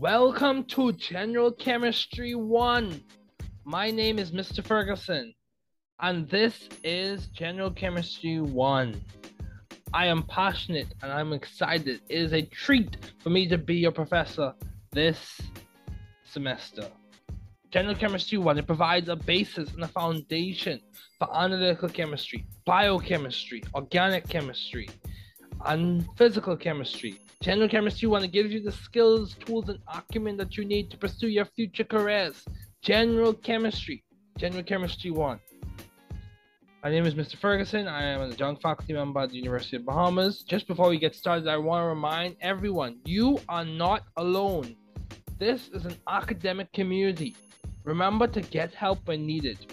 Welcome to General Chemistry 1. My name is Mr. Ferguson, and this is General Chemistry 1. I am passionate and I'm excited. It is a treat for me to be your professor this semester. General Chemistry 1, it provides a basis and a foundation for analytical chemistry, biochemistry, organic chemistry, and physical chemistry. General Chemistry 1, it gives you the skills, tools, and acumen that you need to pursue your future careers. General Chemistry 1. My name is Mr. Ferguson. I am an adjunct faculty member at the University of Bahamas. Just before we get started, I want to remind everyone, you are not alone. This is an academic community. Remember to get help when needed.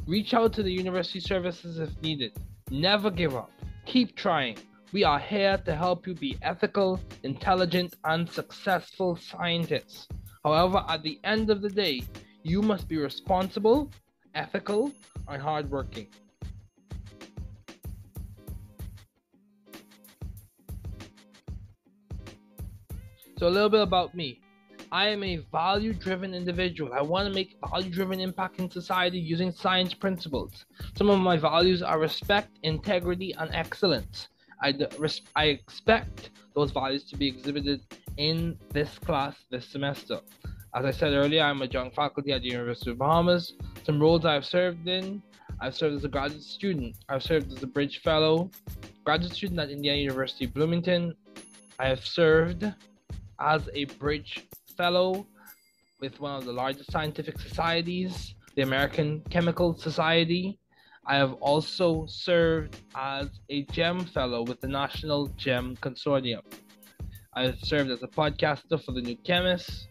Reach out to the university services if needed. Never give up. Keep trying. We are here to help you be ethical, intelligent, and successful scientists. However, at the end of the day, you must be responsible, ethical, and hardworking. So a little bit about me. I am a value-driven individual. I want to make value-driven impact in society using science principles. Some of my values are respect, integrity, and excellence. I expect those values to be exhibited in this class this semester. As I said earlier, I'm a adjunct faculty at the University of Bahamas. Some roles I've served in: I've served as a graduate student, I've served as a Bridge Fellow, graduate student at Indiana University Bloomington. I have served as a Bridge Fellow with one of the largest scientific societies, the American Chemical Society. I have also served as a GEM Fellow with the National GEM Consortium. I have served as a podcaster for The New Chemist,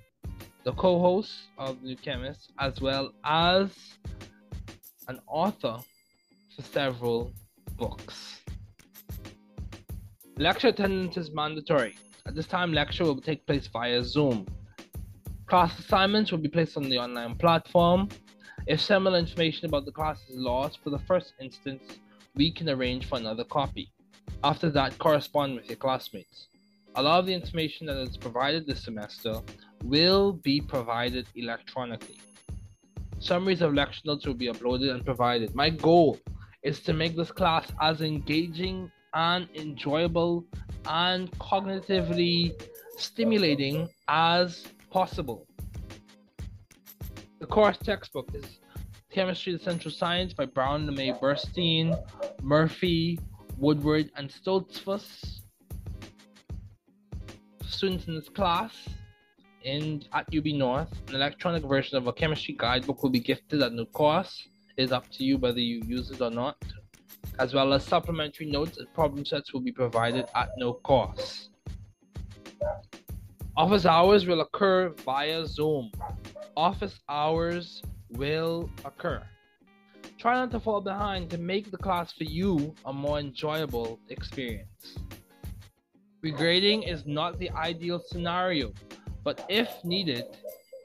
the co-host of The New Chemist, as well as an author for several books. Lecture attendance is mandatory. At this time, lecture will take place via Zoom. Class assignments will be placed on the online platform. If similar information about the class is lost for the first instance, we can arrange for another copy. After that, correspond with your classmates. A lot of the information that is provided this semester will be provided electronically. Summaries of lecture notes will be uploaded and provided. My goal is to make this class as engaging and enjoyable and cognitively stimulating as possible. The course textbook is Chemistry: The Central Science by Brown, LeMay, Burstein, Murphy, Woodward, and Stoltzfus. Students in this class at UB North, an electronic version of a chemistry guidebook will be gifted at no cost. It is up to you whether you use it or not. As well as supplementary notes and problem sets will be provided at no cost. Office hours will occur via Zoom. Office hours will occur. Try not to fall behind to make the class for you a more enjoyable experience. Regrading is not the ideal scenario, but if needed,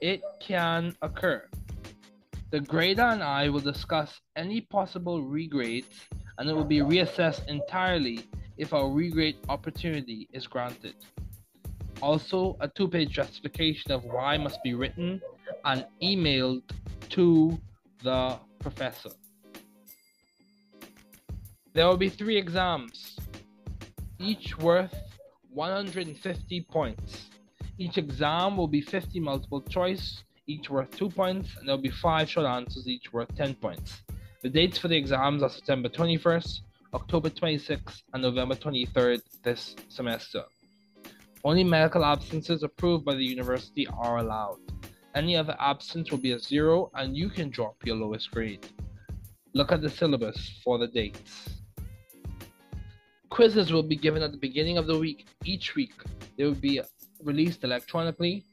it can occur. The grader and I will discuss any possible regrades, and it will be reassessed entirely if our regrade opportunity is granted. Also, a 2-page justification of why must be written and emailed to the professor. There will be 3 exams, each worth 150 points. Each exam will be 50 multiple choice, each worth 2 points, and there will be 5 short answers, each worth 10 points. The dates for the exams are September 21st, October 26th, and November 23rd this semester. Only medical absences approved by the university are allowed. Any other absence will be a 0, and you can drop your lowest grade. Look at the syllabus for the dates. Quizzes will be given at the beginning of the week. Each week, they will be released electronically.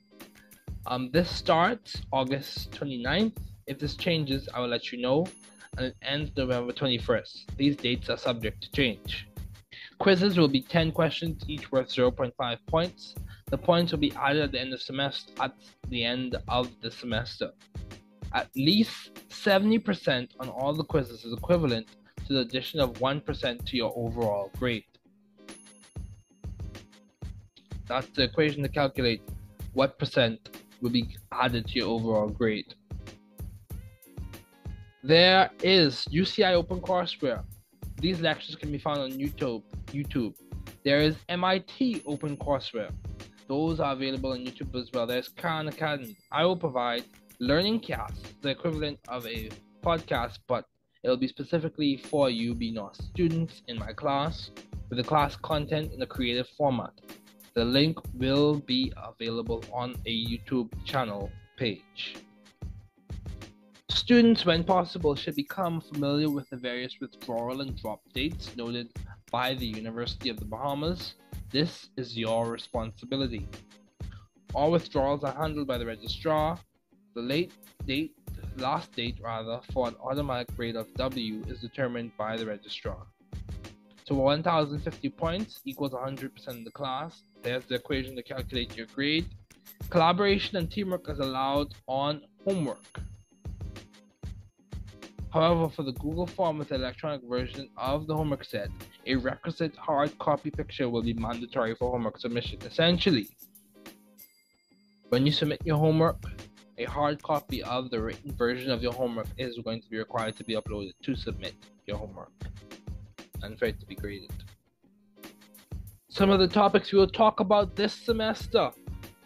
This starts August 29th. If this changes, I will let you know. And it ends November 21st. These dates are subject to change. Quizzes will be 10 questions, each worth 0.5 points. The points will be added at the end of the semester. At least 70% on all the quizzes is equivalent to the addition of 1% to your overall grade. That's the equation to calculate what percent will be added to your overall grade. There is UCI OpenCourseWare. These lectures can be found on YouTube. There is MIT OpenCourseWare. Those are available on YouTube as well. There's Khan Academy. I will provide learning casts, the equivalent of a podcast, but it'll be specifically for you BNOS students in my class with the class content in a creative format. The link will be available on a YouTube channel page. Students, when possible, should become familiar with the various withdrawal and drop dates noted by the University of the Bahamas. This is your responsibility. All withdrawals are handled by the registrar. The last date for an automatic grade of W is determined by the registrar. So 1,050 points equals 100% of the class. There's the equation to calculate your grade. Collaboration and teamwork is allowed on homework. However, for the Google form with the electronic version of the homework set, a requisite hard copy picture will be mandatory for homework submission. Essentially, when you submit your homework, a hard copy of the written version of your homework is going to be required to be uploaded to submit your homework and for it to be graded. Some of the topics we will talk about this semester.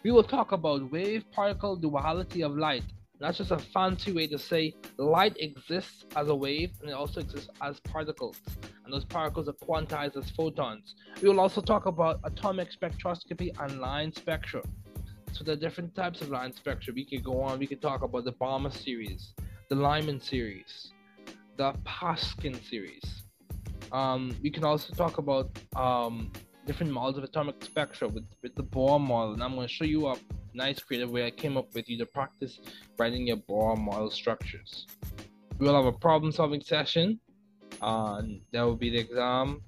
We will talk about wave-particle duality of light. That's just a fancy way to say light exists as a wave and it also exists as particles. And those particles are quantized as photons. We will also talk about atomic spectroscopy and line spectra. So there are different types of line spectra. We could go on, we could talk about the Balmer series, the Lyman series, the Paskin series. We can also talk about different models of atomic spectra with the Bohr model. And I'm going to show you a nice creative way I came up with you to practice writing your Bohr model structures. We will have a problem solving session. That will be the exam.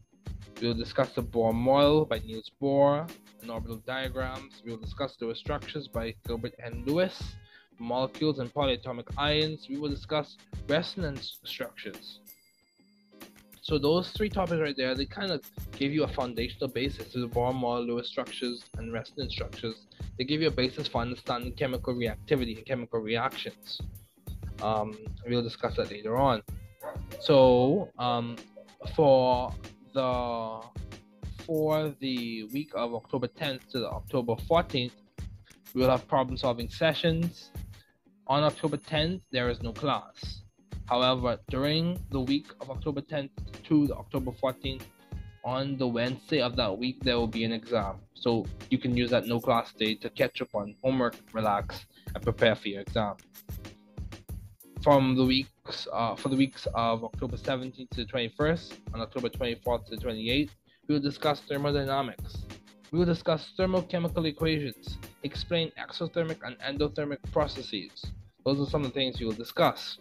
We will discuss the Bohr model by Niels Bohr and orbital diagrams. We will discuss Lewis structures by Gilbert N. Lewis, molecules and polyatomic ions. We will discuss resonance structures. So those three topics right there, they kind of give you a foundational basis to the Bohr model, Lewis structures, and resonance structures. They give you a basis for understanding chemical reactivity and chemical reactions. We'll discuss that later on. So for the week of October 10th to the October 14th, we will have problem solving sessions. On October 10th, there is no class. However, during the week of October 10th to the October 14th, on the Wednesday of that week, there will be an exam. So you can use that no class day to catch up on homework, relax, and prepare for your exam. For the weeks of October 17th to the 21st, and October 24th to the 28th, we will discuss thermodynamics. We will discuss thermochemical equations, explain exothermic and endothermic processes. Those are some of the things we will discuss.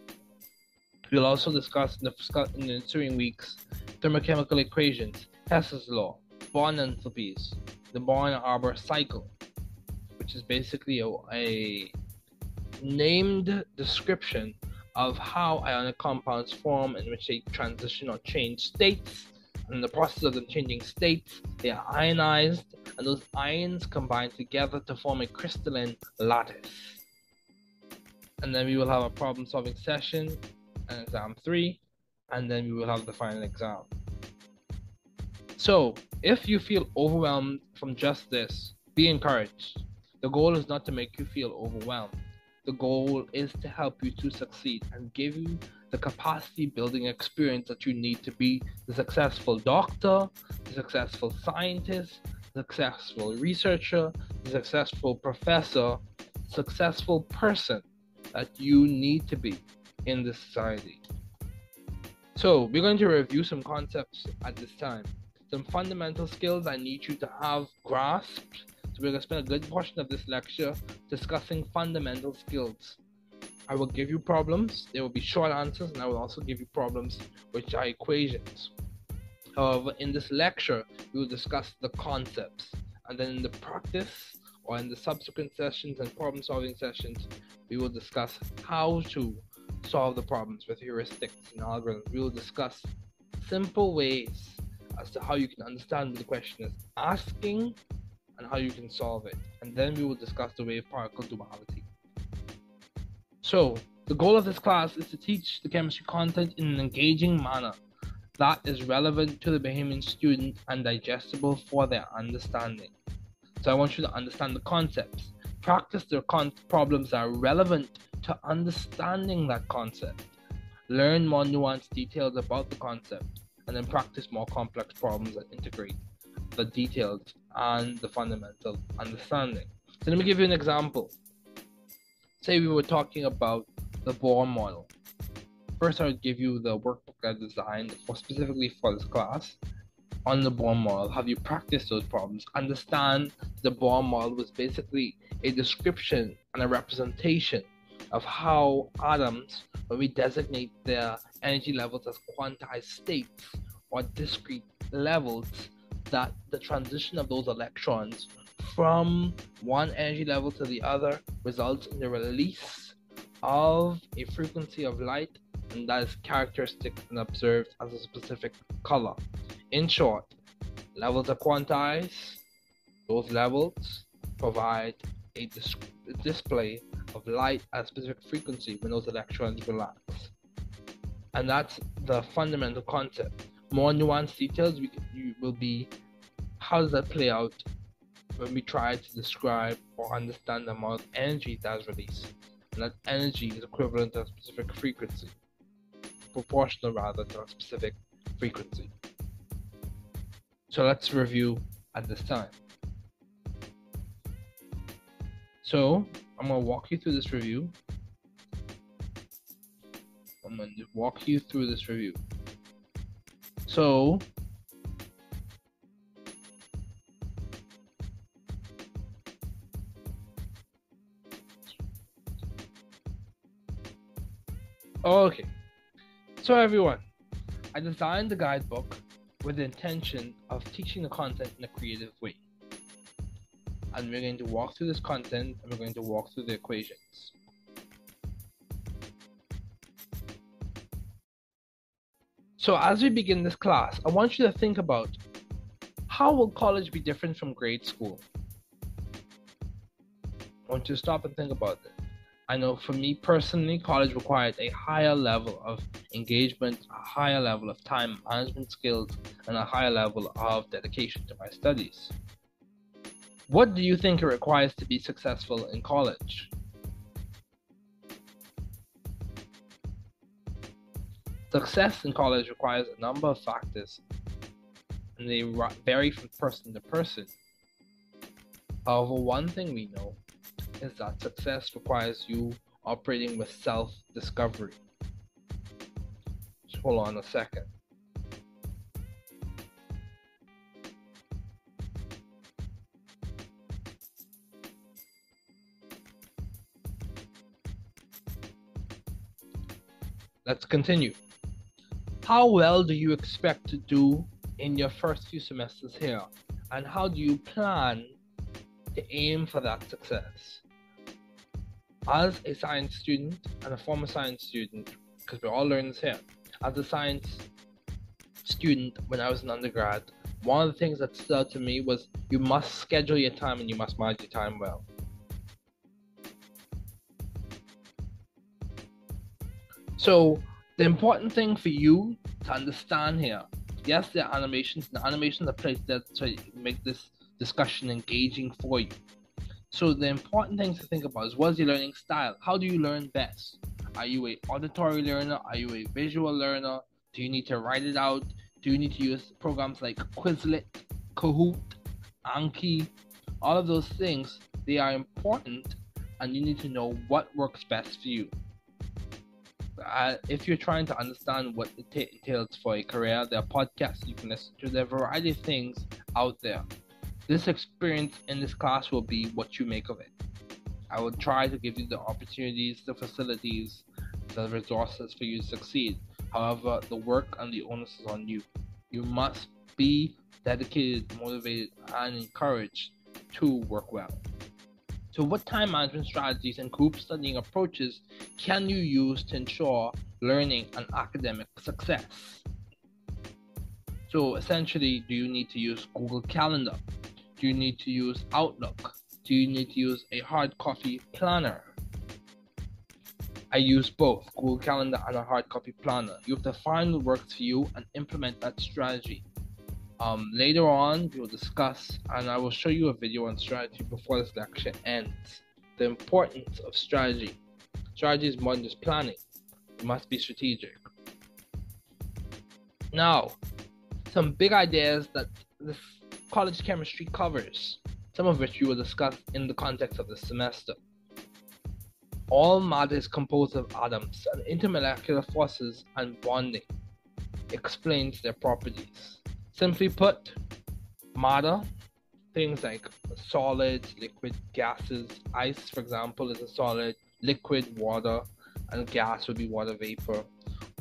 We will also discuss in the ensuing weeks thermochemical equations, Hess's law, Born enthalpies, the Born-Haber cycle, which is basically a named description of how ionic compounds form in which they transition or change states. And in the process of them changing states, they are ionized, and those ions combine together to form a crystalline lattice. And then we will have a problem-solving session and exam 3, and then we will have the final exam. So, if you feel overwhelmed from just this, be encouraged. The goal is not to make you feel overwhelmed. The goal is to help you to succeed and give you the capacity building experience that you need to be the successful doctor, the successful scientist, the successful researcher, the successful professor, successful person that you need to be in this society. So we're going to review some concepts at this time. Some fundamental skills I need you to have grasped. So we're going to spend a good portion of this lecture discussing fundamental skills. I will give you problems. There will be short answers, and I will also give you problems which are equations. However, in this lecture, we will discuss the concepts. And then in the practice or in the subsequent sessions and problem-solving sessions, we will discuss how to solve the problems with heuristics and algorithms. We will discuss simple ways as to how you can understand what the question is asking and how you can solve it. And then we will discuss the wave-particle duality. So, the goal of this class is to teach the chemistry content in an engaging manner that is relevant to the Bahamian student and digestible for their understanding. So I want you to understand the concepts, practice the problems that are relevant to understanding that concept, learn more nuanced details about the concept, and then practice more complex problems that integrate the details and the fundamental understanding. So let me give you an example. Say we were talking about the Bohr model. First, I would give you the workbook I designed specifically for this class on the Bohr model, have you practice those problems. Understand the Bohr model was basically a description and a representation of how atoms, when we designate their energy levels as quantized states or discrete levels, that the transition of those electrons from one energy level to the other results in the release of a frequency of light, and that is characteristic and observed as a specific color. In short, levels are quantized. Those levels provide a display of light at a specific frequency when those electrons relax. And that's the fundamental concept. More nuanced details will be how does that play out when we try to describe or understand the amount of energy that is released. And that energy is equivalent to a specific frequency, proportional rather to a specific frequency. So let's review at this time. So I'm going to walk you through this review. So okay. So everyone, I designed the guidebook with the intention of teaching the content in a creative way. And we're going to walk through this content and we're going to walk through the equations. So as we begin this class, I want you to think about how will college be different from grade school? I want you to stop and think about it. I know for me personally, college required a higher level of engagement, a higher level of time management skills, and a higher level of dedication to my studies. What do you think it requires to be successful in college? Success in college requires a number of factors, and they vary from person to person. However, one thing we know is that success requires you operating with self-discovery. Just hold on a second. Let's continue. How well do you expect to do in your first few semesters here? And how do you plan to aim for that success? As a science student and a former science student, because we're all learning this here, as a science student when I was an undergrad, one of the things that stood out to me was you must schedule your time and you must manage your time well. So the important thing for you to understand here, yes, there are animations, and the animations are placed there to make this discussion engaging for you. So the important thing to think about is, what is your learning style? How do you learn best? Are you an auditory learner? Are you a visual learner? Do you need to write it out? Do you need to use programs like Quizlet, Kahoot, Anki? All of those things, they are important, and you need to know what works best for you. If you're trying to understand what it entails for a career, there are podcasts you can listen to. There are a variety of things out there. This experience in this class will be what you make of it. I will try to give you the opportunities, the facilities, the resources for you to succeed. However, the work and the onus is on you. You must be dedicated, motivated, and encouraged to work well. So what time management strategies and group studying approaches can you use to ensure learning and academic success? So essentially, do you need to use Google Calendar? Do Do you need to use Outlook? Do you need to use a hard copy planner? I use both Google Calendar and a hard copy planner. You have to find what works for you and implement that strategy. Later on, we will discuss, and I will show you a video on strategy before this lecture ends. The importance of strategy. Strategy is more than just planning. It must be strategic. Now, some big ideas that this college chemistry covers, some of which we will discuss in the context of this semester. All matter is composed of atoms, and intermolecular forces and bonding explains their properties. Simply put, matter, things like solids, liquid, gases, ice, for example, is a solid, liquid, water, and gas would be water vapor.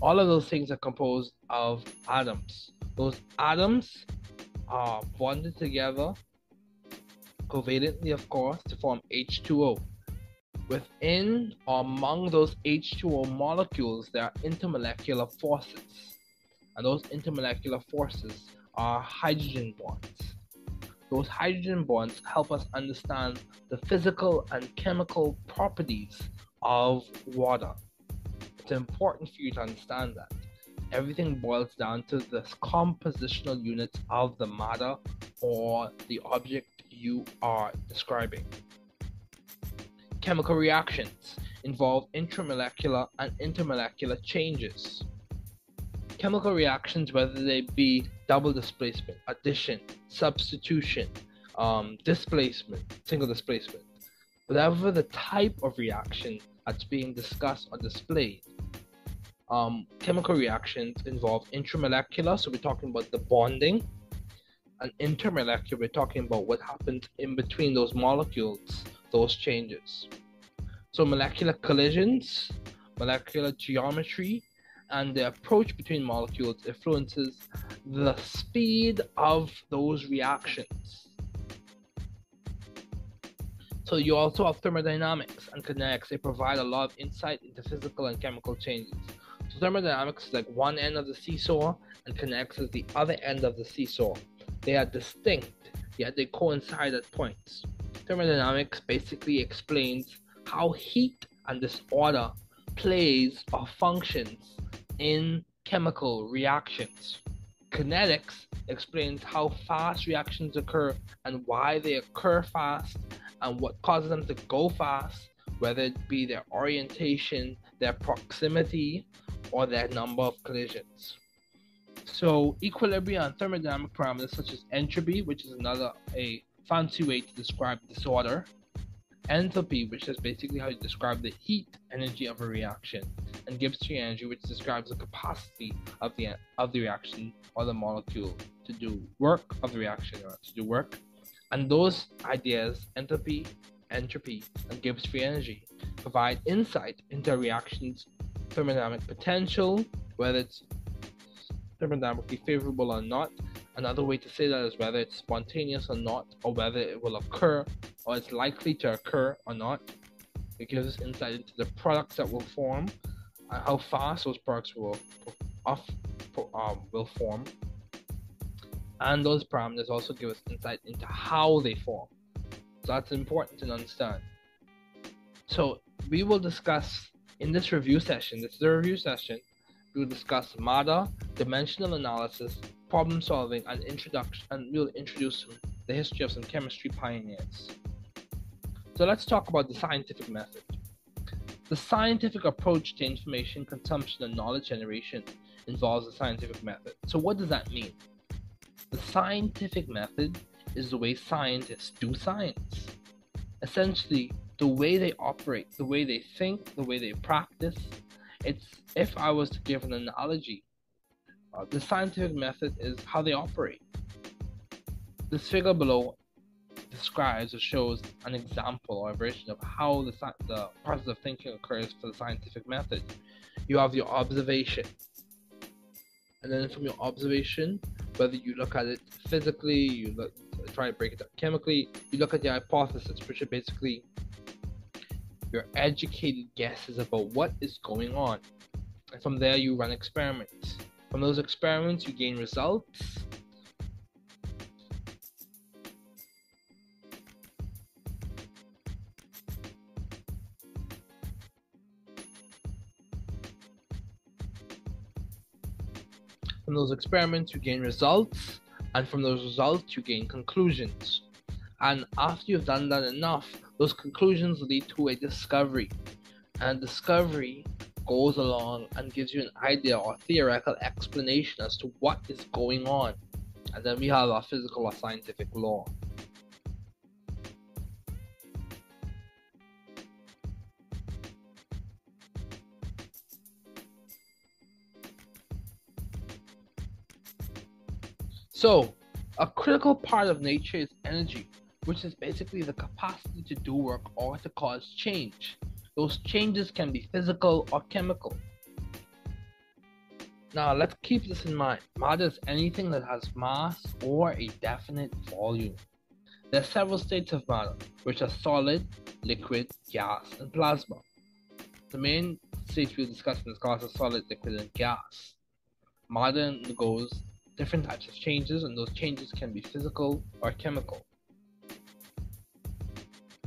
All of those things are composed of atoms. Those atoms are bonded together, covalently of course, to form H2O. Within or among those H2O molecules, there are intermolecular forces, and those intermolecular forces are hydrogen bonds. Those hydrogen bonds help us understand the physical and chemical properties of water. It's important for you to understand that. Everything boils down to the compositional units of the matter or the object you are describing. Chemical reactions involve intramolecular and intermolecular changes. Chemical reactions, whether they be double displacement, addition, substitution, displacement, single displacement, whatever the type of reaction that's being discussed or displayed, chemical reactions involve intramolecular, so we're talking about the bonding, and intermolecular, we're talking about what happens in between those molecules, those changes. So molecular collisions, molecular geometry, and the approach between molecules influences the speed of those reactions. So you also have thermodynamics and kinetics. They provide a lot of insight into physical and chemical changes. So thermodynamics is like one end of the seesaw, and kinetics is the other end of the seesaw. They are distinct, yet they coincide at points. Thermodynamics basically explains how heat and disorder plays or functions in chemical reactions. Kinetics explains how fast reactions occur and why they occur fast and what causes them to go fast, whether it be their orientation, their proximity, or their number of collisions. So equilibrium and thermodynamic parameters such as entropy, which is a fancy way to describe disorder, enthalpy, which is basically how you describe the heat energy of a reaction, and Gibbs free energy, which describes the capacity of the reaction or the molecule to do work of the reaction or to do work. And those ideas, enthalpy, entropy, and Gibbs free energy, provide insight into a reaction's thermodynamic potential, whether it's thermodynamically favorable or not. Another way to say that is whether it's spontaneous or not, or whether it will occur or it's likely to occur or not. It gives us insight into the products that will form, and how fast those products will form. And those parameters also give us insight into how they form. So that's important to understand. So we will discuss in this review session, we will discuss matter, dimensional analysis, problem solving, and introduction, and we'll introduce the history of some chemistry pioneers. So let's talk about the scientific method. The scientific approach to information consumption and knowledge generation involves the scientific method. So what does that mean? The scientific method is the way scientists do science. Essentially, the way they operate, the way they think, the way they practice. It's, if I was to give an analogy, the scientific method is how they operate. This figure below describes or shows an example or a version of how the process of thinking occurs for the scientific method. You have your observation, and then from your observation, whether you look at it physically, try to break it down chemically, you look at your hypothesis, which are basically your educated guesses about what is going on. And from there, you run experiments. From those experiments, you gain results. From those experiments, you gain results, and from those results, you gain conclusions. And after you've done that enough, those conclusions lead to a discovery. And discovery goes along and gives you an idea or theoretical explanation as to what is going on. And then we have our physical or scientific law. So, a critical part of nature is energy, which is basically the capacity to do work or to cause change. Those changes can be physical or chemical. Now, let's keep this in mind. Matter is anything that has mass or a definite volume. There are several states of matter, which are solid, liquid, gas, and plasma. The main states we'll discuss in this class are solid, liquid, and gas. Matter undergoes different types of changes, and those changes can be physical or chemical.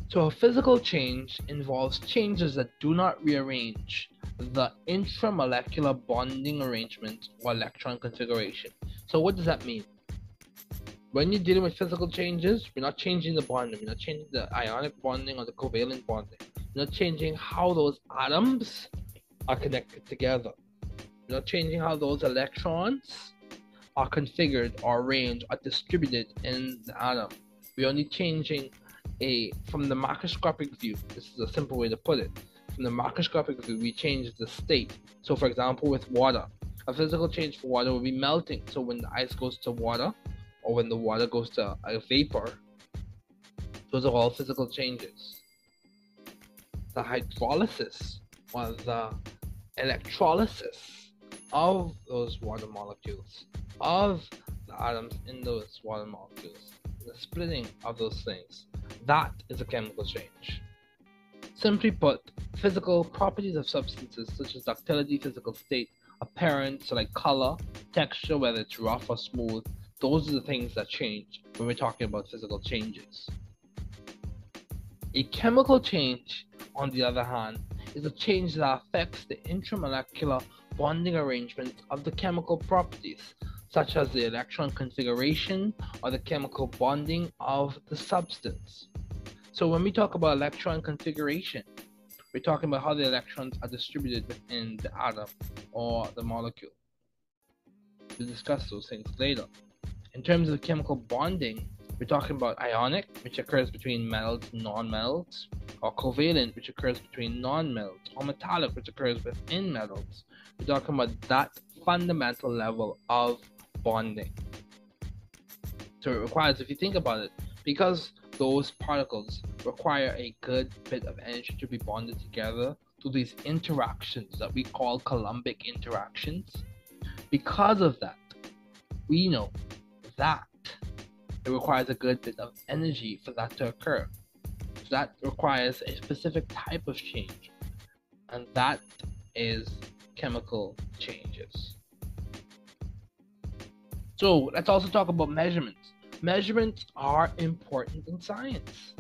So a physical change involves changes that do not rearrange the intramolecular bonding arrangement or electron configuration. So what does that mean? When you're dealing with physical changes, we're not changing the bonding, we're not changing the ionic bonding or the covalent bonding. We're not changing how those atoms are connected together. We're not changing how those electrons are configured or arranged or distributed in the atom. We're only changing from the macroscopic view. This is a simple way to put it. From the macroscopic view, we change the state. So for example, with water, a physical change for water will be melting. So when the ice goes to water, or when the water goes to a vapor, those are all physical changes. The hydrolysis or the electrolysis of those water molecules, of the atoms in those water molecules, the splitting of those things, that is a chemical change. Simply put, physical properties of substances such as ductility, physical state, appearance, so like color, texture, whether it's rough or smooth, those are the things that change when we're talking about physical changes. A chemical change, on the other hand, is a change that affects the intramolecular bonding arrangement of the chemical properties, such as the electron configuration or the chemical bonding of the substance. So when we talk about electron configuration, we're talking about how the electrons are distributed within the atom or the molecule. We'll discuss those things later. In terms of chemical bonding, we're talking about ionic, which occurs between metals and non-metals, or covalent, which occurs between non-metals, or metallic, which occurs within metals. We're talking about that fundamental level of bonding. So it requires, if you think about it, because those particles require a good bit of energy to be bonded together through these interactions that we call Coulombic interactions. Because of that, we know that it requires a good bit of energy for that to occur. So that requires a specific type of change, and that is chemical changes. So let's also talk about measurements. Measurements are important in science.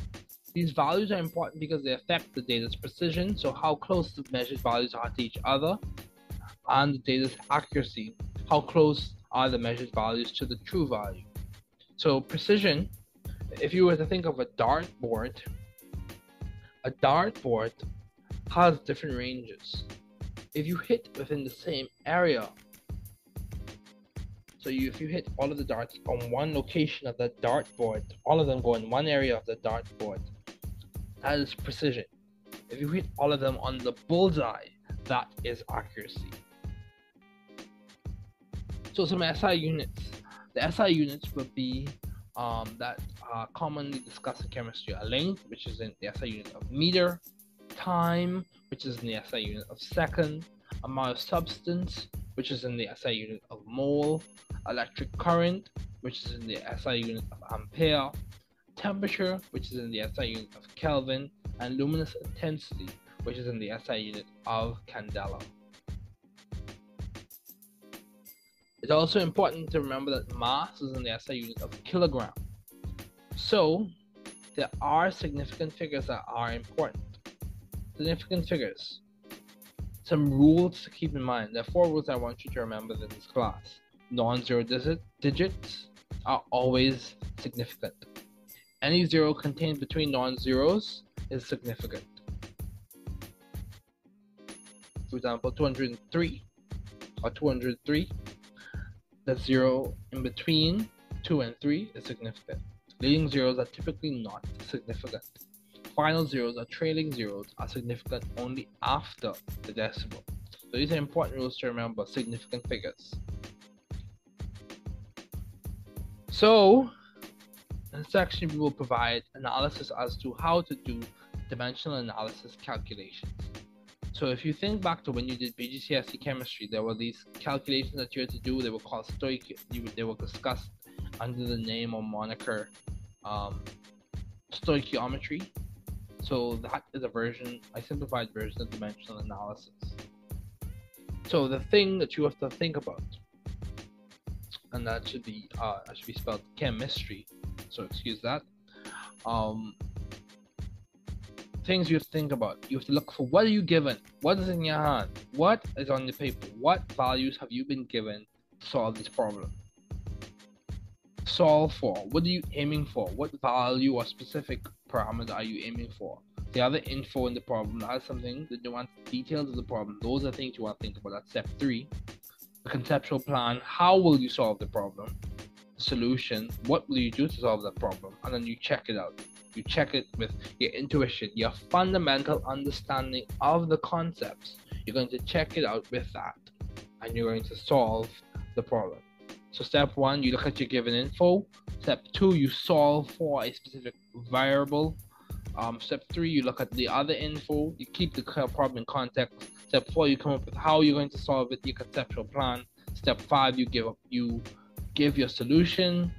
These values are important because they affect the data's precision, so how close the measured values are to each other, and the data's accuracy, how close are the measured values to the true value. So precision, if you were to think of a dartboard has different ranges. If you hit within the same area, so if you hit all of the darts on one location of that dartboard, all of them go in one area of the dartboard, that is precision. If you hit all of them on the bullseye, that is accuracy. So some SI units. The SI units would be that are commonly discussed in chemistry: a length, which is in the SI unit of meter; time, which is in the SI unit of second; amount of substance, which is in the SI unit of mole; electric current, which is in the SI unit of ampere; temperature, which is in the SI unit of Kelvin; and luminous intensity, which is in the SI unit of candela. It's also important to remember that mass is in the SI unit of kilogram. So there are significant figures that are important. Significant figures. Some rules to keep in mind. There are 4 rules I want you to remember in this class. non-zero digits are always significant. Any zero contained between non-zeros is significant. For example, 203 or 203, the zero in between 2 and 3 is significant. Leading zeros are typically not significant. Final zeros or trailing zeros are significant only after the decimal. So these are important rules to remember, significant figures. So in this section, we will provide analysis as to how to do dimensional analysis calculations. So if you think back to when you did BGCSE chemistry, there were these calculations that you had to do. They were called they were discussed under the name or moniker stoichiometry. So that is a simplified version of dimensional analysis. So the thing that you have to think about, and that should be spelled chemistry, so excuse that. Things you have to think about. You have to look for, what are you given? What is in your hand? What is on the paper? What values have you been given to solve this problem? Solve for. What are you aiming for? What value or specific parameter are you aiming for? The other info in the problem, that's something, the nuanced details of the problem. Those are things you want to think about. That's step 3. The conceptual plan. How will you solve the problem? The solution. What will you do to solve that problem? And then you check it out. You check it with your intuition, your fundamental understanding of the concepts. You're going to check it out with that, and you're going to solve the problem. So step 1, you look at your given info. Step 2, you solve for a specific variable. Step 3, you look at the other info. You keep the problem in context. Step 4, you come up with how you're going to solve it, your conceptual plan. Step 5, you give your solution.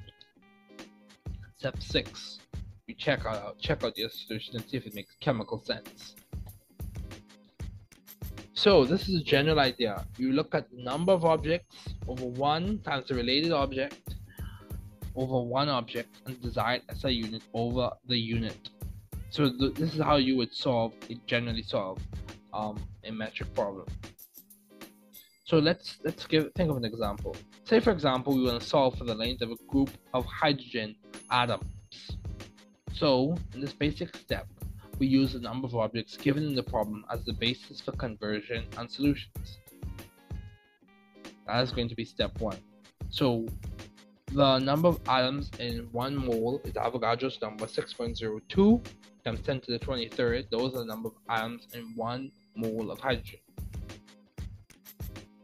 Step 6, you check out your solution and see if it makes chemical sense. So this is a general idea. You look at the number of objects over 1 times the related object over 1 object and desired SI unit over the unit. So this is how you would generally solve a metric problem. So let's think of an example. Say for example we want to solve for the length of a group of hydrogen atoms. So in this basic step, we use the number of objects given in the problem as the basis for conversion and solutions. That is going to be step 1. So the number of atoms in 1 mole is Avogadro's number, 6.02 times 10 to the 23rd. Those are the number of atoms in 1 mole of hydrogen.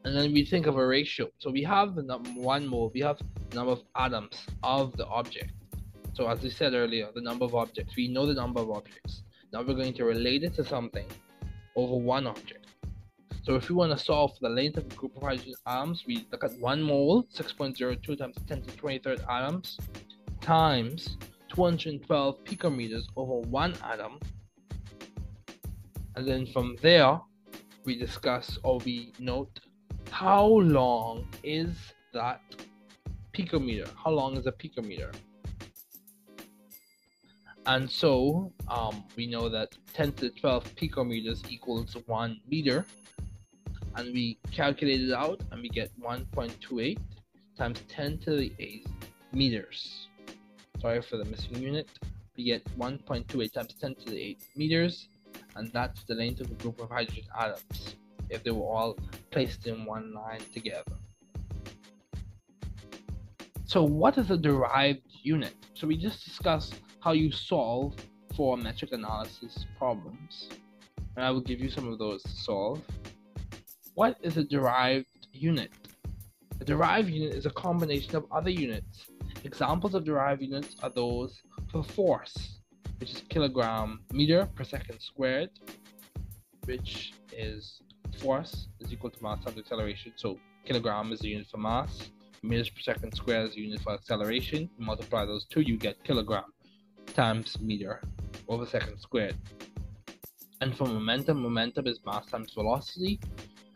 And then we think of a ratio. So we have the 1 mole, we have the number of atoms of the object. So as we said earlier, the number of objects, we know the number of objects. Now we're going to relate it to something over 1 object. So if we want to solve for the length of a group of hydrogen atoms, we look at 1 mole, 6.02 times 10 to the 23rd atoms, times 212 picometers over 1 atom. And then from there, we discuss or we note how long is that picometer? How long is a picometer? And so we know that 10 to the 12 picometers equals 1 meter. And we calculate it out and we get 1.28 times 10 to the 8 meters. Sorry for the missing unit. We get 1.28 times 10 to the 8 meters. And that's the length of a group of hydrogen atoms if they were all placed in one line together. So what is a derived unit? So we just discussed how you solve for metric analysis problems, and I will give you some of those to solve. What is a derived unit? A derived unit is a combination of other units. Examples of derived units are those for force, which is kilogram meter per second squared, which is force is equal to mass times acceleration. So kilogram is the unit for mass, meters per second squared is the unit for acceleration. You multiply those two, you get kilogram times meter over second squared. And for momentum is mass times velocity,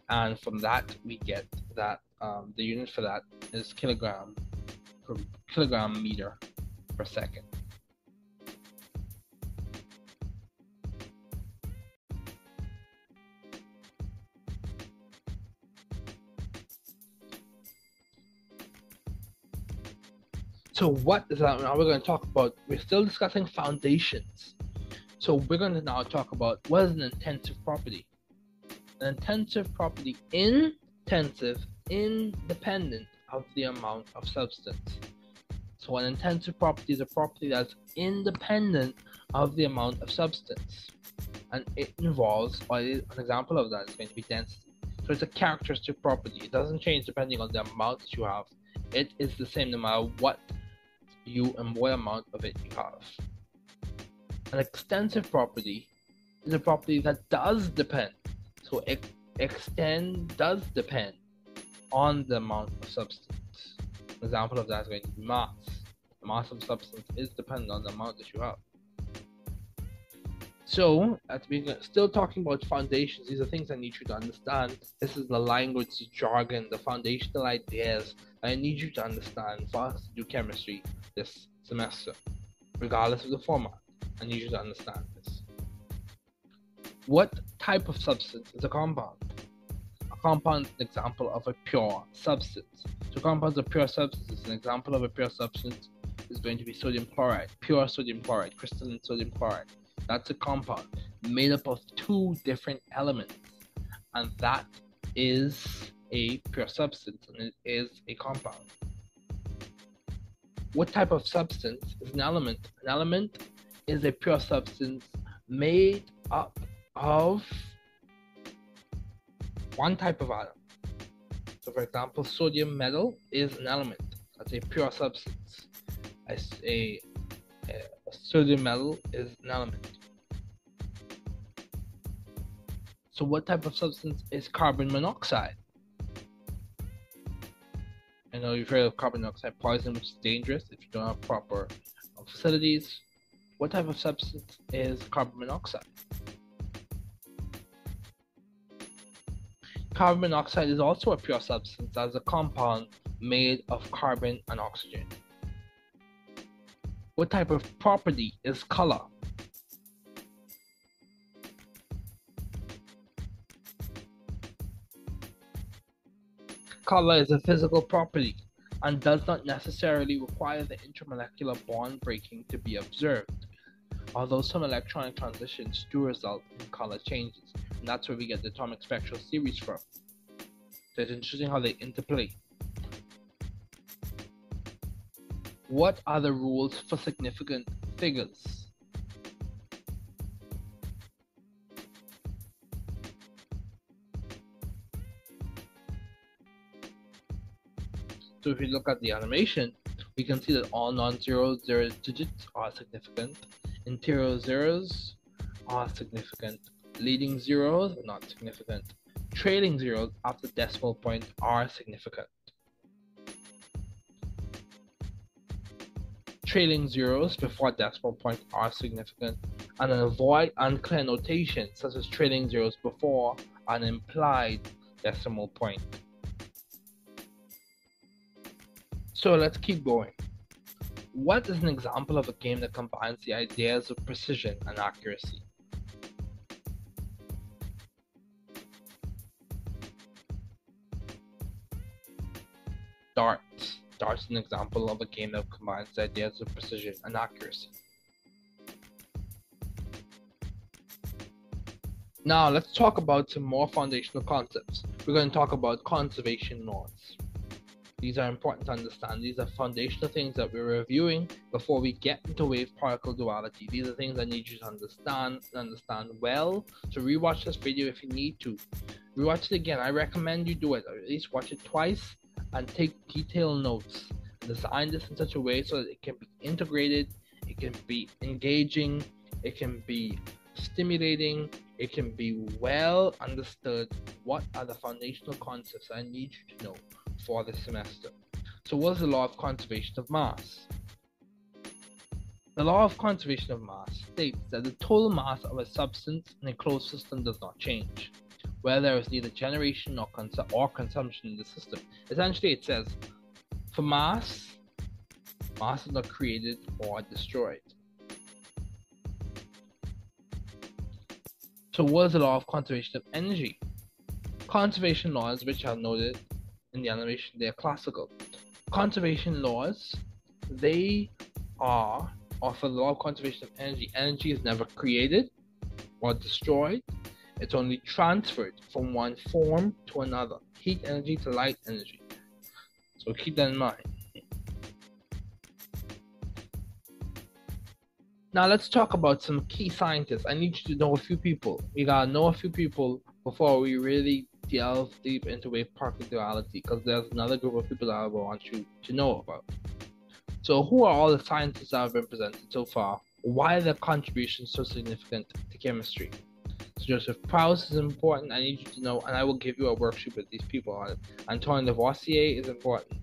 and from that we get that the unit for that is kilogram meter per second. So what is that? Now we're going to talk about, we're still discussing foundations. So we're going to now talk about what is an intensive property. An intensive property, intensive, independent of the amount of substance. So an intensive property is a property that's independent of the amount of substance. And it involves, or an example of that is going to be density. So it's a characteristic property. It doesn't change depending on the amount that you have. It is the same no matter what amount of it you have. An extensive property is a property that does depend. So extend does depend on the amount of substance. An example of that is going to be mass. The mass of substance is dependent on the amount that you have. So, as we're still talking about foundations, these are things I need you to understand. This is the language, the jargon, the foundational ideas I need you to understand for us to do chemistry this semester. Regardless of the format, I need you to understand this. What type of substance is a compound? A compound is an example of a pure substance. So compounds of pure substances, an example of a pure substance is going to be sodium chloride, pure sodium chloride, crystalline sodium chloride. That's a compound made up of two different elements, and that is a pure substance, and it is a compound. What type of substance is an element? An element is a pure substance made up of one type of atom. So for example, sodium metal is an element. That's a pure substance. A sodium metal is an element. So what type of substance is carbon monoxide? I know you've heard of carbon monoxide poison, which is dangerous if you don't have proper facilities. What type of substance is carbon monoxide? Carbon monoxide is also a pure substance as a compound made of carbon and oxygen. What type of property is color? Color is a physical property and does not necessarily require the intermolecular bond breaking to be observed, although some electronic transitions do result in color changes, and that's where we get the atomic spectral series from. So it's interesting how they interplay. What are the rules for significant figures? So if we look at the animation, we can see that all non-zero zero digits are significant, interior zeros are significant, leading zeros are not significant, trailing zeros after decimal point are significant. Trailing zeros before decimal point are significant, and avoid unclear notation such as trailing zeros before an implied decimal point. So let's keep going. What is an example of a game that combines the ideas of precision and accuracy? Darts. Darts is an example of a game that combines the ideas of precision and accuracy. Now let's talk about some more foundational concepts. We're going to talk about conservation laws. These are important to understand. These are foundational things that we're reviewing before we get into wave-particle duality. These are things I need you to understand well. So rewatch this video if you need to. Rewatch it again. I recommend you do it, or at least watch it twice and take detailed notes. Design this in such a way so that it can be integrated, it can be engaging, it can be stimulating, it can be well understood. What are the foundational concepts I need you to know for this semester? So what is the law of conservation of mass? The law of conservation of mass states that the total mass of a substance in a closed system does not change, where there is neither generation or consumption in the system. Essentially, it says, for mass is not created or destroyed. So what is the law of conservation of energy? Conservation laws, which are noted in the animation, they are classical. Conservation laws they are, or for the law of conservation of energy, energy is never created or destroyed. It's only transferred from one form to another. Heat energy to light energy. So keep that in mind. Now let's talk about some key scientists. I need you to know a few people. We gotta know a few people before we really delve deep into wave particle duality, because there's another group of people that I want you to know about. So who are all the scientists that have been presented so far? Why are their contributions so significant to chemistry? So Joseph Proust is important. I need you to know, and I will give you a worksheet with these people on it. Antoine Lavoisier is important.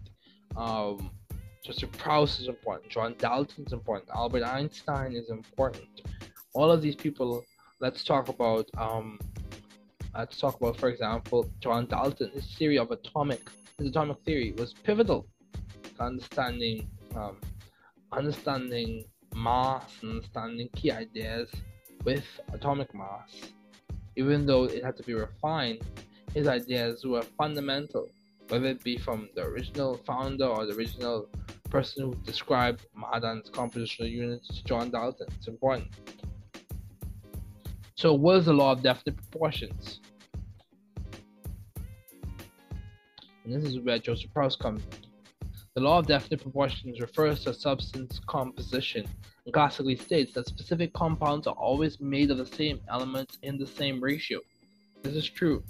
Joseph Proust is important. John Dalton is important. Albert Einstein is important. All of these people. Let's talk about, for example, John Dalton. His theory of atomic theory was pivotal to understanding mass, understanding key ideas with atomic mass. Even though it had to be refined, his ideas were fundamental, whether it be from the original founder or the original person who described Mahadan's compositional units to John Dalton. It's important. So what is the law of definite proportions? And this is where Joseph Proust comes in. The law of definite proportions refers to substance composition and classically states that specific compounds are always made of the same elements in the same ratio. This is true.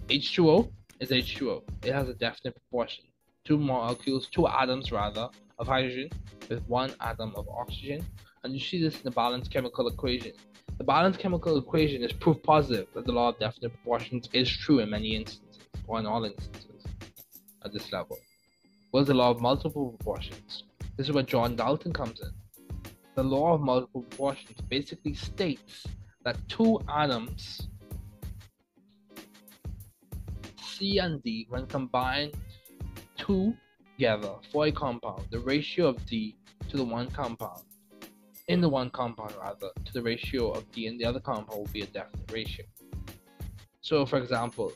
H2O is H2O. It has a definite proportion. Two atoms of hydrogen with one atom of oxygen. And you see this in the balanced chemical equation. The balanced chemical equation is proof positive that the law of definite proportions is true in many instances, or in all instances at this level. What is the law of multiple proportions? This is where John Dalton comes in. The law of multiple proportions basically states that two atoms, C and D, when combined together for a compound, the ratio of D to the one compound, in the one compound rather, to the ratio of D in the other compound will be a definite ratio. So for example,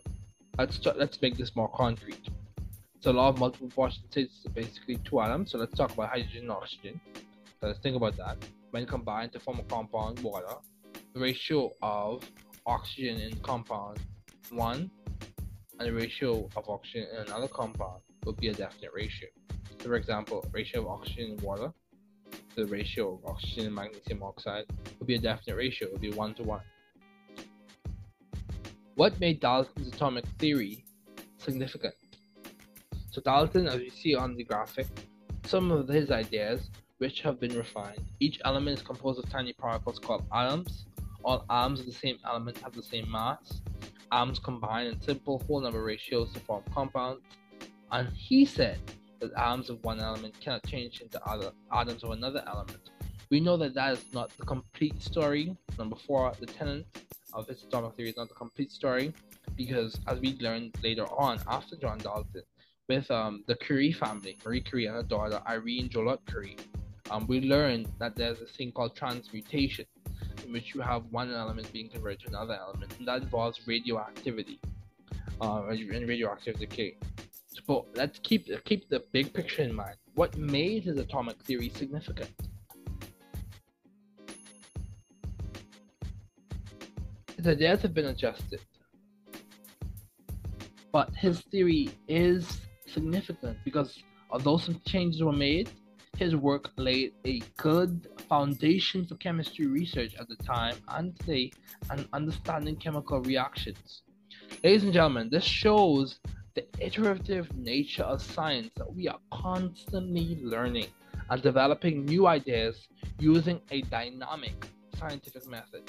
let's make this more concrete. So law of multiple proportions is basically two atoms. So let's talk about hydrogen and oxygen. So let's think about that. When combined to form a compound, water, the ratio of oxygen in compound 1 and the ratio of oxygen in another compound will be a definite ratio. So for example, ratio of oxygen in water to the ratio of oxygen in magnesium oxide will be a definite ratio. It will be 1 to 1. What made Dalton's atomic theory significant? So Dalton, as you see on the graphic, some of his ideas which have been refined. Each element is composed of tiny particles called atoms. All atoms of the same element have the same mass. Atoms combine in simple whole number ratios to form compounds. And he said that atoms of one element cannot change into other atoms of another element. We know that that is not the complete story. Number 4, the tenet of his atomic theory is not the complete story, because as we learned later on after John Dalton, with the Curie family, Marie Curie and her daughter Irene Joliot Curie, we learned that there's this thing called transmutation, in which you have one element being converted to another element, and that involves radioactivity and radioactive decay. So let's keep the big picture in mind. What made his atomic theory significant? His ideas have been adjusted, but his theory is significant because although some changes were made, his work laid a good foundation for chemistry research at the time and today, and understanding chemical reactions. Ladies and gentlemen, this shows the iterative nature of science, that we are constantly learning and developing new ideas using a dynamic scientific method.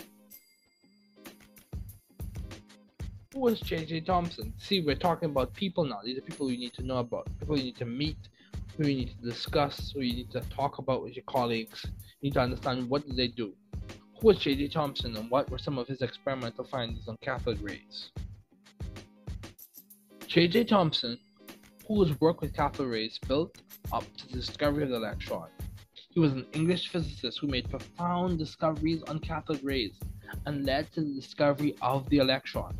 Who was J.J. Thomson? See, we're talking about people now. These are people you need to know about, people you need to meet, who you need to discuss, who you need to talk about with your colleagues. You need to understand what did they do. Who was J.J. Thomson, and what were some of his experimental findings on cathode rays? J.J. Thomson, whose work with cathode rays built up to the discovery of the electron. He was an English physicist who made profound discoveries on cathode rays and led to the discovery of the electron.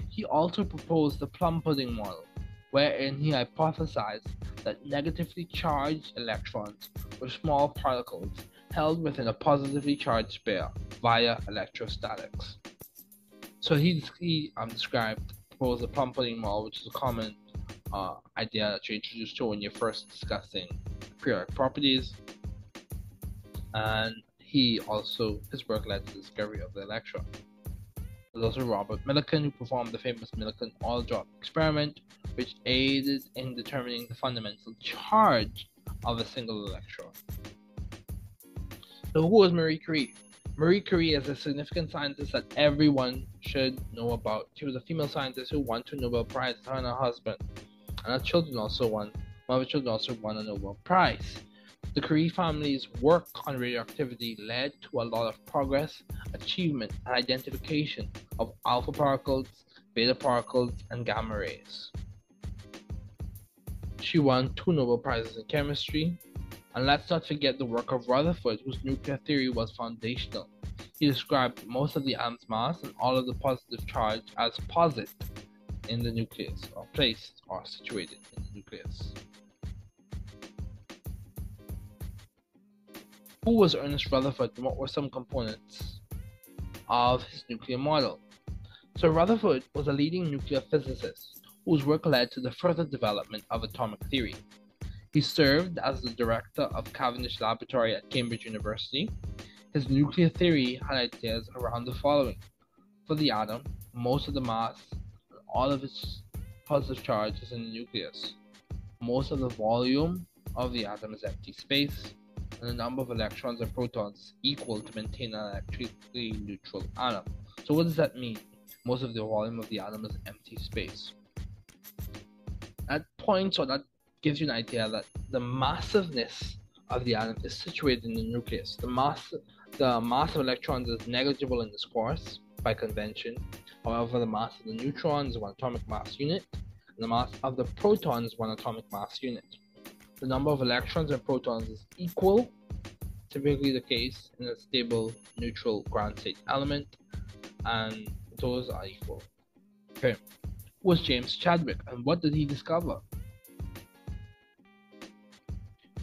He also proposed the plum pudding model, wherein he hypothesized that negatively charged electrons were small particles held within a positively charged pair via electrostatics. So he proposed the plum-pudding model, which is a common idea that you're introduced to when you're first discussing periodic properties. And his work led to the discovery of the electron. There's also Robert Millikan, who performed the famous Millikan oil drop experiment, which aided in determining the fundamental charge of a single electron. So who was Marie Curie? Marie Curie is a significant scientist that everyone should know about. She was a female scientist who won 2 Nobel Prizes, her and her husband. And one of her children also won a Nobel Prize. The Curie family's work on radioactivity led to a lot of progress, achievement, and identification of alpha particles, beta particles, and gamma rays. She won 2 Nobel Prizes in chemistry. And let's not forget the work of Rutherford, whose nuclear theory was foundational. He described most of the atom's mass and all of the positive charge as posit in the nucleus, or placed or situated in the nucleus. Who was Ernest Rutherford, and what were some components of his nuclear model? So Rutherford was a leading nuclear physicist whose work led to the further development of atomic theory. He served as the director of Cavendish Laboratory at Cambridge University. His nuclear theory had ideas around the following. For the atom, most of the mass and all of its positive charge is in the nucleus. Most of the volume of the atom is empty space, and the number of electrons and protons is equal to maintain an electrically neutral atom. So what does that mean? Most of the volume of the atom is empty space. That gives you an idea that the massiveness of the atom is situated in the nucleus. The mass of electrons is negligible in this course by convention. However, the mass of the neutron is 1 atomic mass unit, and the mass of the proton is 1 atomic mass unit. The number of electrons and protons is equal, typically the case in a stable neutral ground state element, and those are equal. Okay, who was James Chadwick, and what did he discover?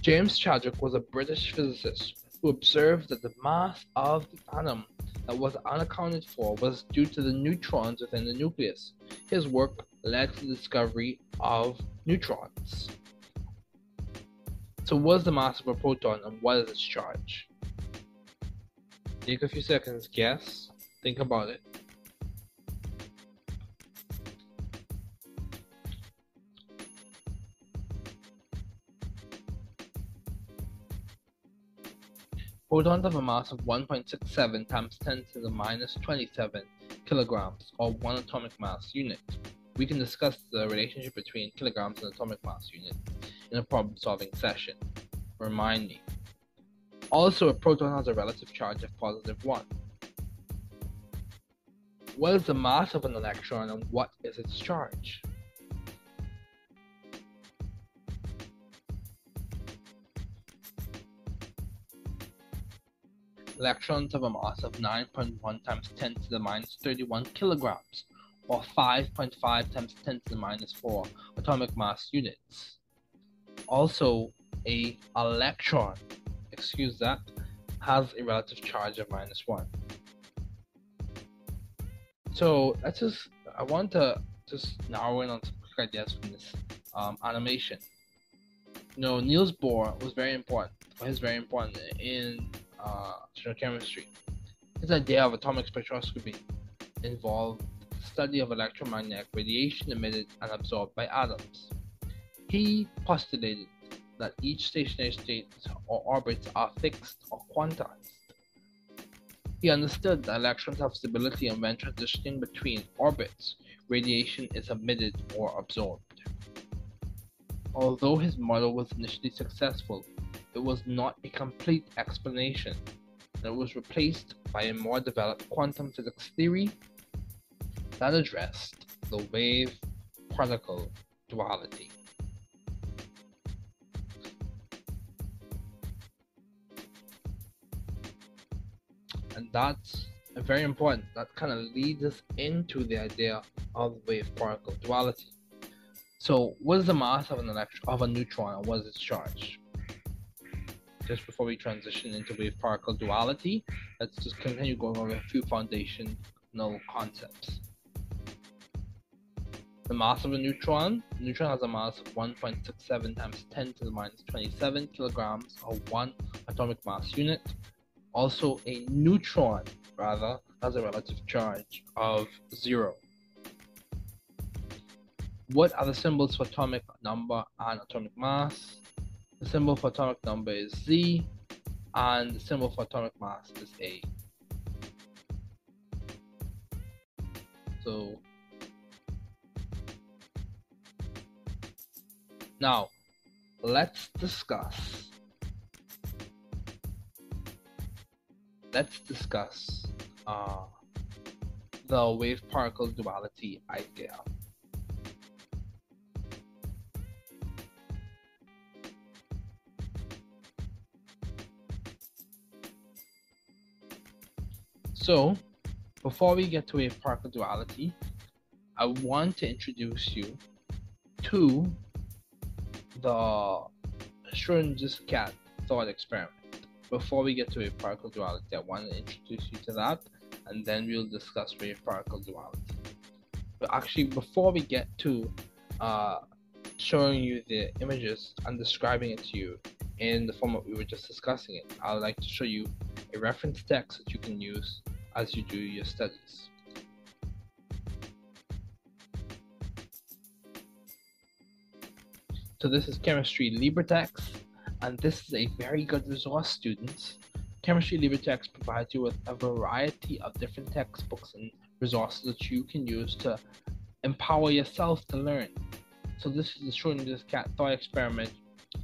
James Chadwick was a British physicist who observed that the mass of the atom that was unaccounted for was due to the neutrons within the nucleus. His work led to the discovery of neutrons. So what is the mass of a proton and what is its charge? Take a few seconds, guess, think about it. Protons have a mass of 1.67 times 10 to the minus 27 kilograms, or 1 atomic mass unit. We can discuss the relationship between kilograms and atomic mass unit in a problem-solving session. Remind me. Also, a proton has a relative charge of positive 1. What is the mass of an electron and what is its charge? Electrons have a mass of 9.1 times 10 to the minus 31 kilograms, or 5.5 times 10 to the minus 4 atomic mass units. Also, an electron, has a relative charge of minus 1. So I want to just narrow in on some quick ideas from this animation. Niels Bohr was very important in general chemistry. His idea of atomic spectroscopy involved the study of electromagnetic radiation emitted and absorbed by atoms. He postulated that each stationary state or orbits are fixed or quantized. He understood that electrons have stability, and when transitioning between orbits, radiation is emitted or absorbed. Although his model was initially successful, it was not a complete explanation, and it was replaced by a more developed quantum physics theory that addressed the wave-particle duality. And that's very important. That kind of leads us into the idea of wave-particle duality. So what is the mass of a neutron, and what is its charge? Just before we transition into wave-particle duality, let's just continue going over a few foundational concepts. The mass of a neutron. The neutron has a mass of 1.67 times 10 to the minus 27 kilograms, or 1 atomic mass unit. Also, a neutron, rather, has a relative charge of 0. What are the symbols for atomic number and atomic mass? The symbol for atomic number is Z, and the symbol for atomic mass is A. So now let's discuss the wave-particle duality idea. So, before we get to wave-particle duality, I want to introduce you to the Schrodinger's cat thought experiment. Before we get to wave-particle duality, I want to introduce you to that, and then we'll discuss wave-particle duality. But actually, before we get to showing you the images and describing it to you in the format we were just discussing it, I would like to show you a reference text that you can use as you do your studies. So this is Chemistry LibreText, and this is a very good resource, students. Chemistry LibreText provides you with a variety of different textbooks and resources that you can use to empower yourself to learn. So this is the Schrodinger's cat thought experiment,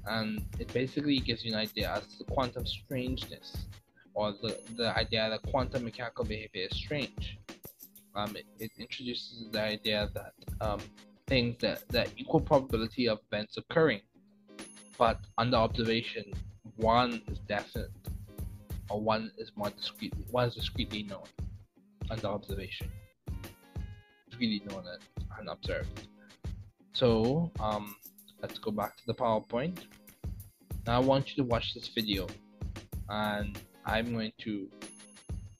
and it basically gives you an idea as to quantum strangeness, or the idea that quantum mechanical behavior is strange. It introduces the idea that things that equal probability of events occurring, but under observation, one is definite, or one is discretely known under observation, really known and observed. So let's go back to the PowerPoint. Now I want you to watch this video, and I'm going to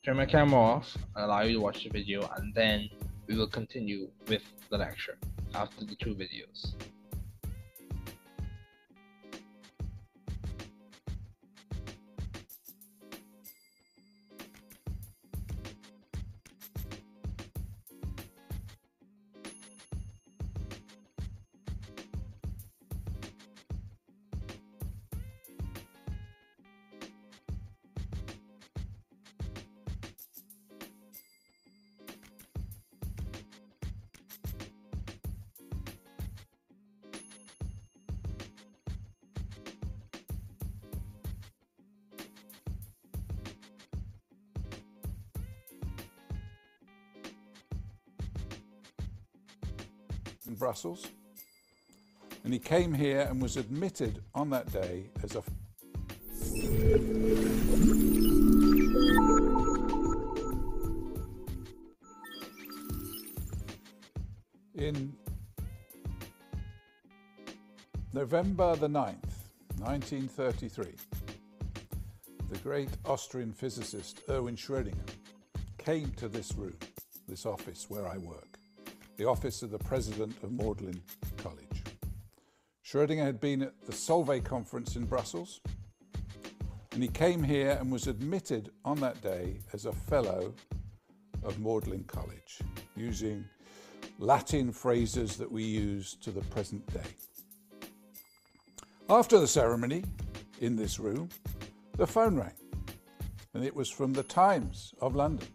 turn my camera off and allow you to watch the video, and then we will continue with the lecture after the 2 videos. In Brussels, and he came here and was admitted on that day as a in November the 9th, 1933, the great Austrian physicist Erwin Schrödinger came to this room, this office where I work, the office of the president of Magdalen College. Schrödinger had been at the Solvay conference in Brussels, and he came here and was admitted on that day as a fellow of Magdalen College, using Latin phrases that we use to the present day. After the ceremony, in this room, the phone rang, and it was from the Times of London.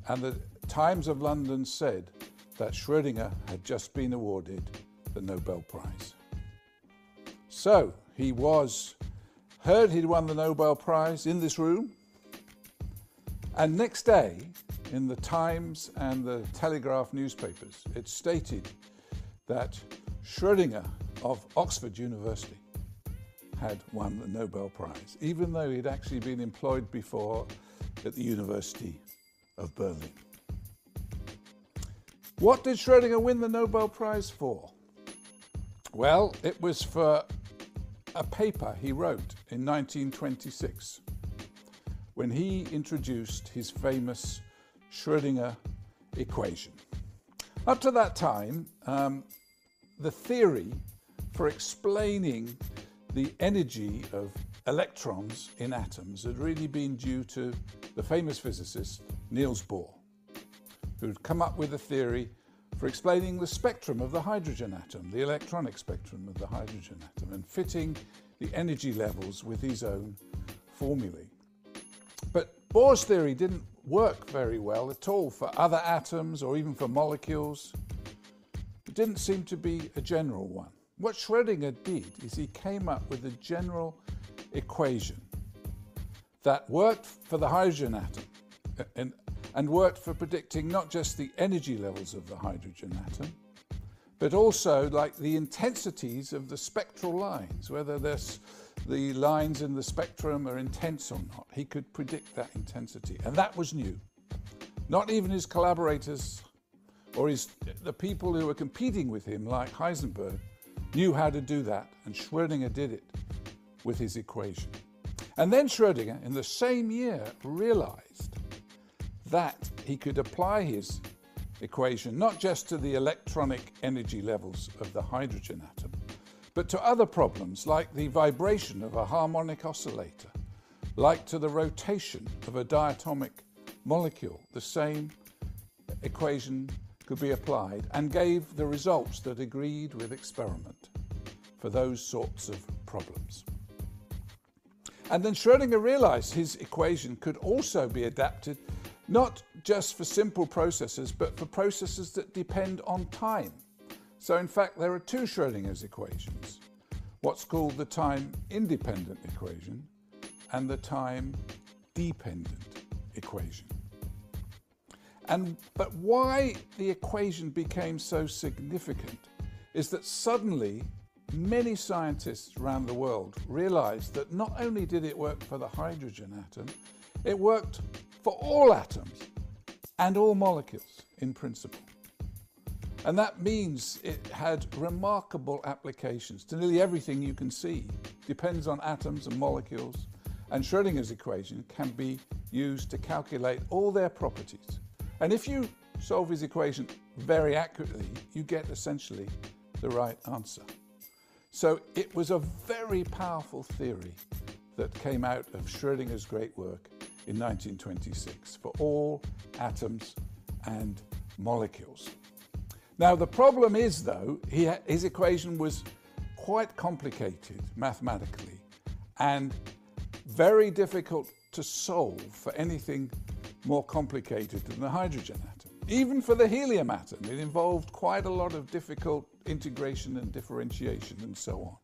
And the Times of London said that Schrödinger had just been awarded the Nobel Prize. So he was heard he'd won the Nobel Prize in this room, and next day in the Times and the Telegraph newspapers it stated that Schrödinger of Oxford University had won the Nobel Prize, even though he'd actually been employed before at the University of Berlin. What did Schrödinger win the Nobel Prize for? Well, it was for a paper he wrote in 1926 when he introduced his famous Schrödinger equation. Up to that time, the theory for explaining the energy of electrons in atoms had really been due to the famous physicist Niels Bohr, who'd come up with a theory for explaining the spectrum of the hydrogen atom, the electronic spectrum of the hydrogen atom, and fitting the energy levels with his own formulae. But Bohr's theory didn't work very well at all for other atoms or even for molecules. It didn't seem to be a general one. What Schrödinger did is he came up with a general equation that worked for the hydrogen atom and worked for predicting not just the energy levels of the hydrogen atom, but also like the intensities of the spectral lines, whether the lines in the spectrum are intense or not. He could predict that intensity, and that was new. Not even his collaborators or the people who were competing with him, like Heisenberg, knew how to do that, and Schrödinger did it with his equation. And then Schrödinger, in the same year, realized that he could apply his equation not just to the electronic energy levels of the hydrogen atom, but to other problems like the vibration of a harmonic oscillator, like to the rotation of a diatomic molecule. The same equation could be applied and gave the results that agreed with experiment for those sorts of problems. And then Schrödinger realized his equation could also be adapted not just for simple processes, but for processes that depend on time. So in fact, there are two Schrödinger's equations, what's called the time-independent equation and the time-dependent equation. But why the equation became so significant is that suddenly many scientists around the world realized that not only did it work for the hydrogen atom, it worked for all atoms and all molecules in principle. And that means it had remarkable applications to nearly everything you can see. Depends on atoms and molecules, and Schrödinger's equation can be used to calculate all their properties. And if you solve his equation very accurately, you get essentially the right answer. So it was a very powerful theory that came out of Schrödinger's great work in 1926 for all atoms and molecules. Now the problem is, though, his equation was quite complicated mathematically and very difficult to solve for anything more complicated than the hydrogen atom. Even for the helium atom, it involved quite a lot of difficult integration and differentiation and so on.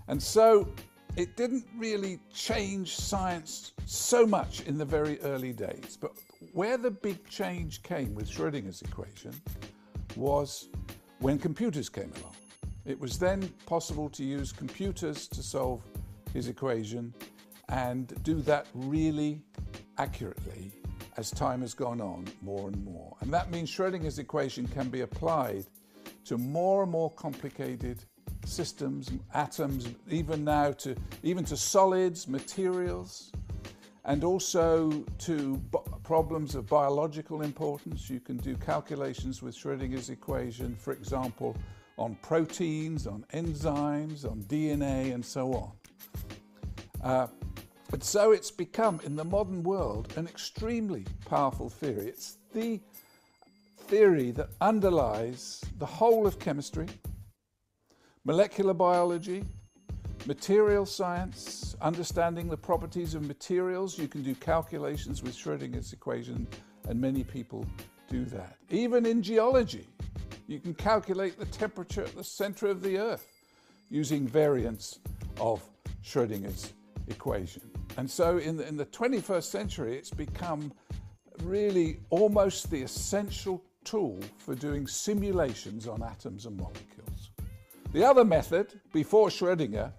And so it didn't really change science so much in the very early days. But where the big change came with Schrödinger's equation was when computers came along. It was then possible to use computers to solve his equation and do that really accurately as time has gone on more and more. And that means Schrödinger's equation can be applied to more and more complicated systems, atoms, even now even to solids, materials, and also to problems of biological importance. You can do calculations with Schrödinger's equation, for example, on proteins, on enzymes, on DNA, and so on. But so it's become, in the modern world, an extremely powerful theory. It's the theory that underlies the whole of chemistry, molecular biology, material science, understanding the properties of materials. You can do calculations with Schrödinger's equation, and many people do that. Even in geology, you can calculate the temperature at the center of the Earth using variants of Schrödinger's equation. And so in the 21st century, it's become really almost the essential tool for doing simulations on atoms and molecules. The other method, before Schrödinger,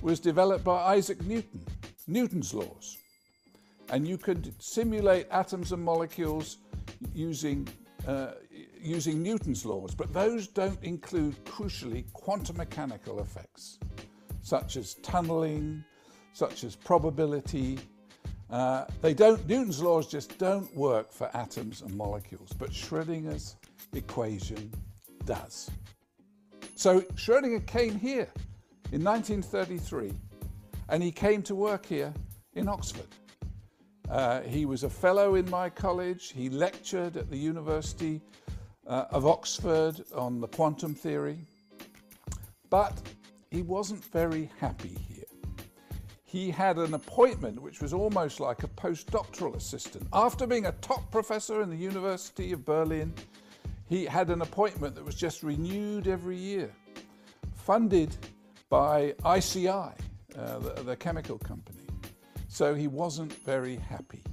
was developed by Isaac Newton, Newton's laws. And you could simulate atoms and molecules using using Newton's laws, but those don't include, crucially, quantum mechanical effects, such as tunneling, such as probability. Newton's laws just don't work for atoms and molecules, but Schrödinger's equation does. So Schrödinger came here in 1933, and he came to work here in Oxford. He was a fellow in my college. He lectured at the University of Oxford on the quantum theory, but he wasn't very happy here. He had an appointment which was almost like a postdoctoral assistant. After being a top professor in the University of Berlin, he had an appointment that was just renewed every year, funded by ICI, the chemical company. So he wasn't very happy.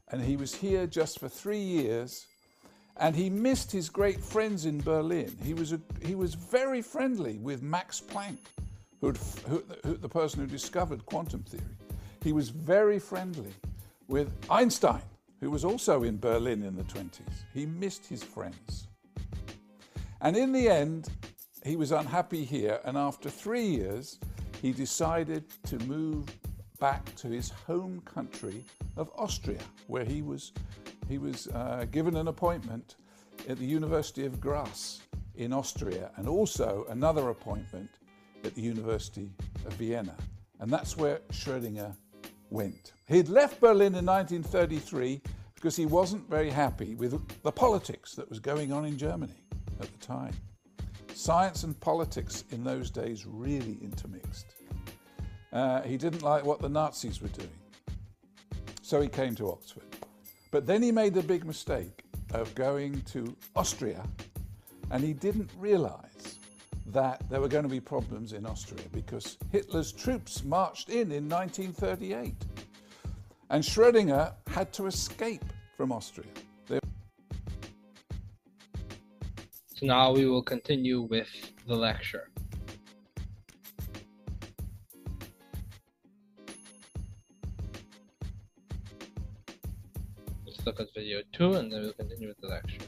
And he was here just for 3 years, and he missed his great friends in Berlin. He was very friendly with Max Planck, the person who discovered quantum theory. He was very friendly with Einstein, who was also in Berlin in the 20s. He missed his friends. And in the end, he was unhappy here, and after 3 years, he decided to move back to his home country of Austria, where he was given an appointment at the University of Graz in Austria, and also another appointment at the University of Vienna. And that's where Schrödinger went. He'd left Berlin in 1933 because he wasn't very happy with the politics that was going on in Germany at the time. Science and politics in those days really intermixed. He didn't like what the Nazis were doing, so he came to Oxford. But then he made the big mistake of going to Austria, and he didn't realize that there were going to be problems in Austria because Hitler's troops marched in 1938, and Schrödinger had to escape from Austria. So now we will continue with the lecture. Let's look at video 2 and then we'll continue with the lecture.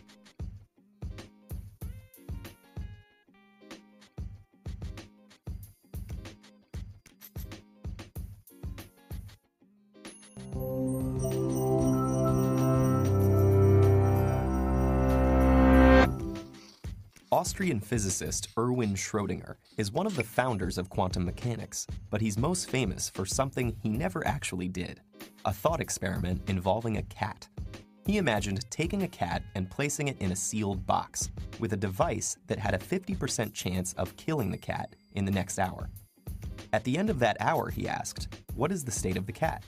Austrian physicist Erwin Schrödinger is one of the founders of quantum mechanics, but he's most famous for something he never actually did, a thought experiment involving a cat. He imagined taking a cat and placing it in a sealed box with a device that had a 50% chance of killing the cat in the next hour. At the end of that hour, he asked, what is the state of the cat?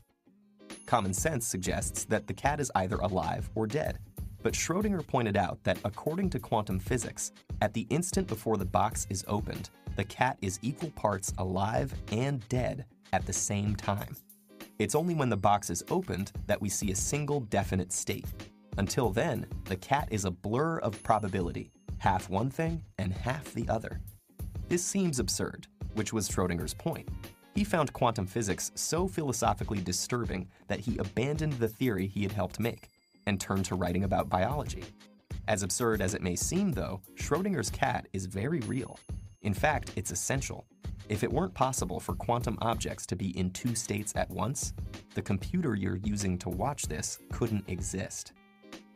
Common sense suggests that the cat is either alive or dead. But Schrödinger pointed out that according to quantum physics, at the instant before the box is opened, the cat is equal parts alive and dead at the same time. It's only when the box is opened that we see a single definite state. Until then, the cat is a blur of probability, half one thing and half the other. This seems absurd, which was Schrödinger's point. He found quantum physics so philosophically disturbing that he abandoned the theory he had helped make and turned to writing about biology. As absurd as it may seem, though, Schrödinger's cat is very real. In fact, it's essential. If it weren't possible for quantum objects to be in two states at once, the computer you're using to watch this couldn't exist.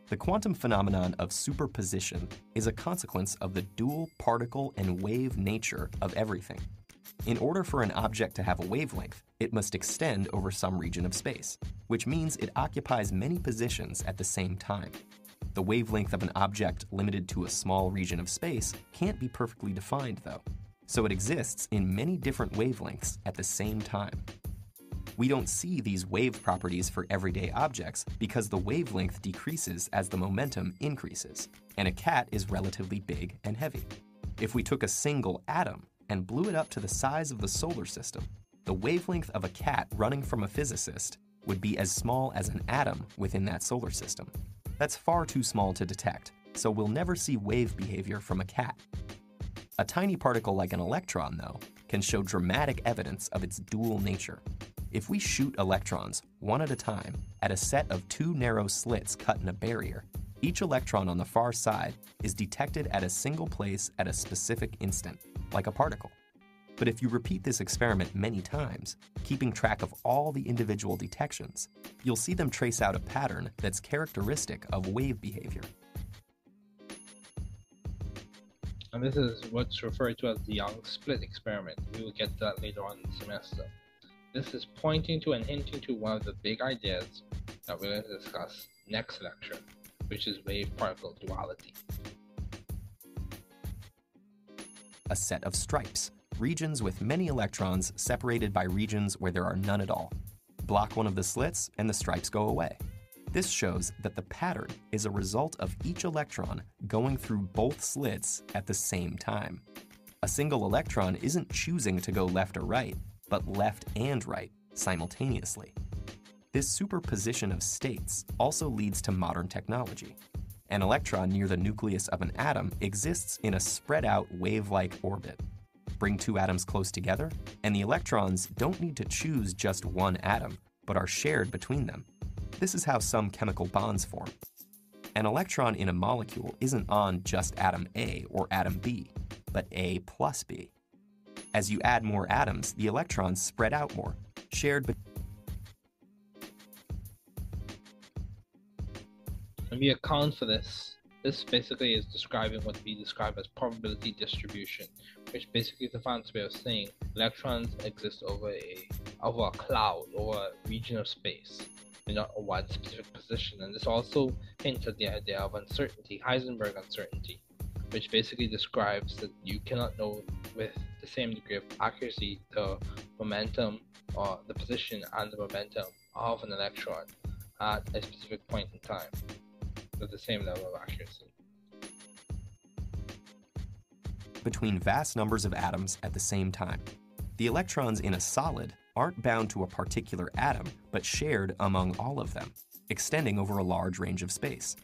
The quantum phenomenon of superposition is a consequence of the dual particle and wave nature of everything. In order for an object to have a wavelength, it must extend over some region of space, which means it occupies many positions at the same time. The wavelength of an object limited to a small region of space can't be perfectly defined, though, so it exists in many different wavelengths at the same time. We don't see these wave properties for everyday objects because the wavelength decreases as the momentum increases, and a cat is relatively big and heavy. If we took a single atom and blew it up to the size of the solar system, the wavelength of a cat running from a physicist would be as small as an atom within that solar system. That's far too small to detect, so we'll never see wave behavior from a cat. A tiny particle like an electron, though, can show dramatic evidence of its dual nature. If we shoot electrons, one at a time, at a set of two narrow slits cut in a barrier, Each electron on the far side is detected at a single place at a specific instant, like a particle. But if you repeat this experiment many times, keeping track of all the individual detections, you'll see them trace out a pattern that's characteristic of wave behavior. And this is what's referred to as the Young split experiment. We will get to that later on in the semester. This is pointing to and hinting to one of the big ideas that we're going to discuss next lecture, which is wave-particle duality. A set of stripes, regions with many electrons separated by regions where there are none at all. Block one of the slits and the stripes go away. This shows that the pattern is a result of each electron going through both slits at the same time. A single electron isn't choosing to go left or right, but left and right simultaneously. This superposition of states also leads to modern technology. An electron near the nucleus of an atom exists in a spread-out wave-like orbit. Bring two atoms close together, and the electrons don't need to choose just one atom, but are shared between them. This is how some chemical bonds form. An electron in a molecule isn't on just atom A or atom B, but A plus B. As you add more atoms, the electrons spread out more, shared between. And we account for this. This basically is describing what we describe as probability distribution, which basically is a fancy way of saying electrons exist over a cloud or a region of space, in not a one specific position. And this also hints at the idea of uncertainty, Heisenberg uncertainty, which basically describes that you cannot know with the same degree of accuracy the momentum or the position and the momentum of an electron at a specific point in time with the same level of accuracy. Between vast numbers of atoms at the same time. The electrons in a solid aren't bound to a particular atom, but shared among all of them, extending over a large range of space.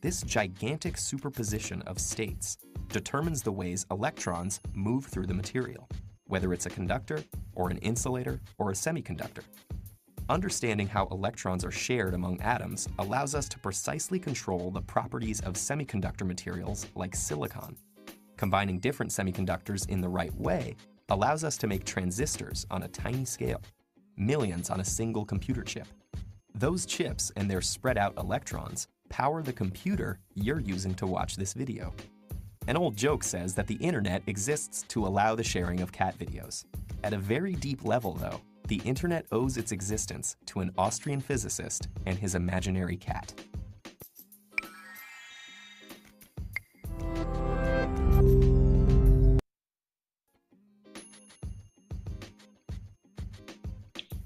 This gigantic superposition of states determines the ways electrons move through the material, whether it's a conductor, or an insulator, or a semiconductor. Understanding how electrons are shared among atoms allows us to precisely control the properties of semiconductor materials like silicon. Combining different semiconductors in the right way allows us to make transistors on a tiny scale, millions on a single computer chip. Those chips and their spread out electrons power the computer you're using to watch this video. An old joke says that the internet exists to allow the sharing of cat videos. At a very deep level, though, the internet owes its existence to an Austrian physicist and his imaginary cat.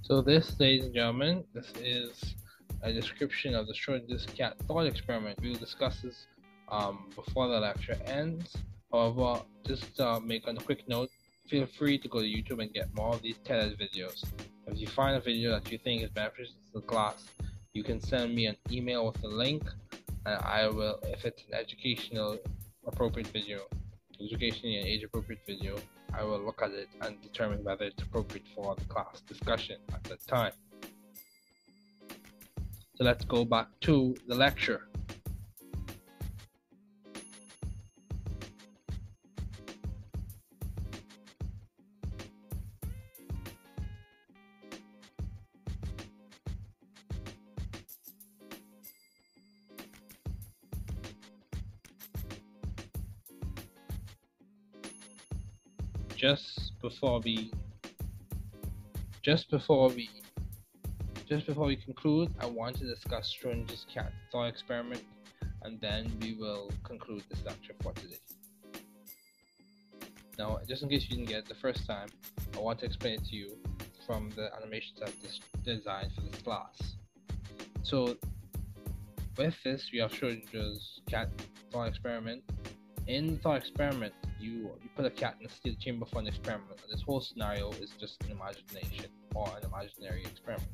So this, ladies and gentlemen, this is a description of the Schrodinger's cat thought experiment. We will discuss this before the lecture ends. However, just make a quick note, feel free to go to YouTube and get more of these TED videos. If you find a video that you think is beneficial to the class, you can send me an email with the link, and I will, if it's an educational appropriate video, educationally and age appropriate video, I will look at it and determine whether it's appropriate for the class discussion at that time. So let's go back to the lecture. Just before we conclude, I want to discuss Schrodinger's cat thought experiment, and then we will conclude this lecture for today. Now, just in case you didn't get it the first time, I want to explain it to you from the animations I've designed for this class. So, with this, we have Schrodinger's cat thought experiment. In the thought experiment, you put a cat in a steel chamber for an experiment, and this whole scenario is just an imagination or an imaginary experiment.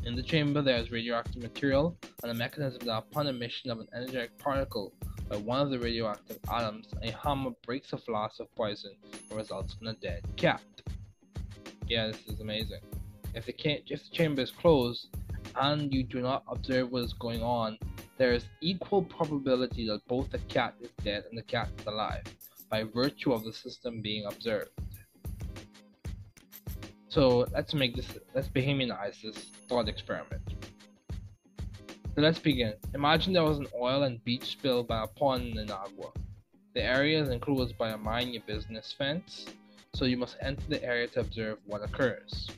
In the chamber, there is radioactive material and a mechanism that, upon emission of an energetic particle by one of the radioactive atoms, a hammer breaks a flask of poison and results in a dead cat. Yeah, this is amazing. If the chamber is closed and you do not observe what is going on, there is equal probability that both the cat is dead and the cat is alive, by virtue of the system being observed. So let's Bahamianize this thought experiment. So let's begin. Imagine there was an oil and beach spill by a pond in Agua. The area is enclosed by a mind your business fence, so you must enter the area to observe what occurs.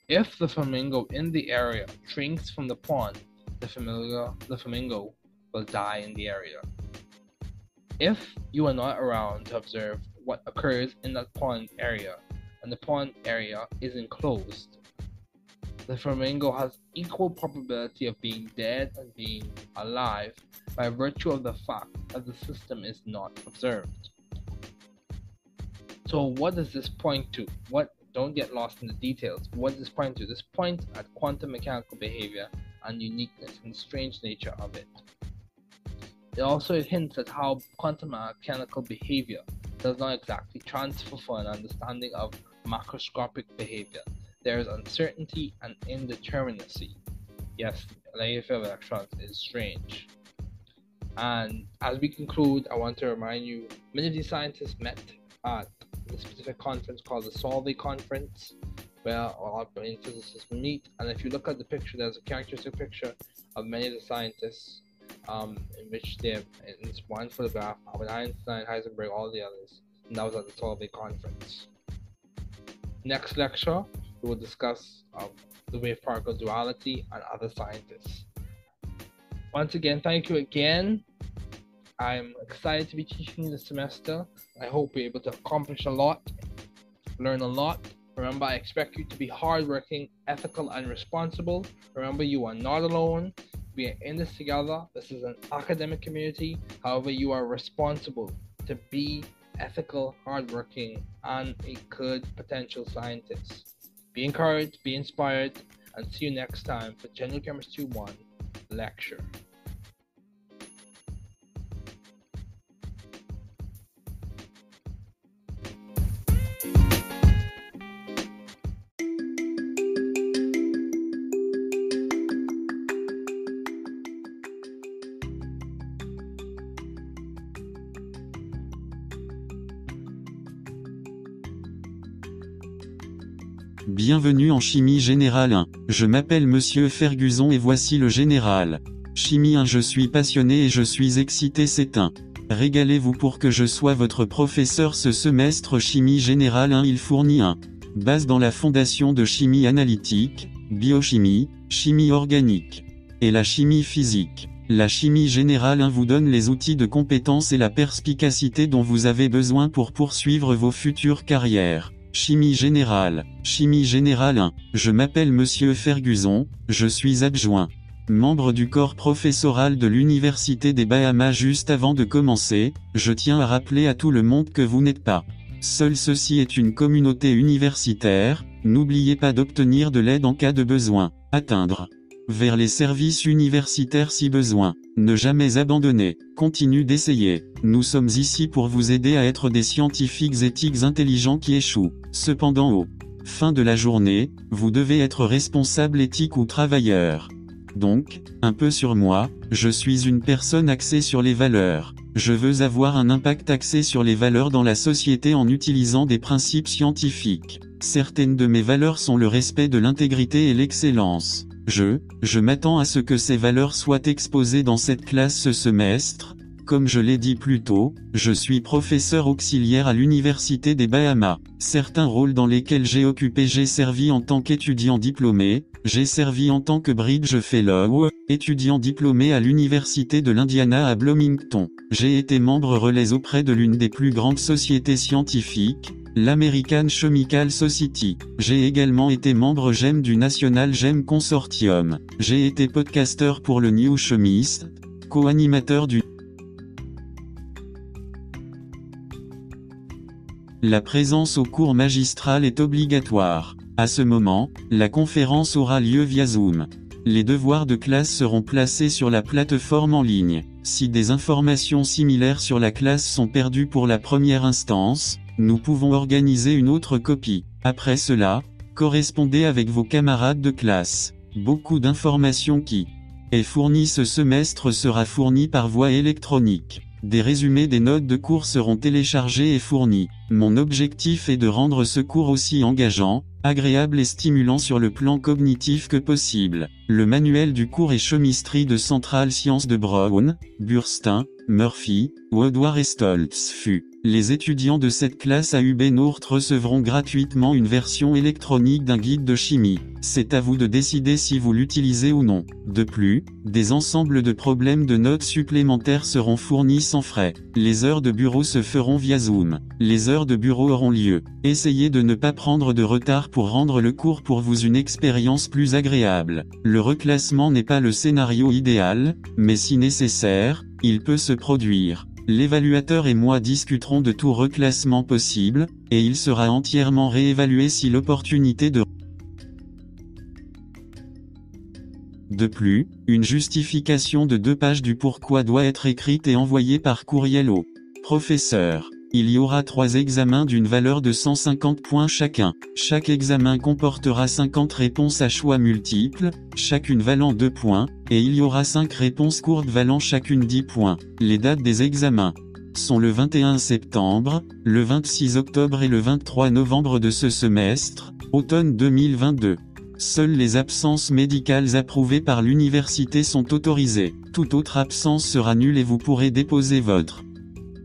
If the flamingo in the area drinks from the pond, the flamingo will die in the area. If you are not around to observe what occurs in that pond area, and the pond area is enclosed, the flamingo has equal probability of being dead and being alive by virtue of the fact that the system is not observed. So what does this point to? Don't get lost in the details. What does this point to? This points at quantum mechanical behavior and uniqueness and strange nature of it. It also hints at how quantum mechanical behavior does not exactly transfer for an understanding of macroscopic behavior. There is uncertainty and indeterminacy. Yes, the behavior of electrons is strange. And as we conclude, I want to remind you, many of these scientists met at a specific conference called the Solvay Conference, where a lot of brain physicists meet. And if you look at the picture, there's a characteristic picture of many of the scientists in which they're in this one photograph, Albert Einstein, Heisenberg, all the others, and that was at the Solvay Conference. Next lecture, we will discuss the wave-particle duality and other scientists. Once again, thank you again. I'm excited to be teaching you this semester. I hope we're able to accomplish a lot, learn a lot. Remember, I expect you to be hardworking, ethical, and responsible. Remember, you are not alone. We are in this together. This is an academic community. However, you are responsible to be ethical, hardworking, and a good potential scientist. Be encouraged, be inspired, and see you next time for General Chemistry 1 lecture. Bienvenue en chimie générale 1. Je m'appelle Monsieur Ferguson et voici le général. Chimie 1. Je suis passionné et je suis excité, c'est un. Régalez-vous pour que je sois votre professeur ce semestre. Chimie générale 1. Il fournit un base dans la fondation de chimie analytique, biochimie, chimie organique et la chimie physique. La chimie générale 1 vous donne les outils de compétence et la perspicacité dont vous avez besoin pour poursuivre vos futures carrières. Chimie générale 1. Je m'appelle Monsieur Ferguson, je suis adjoint. Membre du corps professoral de l'Université des Bahamas. Juste avant de commencer, je tiens à rappeler à tout le monde que vous n'êtes pas seul. Ceci est une communauté universitaire, n'oubliez pas d'obtenir de l'aide en cas de besoin. Atteindre vers les services universitaires si besoin. Ne jamais abandonner. Continue d'essayer. Nous sommes ici pour vous aider à être des scientifiques éthiques intelligents qui échouent. Cependant, au fin de la journée, vous devez être responsable éthique ou travailleur. Donc, un peu sur moi, je suis une personne axée sur les valeurs. Je veux avoir un impact axé sur les valeurs dans la société en utilisant des principes scientifiques. Certaines de mes valeurs sont le respect de l'intégrité et l'excellence. Je m'attends à ce que ces valeurs soient exposées dans cette classe ce semestre. Comme je l'ai dit plus tôt, je suis professeur auxiliaire à l'Université des Bahamas. Certains rôles dans lesquels j'ai occupé: j'ai servi en tant qu'étudiant diplômé, j'ai servi en tant que Bridge Fellow, étudiant diplômé à l'Université de l'Indiana à Bloomington. J'ai été membre relais auprès de l'une des plus grandes sociétés scientifiques, l'American Chemical Society. J'ai également été membre GEM du National GEM Consortium. J'ai été podcasteur pour le New Chemist, co-animateur du. La présence au cours magistral est obligatoire. À ce moment, la conférence aura lieu via Zoom. Les devoirs de classe seront placés sur la plateforme en ligne. Si des informations similaires sur la classe sont perdues pour la première instance, nous pouvons organiser une autre copie. Après cela, correspondez avec vos camarades de classe. Beaucoup d'informations qui est fourni ce semestre sera fourni par voie électronique. Des résumés des notes de cours seront téléchargés et fournis. Mon objectif est de rendre ce cours aussi engageant, agréable et stimulant sur le plan cognitif que possible. Le manuel du cours est chemisterie de Central Sciences de Brown, Burstein, Murphy, Woodward et Stoltz fut. Les étudiants de cette classe AUB Noort recevront gratuitement une version électronique d'un guide de chimie. C'est à vous de décider si vous l'utilisez ou non. De plus, des ensembles de problèmes de notes supplémentaires seront fournis sans frais. Les heures de bureau se feront via Zoom. Les heures de bureau auront lieu. Essayez de ne pas prendre de retard pour rendre le cours pour vous une expérience plus agréable. Le reclassement n'est pas le scénario idéal, mais si nécessaire, il peut se produire. L'évaluateur et moi discuterons de tout reclassement possible, et il sera entièrement réévalué si l'opportunité De plus, une justification de 2 pages du pourquoi doit être écrite et envoyée par courriel au professeur. Il y aura 3 examens d'une valeur de 150 points chacun. Chaque examen comportera 50 réponses à choix multiples, chacune valant 2 points, et il y aura 5 réponses courtes valant chacune 10 points. Les dates des examens sont le 21 septembre, le 26 octobre et le 23 novembre de ce semestre, automne 2022. Seules les absences médicales approuvées par l'université sont autorisées. Toute autre absence sera nulle et vous pourrez déposer votre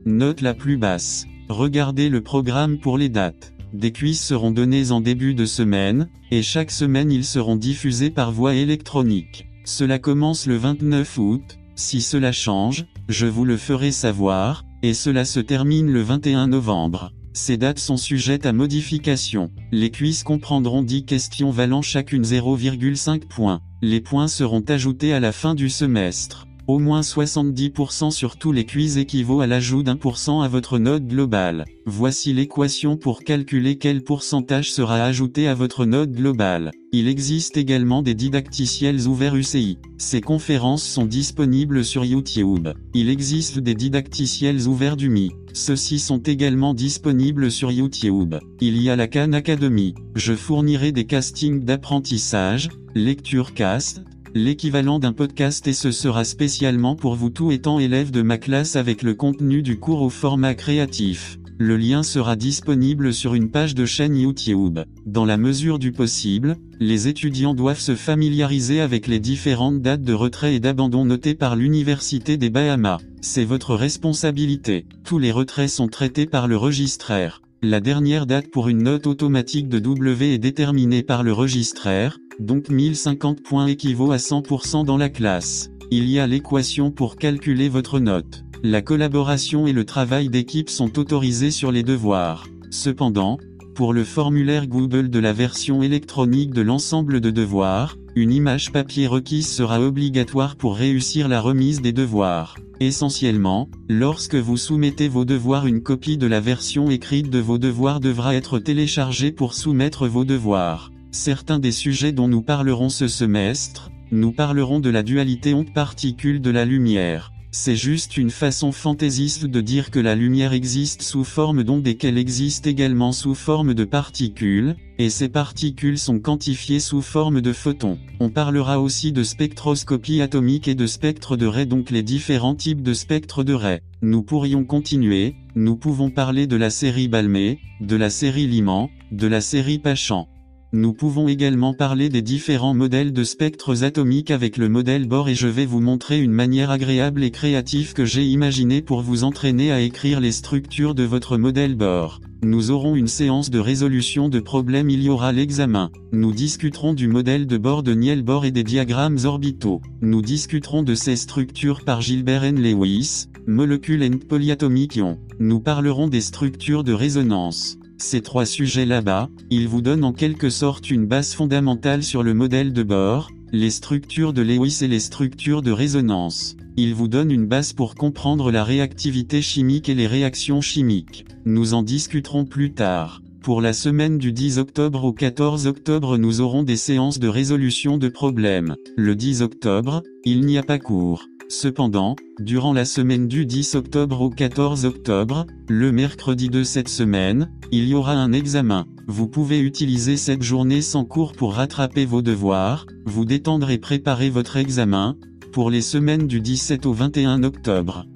note la plus basse. Regardez le programme pour les dates. Des quiz seront donnés en début de semaine, et chaque semaine ils seront diffusés par voie électronique. Cela commence le 29 août, si cela change, je vous le ferai savoir, et cela se termine le 21 novembre. Ces dates sont sujettes à modification. Les quiz comprendront 10 questions valant chacune 0,5 points. Les points seront ajoutés à la fin du semestre. Au moins 70% sur tous les quiz équivaut à l'ajout d'1% à votre note globale. Voici l'équation pour calculer quel pourcentage sera ajouté à votre note globale. Il existe également des didacticiels ouverts UCI. Ces conférences sont disponibles sur YouTube. Il existe des didacticiels ouverts d'UMI. Ceux-ci sont également disponibles sur YouTube. Il y a la Khan Academy. Je fournirai des castings d'apprentissage, lecture cast, l'équivalent d'un podcast et ce sera spécialement pour vous tout étant élève de ma classe avec le contenu du cours au format créatif. Le lien sera disponible sur une page de chaîne YouTube. Dans la mesure du possible, les étudiants doivent se familiariser avec les différentes dates de retrait et d'abandon notées par l'Université des Bahamas. C'est votre responsabilité. Tous les retraits sont traités par le registraire. La dernière date pour une note automatique de W est déterminée par le registraire, donc 1050 points équivaut à 100% dans la classe. Il y a l'équation pour calculer votre note. La collaboration et le travail d'équipe sont autorisés sur les devoirs. Cependant, pour le formulaire Google de la version électronique de l'ensemble de devoirs, une image papier requise sera obligatoire pour réussir la remise des devoirs. Essentiellement, lorsque vous soumettez vos devoirs, une copie de la version écrite de vos devoirs devra être téléchargée pour soumettre vos devoirs. Certains des sujets dont nous parlerons ce semestre, nous parlerons de la dualité onde-particule de la lumière. C'est juste une façon fantaisiste de dire que la lumière existe sous forme d'onde et qu'elle existe également sous forme de particules, et ces particules sont quantifiées sous forme de photons. On parlera aussi de spectroscopie atomique et de spectre de raies, donc les différents types de spectres de raies. Nous pourrions continuer, nous pouvons parler de la série Balmé, de la série Lyman, de la série Pachan. Nous pouvons également parler des différents modèles de spectres atomiques avec le modèle Bohr et je vais vous montrer une manière agréable et créative que j'ai imaginée pour vous entraîner à écrire les structures de votre modèle Bohr. Nous aurons une séance de résolution de problèmes, il y aura l'examen. Nous discuterons du modèle de Bohr de Niels-Bohr et des diagrammes orbitaux. Nous discuterons de ces structures par Gilbert N. Lewis, Molecule and Polyatomic Ion. Nous parlerons des structures de résonance. Ces 3 sujets là-bas, ils vous donnent en quelque sorte une base fondamentale sur le modèle de Bohr, les structures de Lewis et les structures de résonance. Ils vous donnent une base pour comprendre la réactivité chimique et les réactions chimiques. Nous en discuterons plus tard. Pour la semaine du 10 octobre au 14 octobre, nous aurons des séances de résolution de problèmes. Le 10 octobre, il n'y a pas cours. Cependant, durant la semaine du 10 octobre au 14 octobre, le mercredi de cette semaine, il y aura un examen. Vous pouvez utiliser cette journée sans cours pour rattraper vos devoirs, vous détendre et préparer votre examen, pour les semaines du 17 au 21 octobre.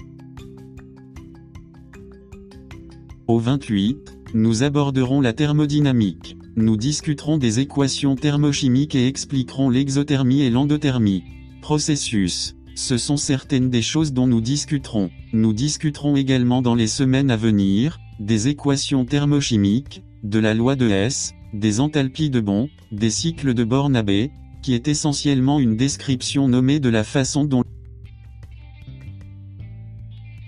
Au 28, nous aborderons la thermodynamique. Nous discuterons des équations thermochimiques et expliquerons l'exothermie et l'endothermie. Processus. Ce sont certaines des choses dont nous discuterons. Nous discuterons également dans les semaines à venir, des équations thermochimiques, de la loi de Hess, des enthalpies de Bond, des cycles de Born-Haber, qui est essentiellement une description nommée de la façon dont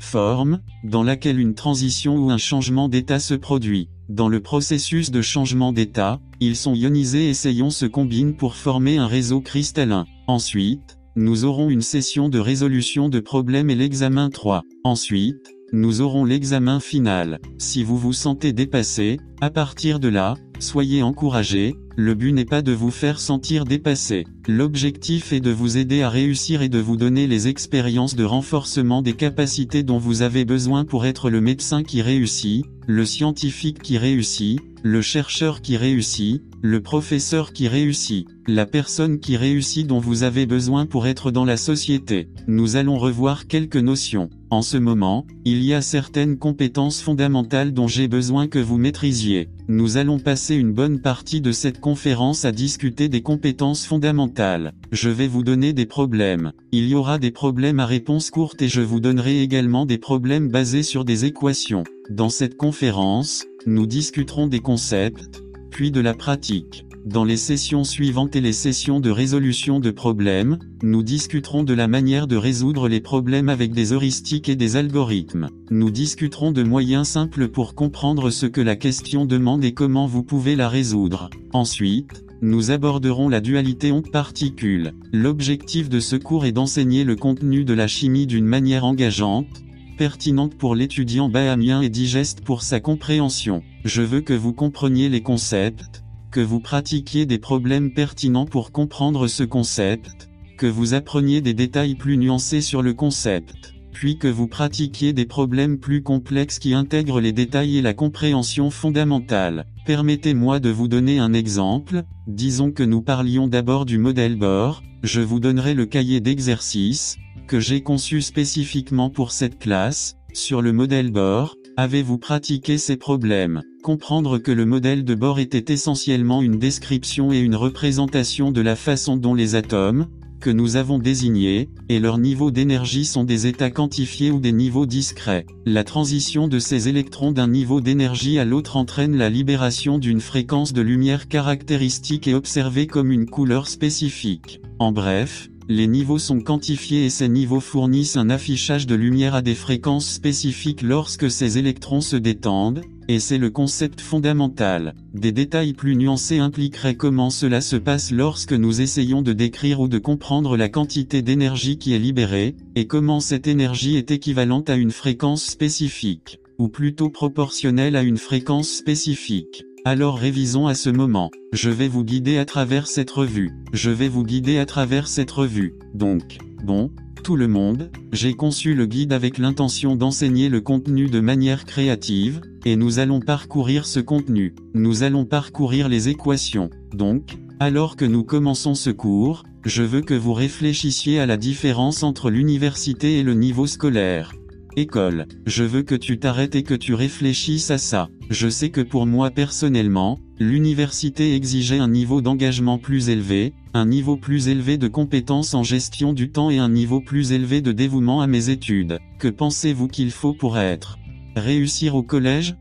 forme, dans laquelle une transition ou un changement d'état se produit. Dans le processus de changement d'état, ils sont ionisés et ces ions se combinent pour former un réseau cristallin. Ensuite, nous aurons une session de résolution de problèmes et l'examen 3. Ensuite, nous aurons l'examen final. Si vous vous sentez dépassé, à partir de là, soyez encouragés, le but n'est pas de vous faire sentir dépassé. L'objectif est de vous aider à réussir et de vous donner les expériences de renforcement des capacités dont vous avez besoin pour être le médecin qui réussit, le scientifique qui réussit, le chercheur qui réussit, le professeur qui réussit, la personne qui réussit dont vous avez besoin pour être dans la société. Nous allons revoir quelques notions. En ce moment, il y a certaines compétences fondamentales dont j'ai besoin que vous maîtrisiez. Nous allons passer une bonne partie de cette conférence à discuter des compétences fondamentales. Je vais vous donner des problèmes. Il y aura des problèmes à réponse courte et je vous donnerai également des problèmes basés sur des équations. Dans cette conférence, nous discuterons des concepts, puis de la pratique. Dans les sessions suivantes et les sessions de résolution de problèmes, nous discuterons de la manière de résoudre les problèmes avec des heuristiques et des algorithmes. Nous discuterons de moyens simples pour comprendre ce que la question demande et comment vous pouvez la résoudre. Ensuite, nous aborderons la dualité onde-particule. L'objectif de ce cours est d'enseigner le contenu de la chimie d'une manière engageante, pertinente pour l'étudiant bahamien et digeste pour sa compréhension. Je veux que vous compreniez les concepts, que vous pratiquiez des problèmes pertinents pour comprendre ce concept, que vous appreniez des détails plus nuancés sur le concept, puis que vous pratiquiez des problèmes plus complexes qui intègrent les détails et la compréhension fondamentale. Permettez-moi de vous donner un exemple. Disons que nous parlions d'abord du modèle Bohr. Je vous donnerai le cahier d'exercice, que j'ai conçu spécifiquement pour cette classe. Sur le modèle Bohr, avez-vous pratiqué ces problèmes? Comprendre que le modèle de Bohr était essentiellement une description et une représentation de la façon dont les atomes, que nous avons désignés, et leur niveau d'énergie sont des états quantifiés ou des niveaux discrets. La transition de ces électrons d'un niveau d'énergie à l'autre entraîne la libération d'une fréquence de lumière caractéristique et observée comme une couleur spécifique. En bref, les niveaux sont quantifiés et ces niveaux fournissent un affichage de lumière à des fréquences spécifiques lorsque ces électrons se détendent, et c'est le concept fondamental. Des détails plus nuancés impliqueraient comment cela se passe lorsque nous essayons de décrire ou de comprendre la quantité d'énergie qui est libérée, et comment cette énergie est équivalente à une fréquence spécifique, ou plutôt proportionnelle à une fréquence spécifique. Alors révisons à ce moment. Je vais vous guider à travers cette revue. Donc, bon, tout le monde, j'ai conçu le guide avec l'intention d'enseigner le contenu de manière créative, et nous allons parcourir ce contenu. Nous allons parcourir les équations. Donc, alors que nous commençons ce cours, je veux que vous réfléchissiez à la différence entre l'université et le niveau scolaire. École, je veux que tu t'arrêtes et que tu réfléchisses à ça. Je sais que pour moi personnellement, l'université exigeait un niveau d'engagement plus élevé, un niveau plus élevé de compétences en gestion du temps et un niveau plus élevé de dévouement à mes études. Que pensez-vous qu'il faut pour réussir au collège?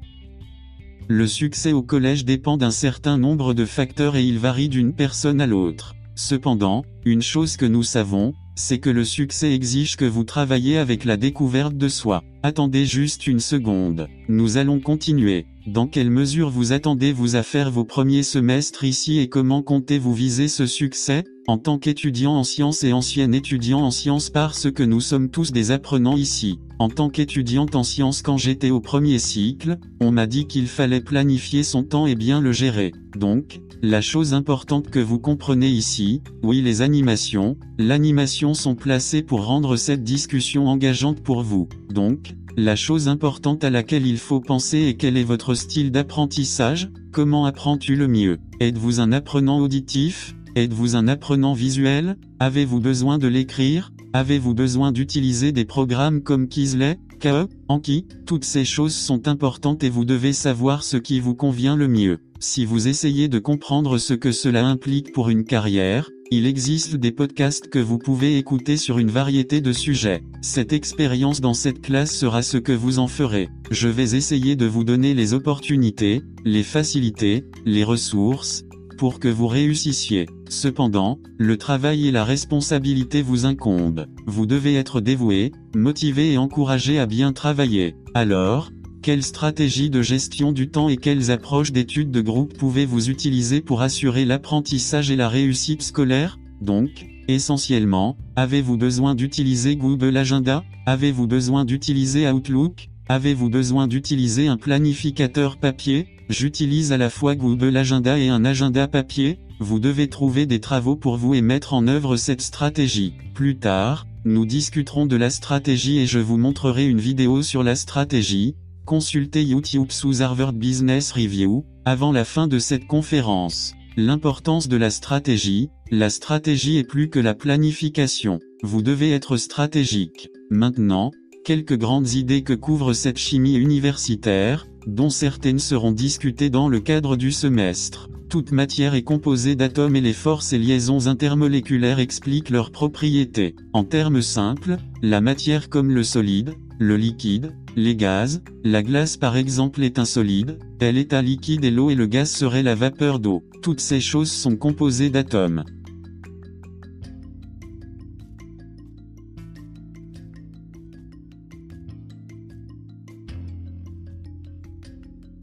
Le succès au collège dépend d'un certain nombre de facteurs et il varie d'une personne à l'autre. Cependant, une chose que nous savons, c'est que le succès exige que vous travaillez avec la découverte de soi. Attendez juste une seconde. Nous allons continuer. Dans quelle mesure vous attendez-vous à faire vos premiers semestres ici et comment comptez-vous viser ce succès? En tant qu'étudiant en sciences et ancien étudiant en sciences parce que nous sommes tous des apprenants ici. En tant qu'étudiante en sciences quand j'étais au premier cycle, on m'a dit qu'il fallait planifier son temps et bien le gérer. Donc, la chose importante que vous comprenez ici, oui les animations, l'animation sont placées pour rendre cette discussion engageante pour vous. Donc, la chose importante à laquelle il faut penser est quel est votre style d'apprentissage? Comment apprends-tu le mieux? Êtes-vous un apprenant auditif? Êtes-vous un apprenant visuel? Avez-vous besoin de l'écrire? Avez-vous besoin d'utiliser des programmes comme Keysley, KE, Anki? Toutes ces choses sont importantes et vous devez savoir ce qui vous convient le mieux. Si vous essayez de comprendre ce que cela implique pour une carrière, il existe des podcasts que vous pouvez écouter sur une variété de sujets. Cette expérience dans cette classe sera ce que vous en ferez. Je vais essayer de vous donner les opportunités, les facilités, les ressources, pour que vous réussissiez. Cependant, le travail et la responsabilité vous incombent. Vous devez être dévoué, motivé et encouragé à bien travailler. Alors, quelle stratégie de gestion du temps et quelles approches d'études de groupe pouvez-vous utiliser pour assurer l'apprentissage et la réussite scolaire? Donc, essentiellement, avez-vous besoin d'utiliser Google Agenda? Avez-vous besoin d'utiliser Outlook? Avez-vous besoin d'utiliser un planificateur papier? J'utilise à la fois Google Agenda et un agenda papier. Vous devez trouver des travaux pour vous et mettre en œuvre cette stratégie. Plus tard, nous discuterons de la stratégie et je vous montrerai une vidéo sur la stratégie. Consultez YouTube sous Harvard Business Review, avant la fin de cette conférence. L'importance de la stratégie est plus que la planification. Vous devez être stratégique. Maintenant, quelques grandes idées que couvre cette chimie universitaire, dont certaines seront discutées dans le cadre du semestre. Toute matière est composée d'atomes et les forces et liaisons intermoléculaires expliquent leurs propriétés. En termes simples, la matière comme le solide, le liquide, les gaz, la glace par exemple est un solide, elle est un liquide et l'eau et le gaz serait la vapeur d'eau. Toutes ces choses sont composées d'atomes.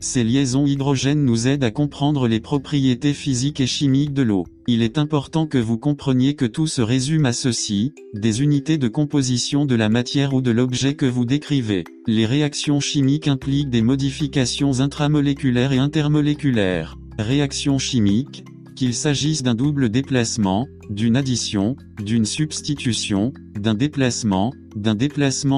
Ces liaisons hydrogènes nous aident à comprendre les propriétés physiques et chimiques de l'eau. Il est important que vous compreniez que tout se résume à ceci, des unités de composition de la matière ou de l'objet que vous décrivez. Les réactions chimiques impliquent des modifications intramoléculaires et intermoléculaires. Réactions chimiques, qu'il s'agisse d'un double déplacement, d'une addition, d'une substitution, d'un déplacement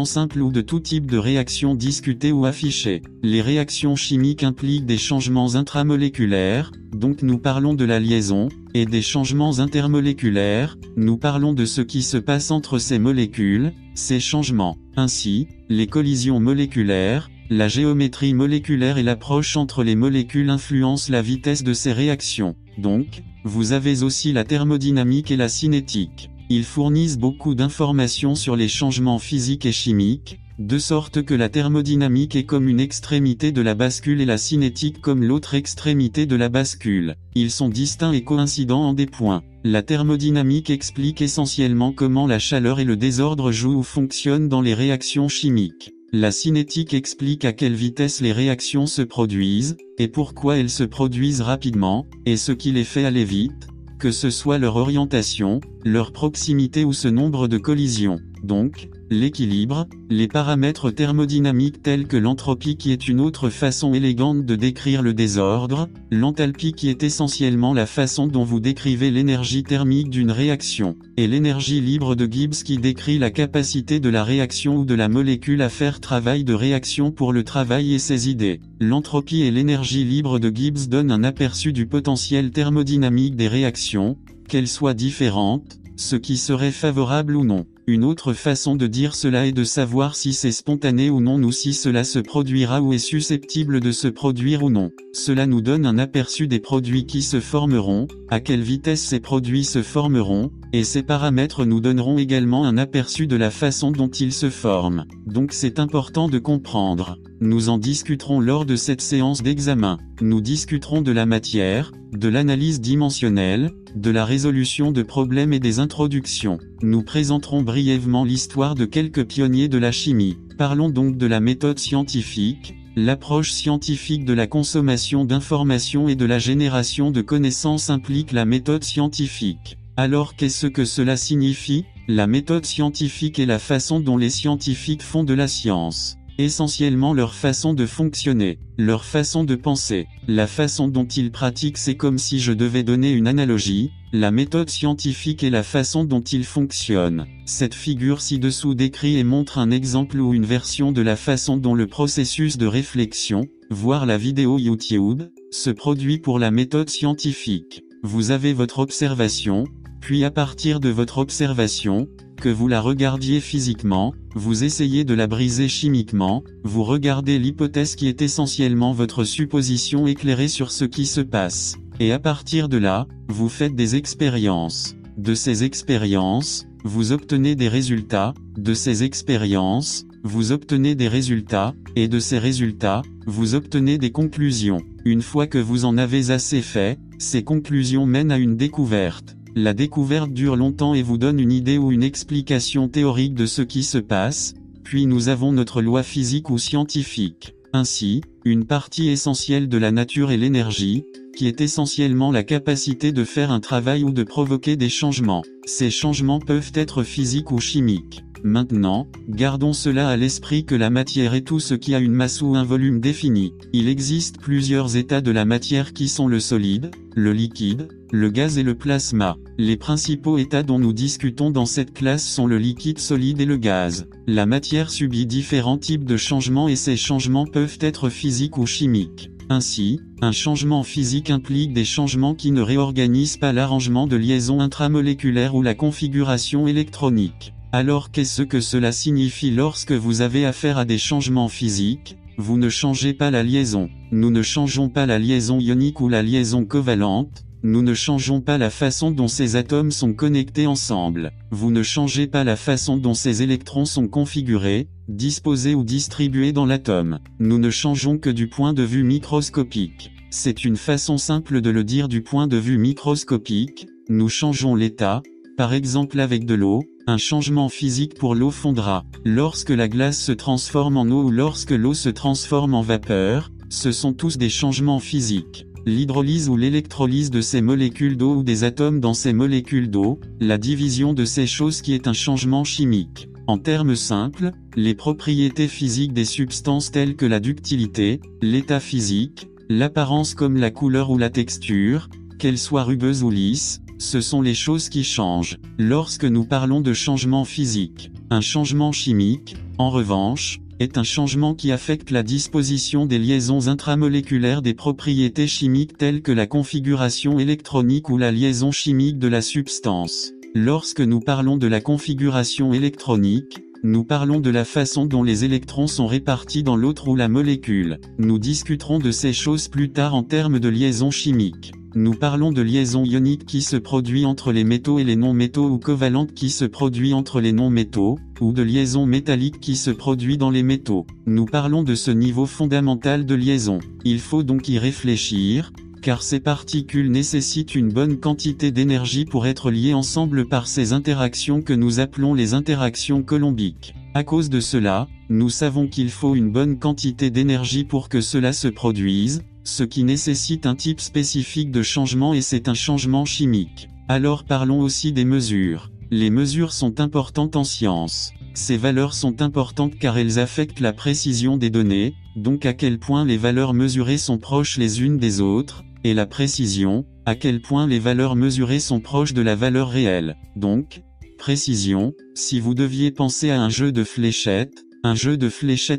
simple ou de tout type de réaction discutée ou affichée. Les réactions chimiques impliquent des changements intramoléculaires, donc nous parlons de la liaison, et des changements intermoléculaires, nous parlons de ce qui se passe entre ces molécules, ces changements. Ainsi, les collisions moléculaires, la géométrie moléculaire et l'approche entre les molécules influencent la vitesse de ces réactions. Donc, vous avez aussi la thermodynamique et la cinétique. Ils fournissent beaucoup d'informations sur les changements physiques et chimiques, de sorte que la thermodynamique est comme une extrémité de la bascule et la cinétique comme l'autre extrémité de la bascule. Ils sont distincts et coïncidents en des points. La thermodynamique explique essentiellement comment la chaleur et le désordre jouent ou fonctionnent dans les réactions chimiques. La cinétique explique à quelle vitesse les réactions se produisent, et pourquoi elles se produisent rapidement, et ce qui les fait aller vite, que ce soit leur orientation, leur proximité ou ce nombre de collisions. Donc, l'équilibre, les paramètres thermodynamiques tels que l'entropie qui est une autre façon élégante de décrire le désordre, l'enthalpie qui est essentiellement la façon dont vous décrivez l'énergie thermique d'une réaction, et l'énergie libre de Gibbs qui décrit la capacité de la réaction ou de la molécule à faire travail de réaction pour le travail et ses idées. L'entropie et l'énergie libre de Gibbs donnent un aperçu du potentiel thermodynamique des réactions, qu'elles soient différentes, ce qui serait favorable ou non. Une autre façon de dire cela est de savoir si c'est spontané ou non ou si cela se produira ou est susceptible de se produire ou non. Cela nous donne un aperçu des produits qui se formeront, à quelle vitesse ces produits se formeront, et ces paramètres nous donneront également un aperçu de la façon dont ils se forment. Donc c'est important de comprendre. Nous en discuterons lors de cette séance d'examen. Nous discuterons de la matière, de l'analyse dimensionnelle, de la résolution de problèmes et des introductions. Nous présenterons brièvement l'histoire de quelques pionniers de la chimie. Parlons donc de la méthode scientifique, l'approche scientifique de la consommation d'informations et de la génération de connaissances implique la méthode scientifique. Alors qu'est-ce que cela signifie? La méthode scientifique est la façon dont les scientifiques font de la science. Essentiellement leur façon de fonctionner, leur façon de penser, la façon dont ils pratiquent. C'est comme si je devais donner une analogie, la méthode scientifique est la façon dont ils fonctionnent. Cette figure ci-dessous décrit et montre un exemple ou une version de la façon dont le processus de réflexion, voir la vidéo YouTube, se produit pour la méthode scientifique. Vous avez votre observation, puis à partir de votre observation, que vous la regardiez physiquement, vous essayez de la briser chimiquement, vous regardez l'hypothèse qui est essentiellement votre supposition éclairée sur ce qui se passe. Et à partir de là, vous faites des expériences. De ces expériences, vous obtenez des résultats, de ces expériences, vous obtenez des résultats, et de ces résultats, vous obtenez des conclusions. Une fois que vous en avez assez fait, ces conclusions mènent à une découverte. La découverte dure longtemps et vous donne une idée ou une explication théorique de ce qui se passe, puis nous avons notre loi physique ou scientifique. Ainsi, une partie essentielle de la nature est l'énergie, qui est essentiellement la capacité de faire un travail ou de provoquer des changements. Ces changements peuvent être physiques ou chimiques. Maintenant, gardons cela à l'esprit que la matière est tout ce qui a une masse ou un volume défini. Il existe plusieurs états de la matière qui sont le solide, le liquide, le gaz et le plasma. Les principaux états dont nous discutons dans cette classe sont le liquide solide et le gaz. La matière subit différents types de changements et ces changements peuvent être physiques ou chimiques. Ainsi, un changement physique implique des changements qui ne réorganisent pas l'arrangement de liaisons intramoléculaires ou la configuration électronique. Alors qu'est-ce que cela signifie lorsque vous avez affaire à des changements physiques? Vous ne changez pas la liaison. Nous ne changeons pas la liaison ionique ou la liaison covalente. Nous ne changeons pas la façon dont ces atomes sont connectés ensemble. Vous ne changez pas la façon dont ces électrons sont configurés, disposés ou distribués dans l'atome. Nous ne changeons que du point de vue microscopique. C'est une façon simple de le dire du point de vue microscopique. Nous changeons l'état, par exemple avec de l'eau. Un changement physique pour l'eau fondra. Lorsque la glace se transforme en eau ou lorsque l'eau se transforme en vapeur, ce sont tous des changements physiques. L'hydrolyse ou l'électrolyse de ces molécules d'eau ou des atomes dans ces molécules d'eau, la division de ces choses qui est un changement chimique. En termes simples, les propriétés physiques des substances telles que la ductilité, l'état physique, l'apparence comme la couleur ou la texture, qu'elles soient rugeuses ou lisses, ce sont les choses qui changent. Lorsque nous parlons de changement physique, un changement chimique, en revanche, est un changement qui affecte la disposition des liaisons intramoléculaires des propriétés chimiques telles que la configuration électronique ou la liaison chimique de la substance. Lorsque nous parlons de la configuration électronique, nous parlons de la façon dont les électrons sont répartis dans l'autre ou la molécule. Nous discuterons de ces choses plus tard en termes de liaison chimique. Nous parlons de liaison ionique qui se produit entre les métaux et les non-métaux ou covalente qui se produit entre les non-métaux, ou de liaison métallique qui se produit dans les métaux. Nous parlons de ce niveau fondamental de liaison. Il faut donc y réfléchir, car ces particules nécessitent une bonne quantité d'énergie pour être liées ensemble par ces interactions que nous appelons les interactions coulombiques. À cause de cela, nous savons qu'il faut une bonne quantité d'énergie pour que cela se produise, ce qui nécessite un type spécifique de changement et c'est un changement chimique. Alors parlons aussi des mesures. Les mesures sont importantes en science. Ces valeurs sont importantes car elles affectent la précision des données, donc à quel point les valeurs mesurées sont proches les unes des autres, et la précision, à quel point les valeurs mesurées sont proches de la valeur réelle. Donc, précision, si vous deviez penser à un jeu de fléchettes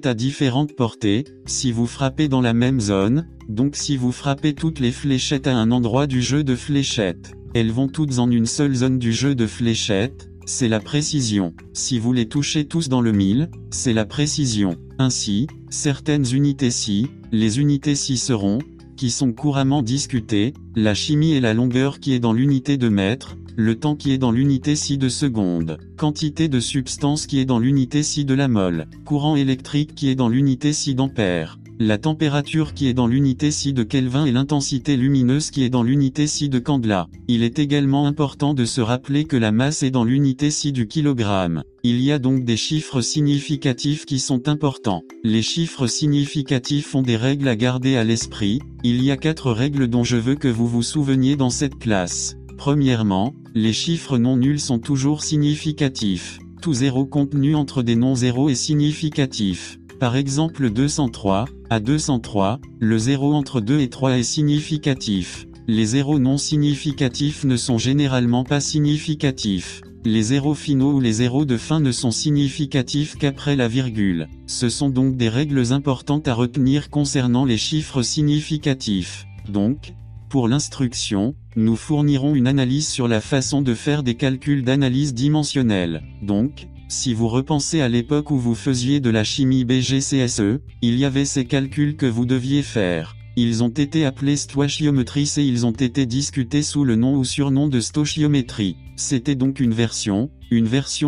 a différentes portées, si vous frappez dans la même zone, donc si vous frappez toutes les fléchettes à un endroit du jeu de fléchettes, elles vont toutes en une seule zone du jeu de fléchettes, c'est la précision. Si vous les touchez tous dans le mille, c'est la précision. Ainsi, certaines unités ci, les unités ci seront, qui sont couramment discutées, la chimie et la longueur qui est dans l'unité de mètre, le temps qui est dans l'unité ci de seconde, quantité de substance qui est dans l'unité ci de la mole, courant électrique qui est dans l'unité ci d'ampère, la température qui est dans l'unité ci de Kelvin et l'intensité lumineuse qui est dans l'unité ci de candela. Il est également important de se rappeler que la masse est dans l'unité ci du kilogramme. Il y a donc des chiffres significatifs qui sont importants. Les chiffres significatifs ont des règles à garder à l'esprit. Il y a 4 règles dont je veux que vous vous souveniez dans cette classe. Premièrement, les chiffres non nuls sont toujours significatifs. Tout zéro contenu entre des non-zéros est significatif. Par exemple 203, à 203, le 0 entre 2 et 3 est significatif. Les zéros non significatifs ne sont généralement pas significatifs. Les zéros finaux ou les zéros de fin ne sont significatifs qu'après la virgule. Ce sont donc des règles importantes à retenir concernant les chiffres significatifs. Donc, Pour l'instruction, nous fournirons une analyse sur la façon de faire des calculs d'analyse dimensionnelle. Donc, si vous repensez à l'époque où vous faisiez de la chimie BGCSE, il y avait ces calculs que vous deviez faire. Ils ont été appelés stoichiométrie et ils ont été discutés sous le nom ou surnom de stoichiométrie. C'était donc une version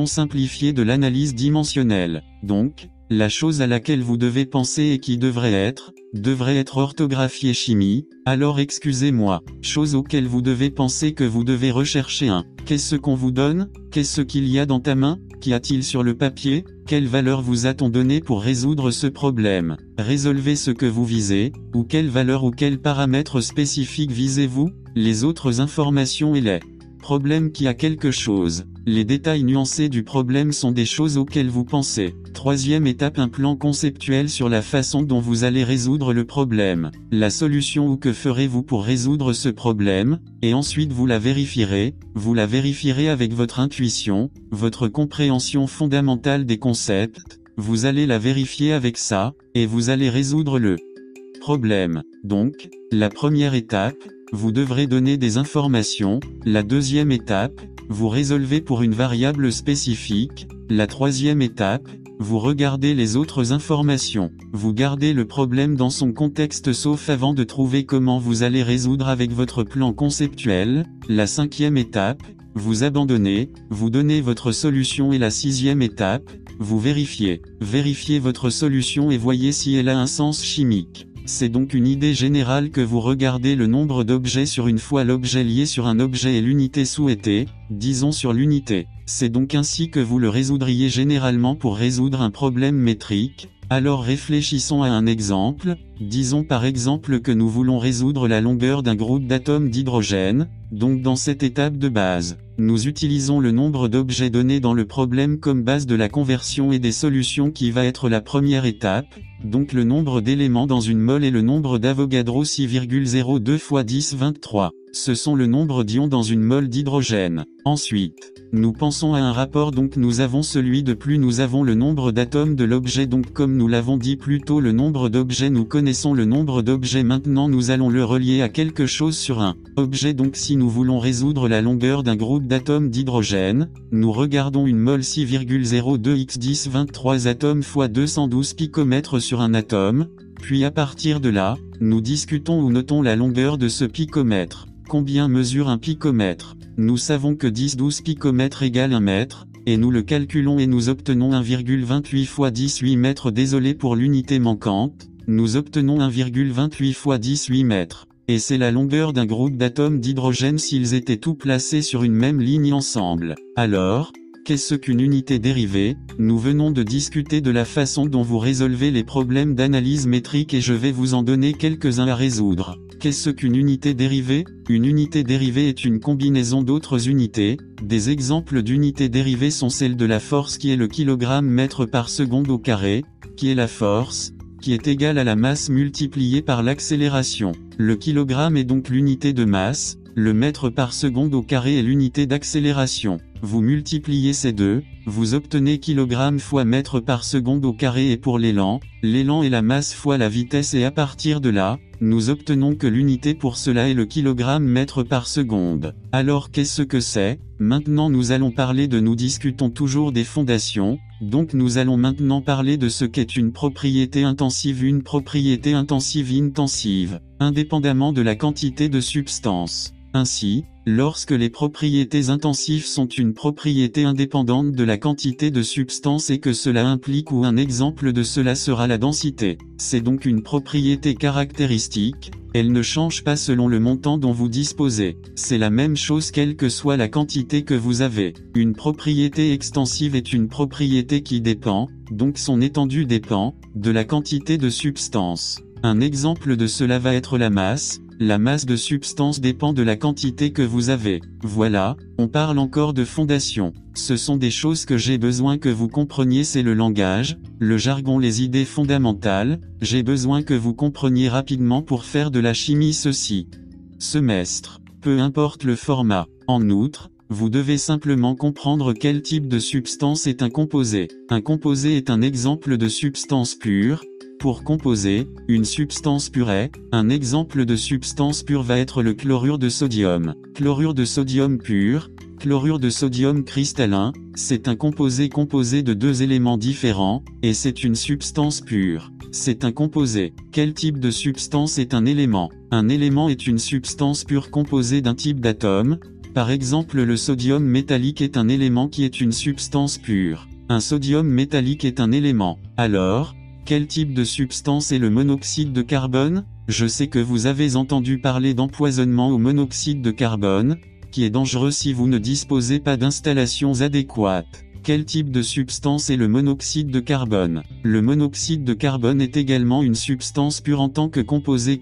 simplifiée de l'analyse dimensionnelle. Donc, la chose à laquelle vous devez penser et qui devrait être orthographiée chimie, alors excusez-moi. Chose auquel vous devez penser que vous devez rechercher un. Qu'est-ce qu'on vous donne? Qu'est-ce qu'il y a dans ta main? Qu'y a-t-il sur le papier? Quelle valeur vous a-t-on donné pour résoudre ce problème? Résolvez ce que vous visez, ou quelle valeur ou quel paramètre spécifique visez-vous? Les autres informations et les problèmes qui a quelque chose. Les détails nuancés du problème sont des choses auxquelles vous pensez. Troisième étape, un plan conceptuel sur la façon dont vous allez résoudre le problème. La solution ou que ferez-vous pour résoudre ce problème, et ensuite vous la vérifierez avec votre intuition, votre compréhension fondamentale des concepts, vous allez la vérifier avec ça, et vous allez résoudre le problème. Donc, la première étape, vous devrez donner des informations. La deuxième étape, vous résolvez pour une variable spécifique. La troisième étape, vous regardez les autres informations. Vous gardez le problème dans son contexte sauf avant de trouver comment vous allez résoudre avec votre plan conceptuel. La cinquième étape, vous abandonnez, vous donnez votre solution et la sixième étape, vous vérifiez. Vérifiez votre solution et voyez si elle a un sens chimique. C'est donc une idée générale que vous regardez le nombre d'objets sur une fois l'objet lié sur un objet et l'unité souhaitée, disons sur l'unité. C'est donc ainsi que vous le résoudriez généralement pour résoudre un problème métrique. Alors réfléchissons à un exemple. Disons par exemple que nous voulons résoudre la longueur d'un groupe d'atomes d'hydrogène. Donc dans cette étape de base, nous utilisons le nombre d'objets donnés dans le problème comme base de la conversion et des solutions qui va être la première étape. Donc le nombre d'éléments dans une mole et le nombre d'Avogadro 6,02 x 1023. Ce sont le nombre d'ions dans une mole d'hydrogène. Ensuite, nous pensons à un rapport donc nous avons celui de plus nous avons le nombre d'atomes de l'objet donc comme nous l'avons dit plus tôt le nombre d'objets nous connaissons le nombre d'objets maintenant nous allons le relier à quelque chose sur un objet donc si nous voulons résoudre la longueur d'un groupe d'atomes d'hydrogène, nous regardons une mole 6,02 x 1023 atomes x 212 picomètres sur un atome, puis à partir de là, nous discutons ou notons la longueur de ce picomètre. Combien mesure un picomètre? Nous savons que 10-12 picomètres égale 1 mètre, et nous le calculons et nous obtenons 1,28 x 18 mètres. Désolé pour l'unité manquante, nous obtenons 1,28 x 18 mètres. Et c'est la longueur d'un groupe d'atomes d'hydrogène s'ils étaient tous placés sur une même ligne ensemble. Alors, qu'est-ce qu'une unité dérivée? Nous venons de discuter de la façon dont vous résolvez les problèmes d'analyse métrique et je vais vous en donner quelques-uns à résoudre. Qu'est-ce qu'une unité dérivée? Une unité dérivée est une combinaison d'autres unités. Des exemples d'unités dérivées sont celles de la force qui est le kilogramme mètre par seconde au carré, qui est la force, qui est égale à la masse multipliée par l'accélération. Le kilogramme est donc l'unité de masse, le mètre par seconde au carré est l'unité d'accélération. Vous multipliez ces deux, vous obtenez kilogramme fois mètre par seconde au carré et pour l'élan est la masse fois la vitesse et à partir de là, nous obtenons que l'unité pour cela est le kilogramme mètre par seconde. Alors qu'est-ce que c'est? Maintenant nous discutons toujours des fondations, donc nous allons maintenant parler de ce qu'est une propriété intensive intensive, indépendamment de la quantité de substance. Ainsi, lorsque les propriétés intensives sont une propriété indépendante de la quantité de substance et que cela implique ou un exemple de cela sera la densité. C'est donc une propriété caractéristique, elle ne change pas selon le montant dont vous disposez. C'est la même chose quelle que soit la quantité que vous avez. Une propriété extensive est une propriété qui dépend, donc son étendue dépend, de la quantité de substance. Un exemple de cela va être la masse. La masse de substance dépend de la quantité que vous avez. Voilà, on parle encore de fondation. Ce sont des choses que j'ai besoin que vous compreniez, c'est le langage, le jargon, les idées fondamentales, j'ai besoin que vous compreniez rapidement pour faire de la chimie ceci. Semestre. Peu importe le format. En outre, vous devez simplement comprendre quel type de substance est un composé. Un composé est un exemple de substance pure. pour composé, une substance pure est, un exemple de substance pure va être le chlorure de sodium. Chlorure de sodium pur, chlorure de sodium cristallin, c'est un composé composé de deux éléments différents, et c'est une substance pure. C'est un composé. Quel type de substance est un élément? Un élément est une substance pure composée d'un type d'atome. Par exemple, le sodium métallique est un élément qui est une substance pure. Un sodium métallique est un élément. Alors, quel type de substance est le monoxyde de carbone? Je sais que vous avez entendu parler d'empoisonnement au monoxyde de carbone, qui est dangereux si vous ne disposez pas d'installations adéquates. Quel type de substance est le monoxyde de carbone? Le monoxyde de carbone est également une substance pure en tant que composé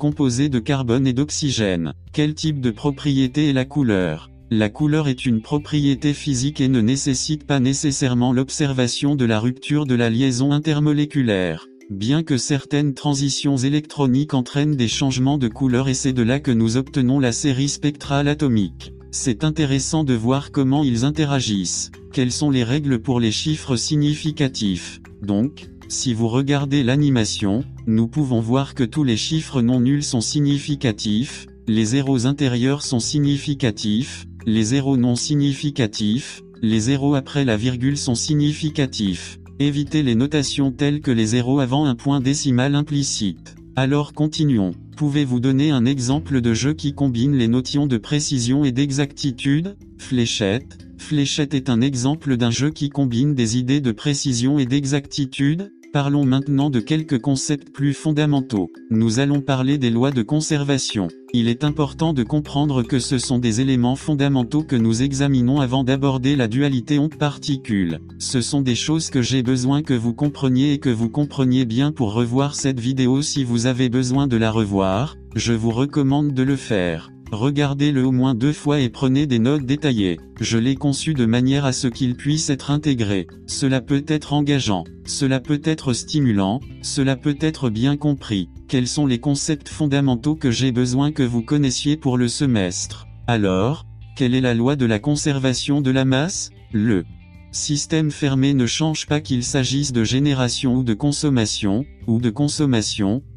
de carbone et d'oxygène. Quel type de propriété est la couleur? La couleur est une propriété physique et ne nécessite pas nécessairement l'observation de la rupture de la liaison intermoléculaire. Bien que certaines transitions électroniques entraînent des changements de couleur et c'est de là que nous obtenons la série spectrale atomique. C'est intéressant de voir comment ils interagissent. Quelles sont les règles pour les chiffres significatifs? Donc, si vous regardez l'animation, nous pouvons voir que tous les chiffres non nuls sont significatifs, les zéros intérieurs sont significatifs, les zéros non significatifs, les zéros après la virgule sont significatifs. Évitez les notations telles que les zéros avant un point décimal implicite. Alors continuons. Pouvez-vous donner un exemple de jeu qui combine les notions de précision et d'exactitude? Fléchette. Fléchette est un exemple d'un jeu qui combine des idées de précision et d'exactitude. Parlons maintenant de quelques concepts plus fondamentaux. Nous allons parler des lois de conservation. Il est important de comprendre que ce sont des éléments fondamentaux que nous examinons avant d'aborder la dualité onde-particule. Ce sont des choses que j'ai besoin que vous compreniez et que vous compreniez bien pour revoir cette vidéo. Si vous avez besoin de la revoir, je vous recommande de le faire. Regardez-le au moins 2 fois et prenez des notes détaillées. Je l'ai conçu de manière à ce qu'il puisse être intégré. Cela peut être engageant, cela peut être stimulant, cela peut être bien compris. Quels sont les concepts fondamentaux que j'ai besoin que vous connaissiez pour le semestre? Alors, quelle est la loi de la conservation de la masse? Le système fermé ne change pas qu'il s'agisse de génération ou de consommation,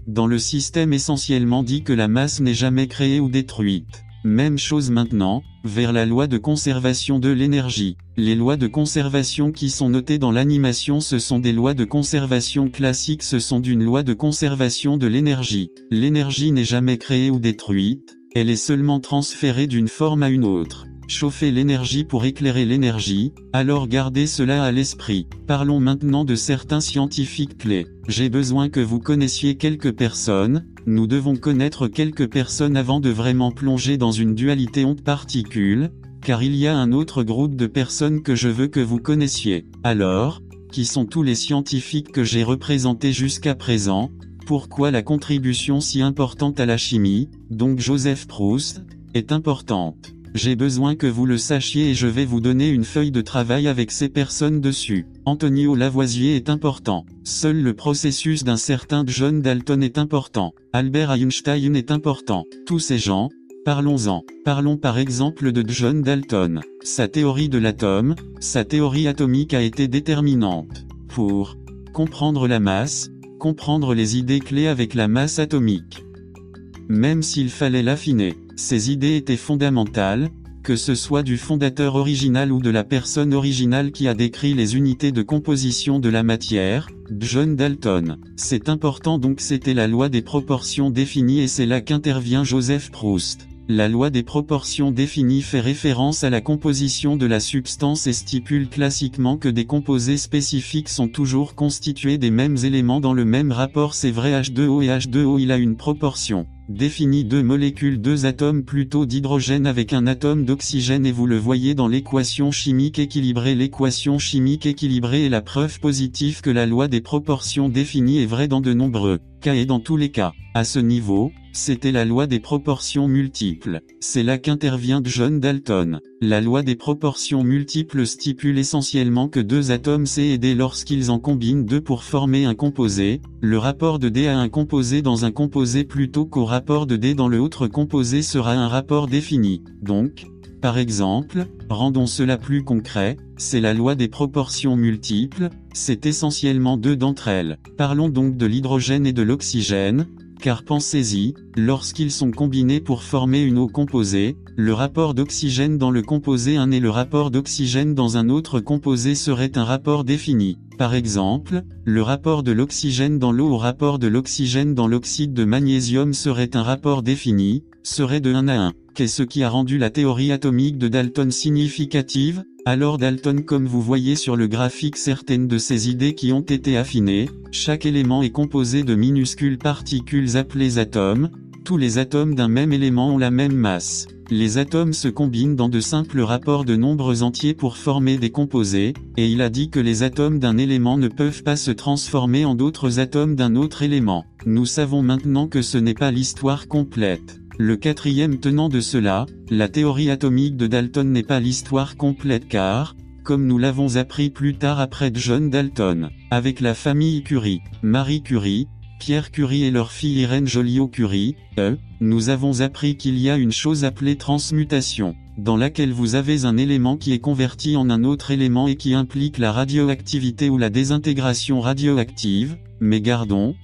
dans le système essentiellement dit que la masse n'est jamais créée ou détruite. Même chose maintenant, vers la loi de conservation de l'énergie. Les lois de conservation qui sont notées dans l'animation, ce sont des lois de conservation classiques, ce sont d'une loi de conservation de l'énergie. L'énergie n'est jamais créée ou détruite, elle est seulement transférée d'une forme à une autre. Chauffer l'énergie pour éclairer l'énergie, alors gardez cela à l'esprit. Parlons maintenant de certains scientifiques clés. J'ai besoin que vous connaissiez quelques personnes, nous devons connaître quelques personnes avant de vraiment plonger dans une dualité onde-particule, car il y a un autre groupe de personnes que je veux que vous connaissiez. Alors, qui sont tous les scientifiques que j'ai représentés jusqu'à présent? Pourquoi la contribution si importante à la chimie, donc Joseph Proust, est importante? J'ai besoin que vous le sachiez et je vais vous donner une feuille de travail avec ces personnes dessus. Antonio Lavoisier est important. Seul le processus d'un certain John Dalton est important. Albert Einstein est important. Tous ces gens, parlons-en. Parlons par exemple de John Dalton. Sa théorie de l'atome, sa théorie atomique a été déterminante pour comprendre la masse, comprendre les idées clés avec la masse atomique. Même s'il fallait l'affiner, ces idées étaient fondamentales, que ce soit du fondateur original ou de la personne originale qui a décrit les unités de composition de la matière, John Dalton. C'est important donc c'était la loi des proportions définies et c'est là qu'intervient Joseph Proust. La loi des proportions définies fait référence à la composition de la substance et stipule classiquement que des composés spécifiques sont toujours constitués des mêmes éléments dans le même rapport. C'est vrai, H2O et H2O il a une proportion définie 2 molécules 2 atomes plutôt d'hydrogène avec un atome d'oxygène et vous le voyez dans l'équation chimique équilibrée. L'équation chimique équilibrée est la preuve positive que la loi des proportions définies est vraie dans de nombreux cas et dans tous les cas. À ce niveau, c'était la loi des proportions multiples. C'est là qu'intervient John Dalton. La loi des proportions multiples stipule essentiellement que 2 atomes C et D lorsqu'ils en combinent 2 pour former un composé, le rapport de D à un composé dans un composé plutôt qu'au rapport de D dans le autre composé sera un rapport défini. Donc, Par exemple, rendons cela plus concret, c'est la loi des proportions multiples, c'est essentiellement deux d'entre elles. Parlons donc de l'hydrogène et de l'oxygène, car pensez-y, lorsqu'ils sont combinés pour former une eau composée, le rapport d'oxygène dans le composé 1 et le rapport d'oxygène dans un autre composé serait un rapport défini. Par exemple, le rapport de l'oxygène dans l'eau au rapport de l'oxygène dans l'oxyde de magnésium serait un rapport défini, serait de 1 à 1. Qu'est-ce qui a rendu la théorie atomique de Dalton significative? Alors Dalton, comme vous voyez sur le graphique, certaines de ces idées qui ont été affinées, chaque élément est composé de minuscules particules appelées atomes, tous les atomes d'un même élément ont la même masse. Les atomes se combinent dans de simples rapports de nombres entiers pour former des composés, et il a dit que les atomes d'un élément ne peuvent pas se transformer en d'autres atomes d'un autre élément. Nous savons maintenant que ce n'est pas l'histoire complète. Le quatrième tenant de cela, la théorie atomique de Dalton n'est pas l'histoire complète car, comme nous l'avons appris plus tard après John Dalton, avec la famille Curie, Marie Curie, Pierre Curie et leur fille Irène Joliot-Curie, nous avons appris qu'il y a une chose appelée transmutation, dans laquelle vous avez un élément qui est converti en un autre élément et qui implique la radioactivité ou la désintégration radioactive, mais gardons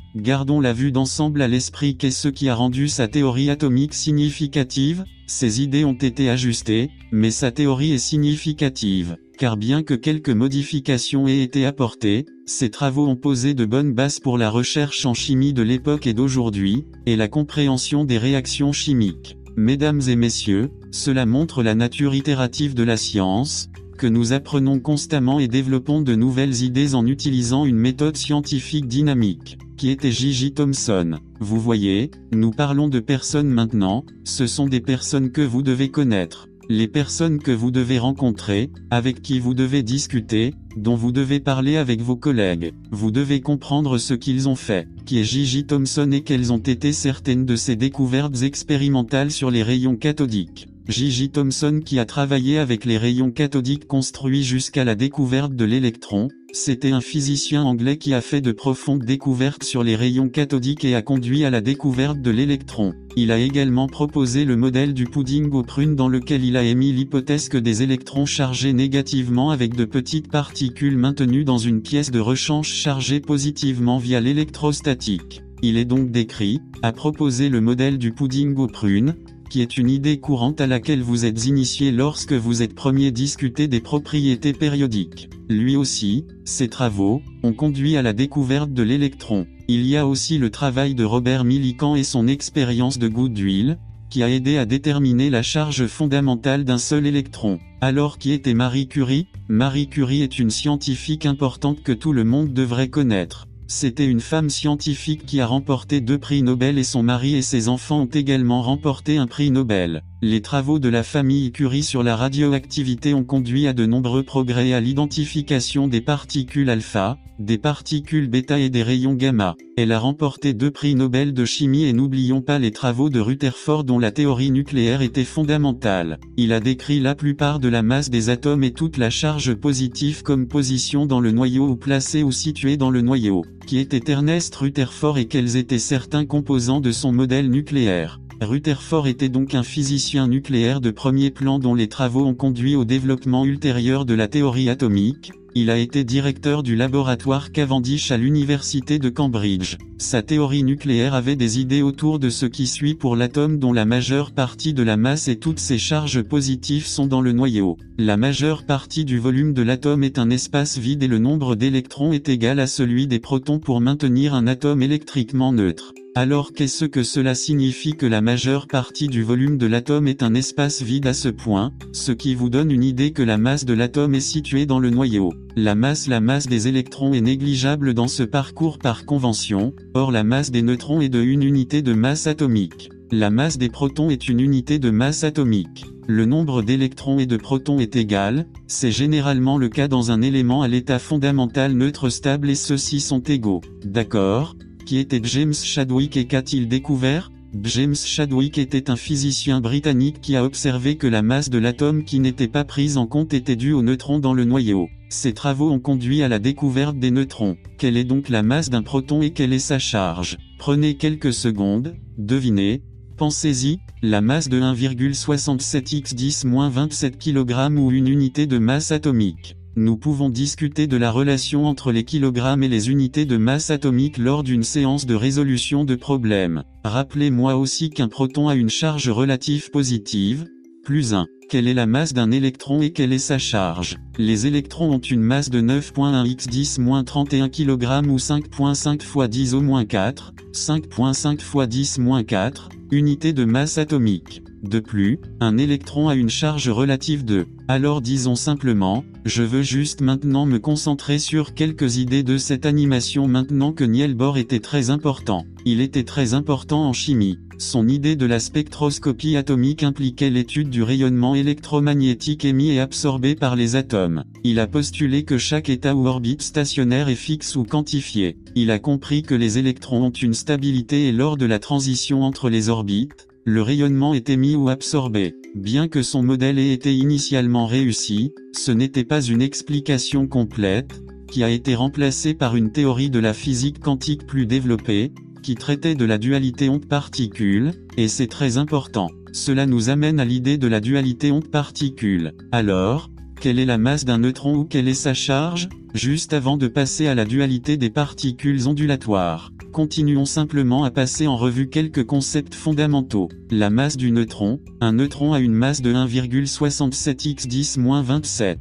la vue d'ensemble à l'esprit. Qu'est-ce qui a rendu sa théorie atomique significative? Ses idées ont été ajustées, mais sa théorie est significative, car bien que quelques modifications aient été apportées, ses travaux ont posé de bonnes bases pour la recherche en chimie de l'époque et d'aujourd'hui, et la compréhension des réactions chimiques. Mesdames et messieurs, cela montre la nature itérative de la science, que nous apprenons constamment et développons de nouvelles idées en utilisant une méthode scientifique dynamique, qui était J.J. Thomson. Vous voyez, nous parlons de personnes maintenant, ce sont des personnes que vous devez connaître, les personnes que vous devez rencontrer, avec qui vous devez discuter, dont vous devez parler avec vos collègues. Vous devez comprendre ce qu'ils ont fait, qui est J.J. Thomson et quelles ont été certaines de ses découvertes expérimentales sur les rayons cathodiques. J.J. Thomson, qui a travaillé avec les rayons cathodiques construits jusqu'à la découverte de l'électron, c'était un physicien anglais qui a fait de profondes découvertes sur les rayons cathodiques et a conduit à la découverte de l'électron. Il a également proposé le modèle du pudding aux prunes dans lequel il a émis l'hypothèse que des électrons chargés négativement avec de petites particules maintenues dans une pièce de rechange chargée positivement via l'électrostatique. Il est donc décrit, a proposé le modèle du pudding aux prunes, qui est une idée courante à laquelle vous êtes initié lorsque vous êtes premier discuté des propriétés périodiques. Lui aussi, ses travaux, ont conduit à la découverte de l'électron. Il y a aussi le travail de Robert Millikan et son expérience de goutte d'huile, qui a aidé à déterminer la charge fondamentale d'un seul électron. Alors qui était Marie Curie? Marie Curie est une scientifique importante que tout le monde devrait connaître. C'était une femme scientifique qui a remporté 2 prix Nobel et son mari et ses enfants ont également remporté un prix Nobel. Les travaux de la famille Curie sur la radioactivité ont conduit à de nombreux progrès et à l'identification des particules alpha, des particules bêta et des rayons gamma. Elle a remporté 2 prix Nobel de chimie et n'oublions pas les travaux de Rutherford dont la théorie nucléaire était fondamentale. Il a décrit la plupart de la masse des atomes et toute la charge positive comme position dans le noyau ou placée ou située dans le noyau. Qui était Ernest Rutherford et quels étaient certains composants de son modèle nucléaire. Rutherford était donc un physicien nucléaire de premier plan dont les travaux ont conduit au développement ultérieur de la théorie atomique. Il a été directeur du laboratoire Cavendish à l'université de Cambridge. Sa théorie nucléaire avait des idées autour de ce qui suit pour l'atome dont la majeure partie de la masse et toutes ses charges positives sont dans le noyau. La majeure partie du volume de l'atome est un espace vide et le nombre d'électrons est égal à celui des protons pour maintenir un atome électriquement neutre. Alors qu'est-ce que cela signifie que la majeure partie du volume de l'atome est un espace vide à ce point, ce qui vous donne une idée que la masse de l'atome est située dans le noyau. La masse des électrons est négligeable dans ce parcours par convention, or la masse des neutrons est de 1 unité de masse atomique. La masse des protons est une unité de masse atomique. Le nombre d'électrons et de protons est égal, c'est généralement le cas dans un élément à l'état fondamental neutre stable et ceux-ci sont égaux. D'accord ? Qui était James Chadwick et qu'a-t-il découvert? James Chadwick était un physicien britannique qui a observé que la masse de l'atome qui n'était pas prise en compte était due aux neutrons dans le noyau. Ces travaux ont conduit à la découverte des neutrons. Quelle est donc la masse d'un proton et quelle est sa charge? Prenez quelques secondes, devinez. Pensez-y, la masse de 1,67 x 10-27 kg ou une unité de masse atomique. Nous pouvons discuter de la relation entre les kilogrammes et les unités de masse atomique lors d'une séance de résolution de problèmes. Rappelez-moi aussi qu'un proton a une charge relative positive, plus 1. Quelle est la masse d'un électron et quelle est sa charge? Les électrons ont une masse de 9,1 x 10-31 kg ou 5,5 fois 10 au moins 4, 5,5 fois 10 moins 4, unités de masse atomique. De plus, un électron a une charge relative de. Alors disons simplement, je veux juste maintenant me concentrer sur quelques idées de cette animation maintenant que Niels Bohr était très important. Il était très important en chimie. Son idée de la spectroscopie atomique impliquait l'étude du rayonnement électromagnétique émis et absorbé par les atomes. Il a postulé que chaque état ou orbite stationnaire est fixe ou quantifié. Il a compris que les électrons ont une stabilité et lors de la transition entre les orbites, le rayonnement est émis ou absorbé. Bien que son modèle ait été initialement réussi, ce n'était pas une explication complète, qui a été remplacée par une théorie de la physique quantique plus développée, qui traitait de la dualité onde-particule, et c'est très important. Cela nous amène à l'idée de la dualité onde-particule. Alors, quelle est la masse d'un neutron ou quelle est sa charge? Juste avant de passer à la dualité des particules ondulatoires, continuons simplement à passer en revue quelques concepts fondamentaux. La masse du neutron. Un neutron a une masse de 1,67 x 10-27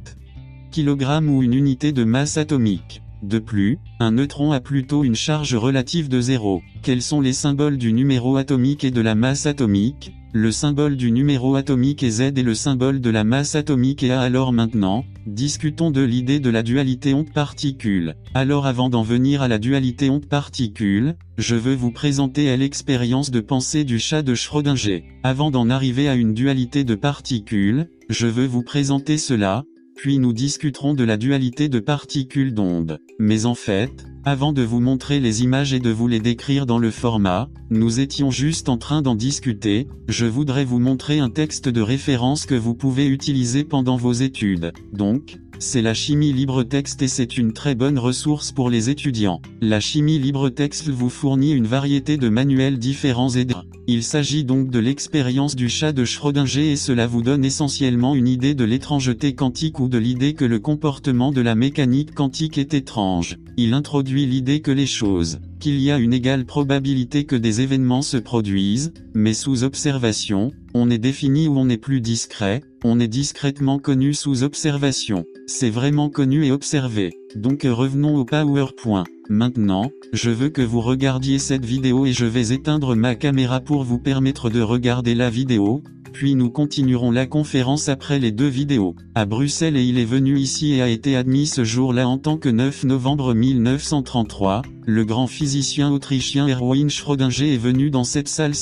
kg ou une unité de masse atomique. De plus, un neutron a plutôt une charge relative de 0. Quels sont les symboles du numéro atomique et de la masse atomique? Le symbole du numéro atomique est Z et le symbole de la masse atomique est A. Alors maintenant, discutons de l'idée de la dualité onde-particule. Alors avant d'en venir à la dualité onde-particule, je veux vous présenter l'expérience de pensée du chat de Schrödinger. Avant d'en arriver à une dualité de particules, je veux vous présenter cela, puis nous discuterons de la dualité de particules d'onde. Mais en fait, avant de vous montrer les images et de vous les décrire dans le format, nous étions juste en train d'en discuter, je voudrais vous montrer un texte de référence que vous pouvez utiliser pendant vos études. Donc, c'est la chimie libre-texte et c'est une très bonne ressource pour les étudiants. La chimie libre-texte vous fournit une variété de manuels différents et il s'agit donc de l'expérience du chat de Schrödinger et cela vous donne essentiellement une idée de l'étrangeté quantique ou de l'idée que le comportement de la mécanique quantique est étrange. Il introduit l'idée que les choses, qu'il y a une égale probabilité que des événements se produisent, mais sous observation, on est défini ou on est plus discret, on est discrètement connu sous observation. C'est vraiment connu et observé. Donc revenons au PowerPoint. Maintenant, je veux que vous regardiez cette vidéo et je vais éteindre ma caméra pour vous permettre de regarder la vidéo, puis nous continuerons la conférence après les deux vidéos. À Bruxelles et il est venu ici et a été admis ce jour-là en tant que 9 novembre 1933, le grand physicien autrichien Erwin Schrödinger est venu dans cette salle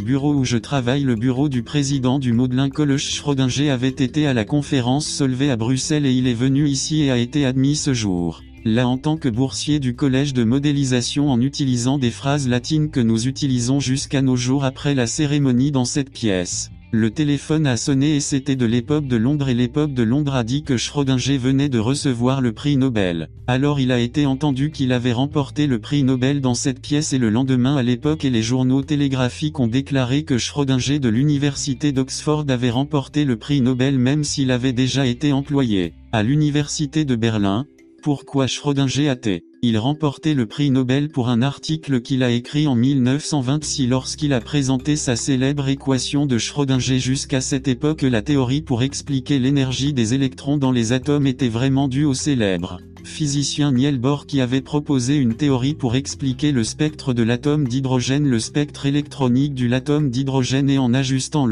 bureau où je travaille. Le bureau du président du Modelin College Schrödinger avait été à la conférence Solvay à Bruxelles et il est venu ici et a été admis ce jour. Là en tant que boursier du collège de modélisation en utilisant des phrases latines que nous utilisons jusqu'à nos jours après la cérémonie dans cette pièce. Le téléphone a sonné et c'était de l'époque de Londres et l'époque de Londres a dit que Schrödinger venait de recevoir le prix Nobel. Alors il a été entendu qu'il avait remporté le prix Nobel dans cette pièce et le lendemain à l'époque et les journaux télégraphiques ont déclaré que Schrödinger de l'université d'Oxford avait remporté le prix Nobel même s'il avait déjà été employé à l'université de Berlin. Pourquoi Schrödinger a-t-il remporté le prix Nobel pour un article qu'il a écrit en 1926 lorsqu'il a présenté sa célèbre équation de Schrödinger? Jusqu'à cette époque, la théorie pour expliquer l'énergie des électrons dans les atomes était vraiment due au célèbre physicien Niels Bohr qui avait proposé une théorie pour expliquer le spectre de l'atome d'hydrogène, le spectre électronique de l'atome d'hydrogène et en ajustant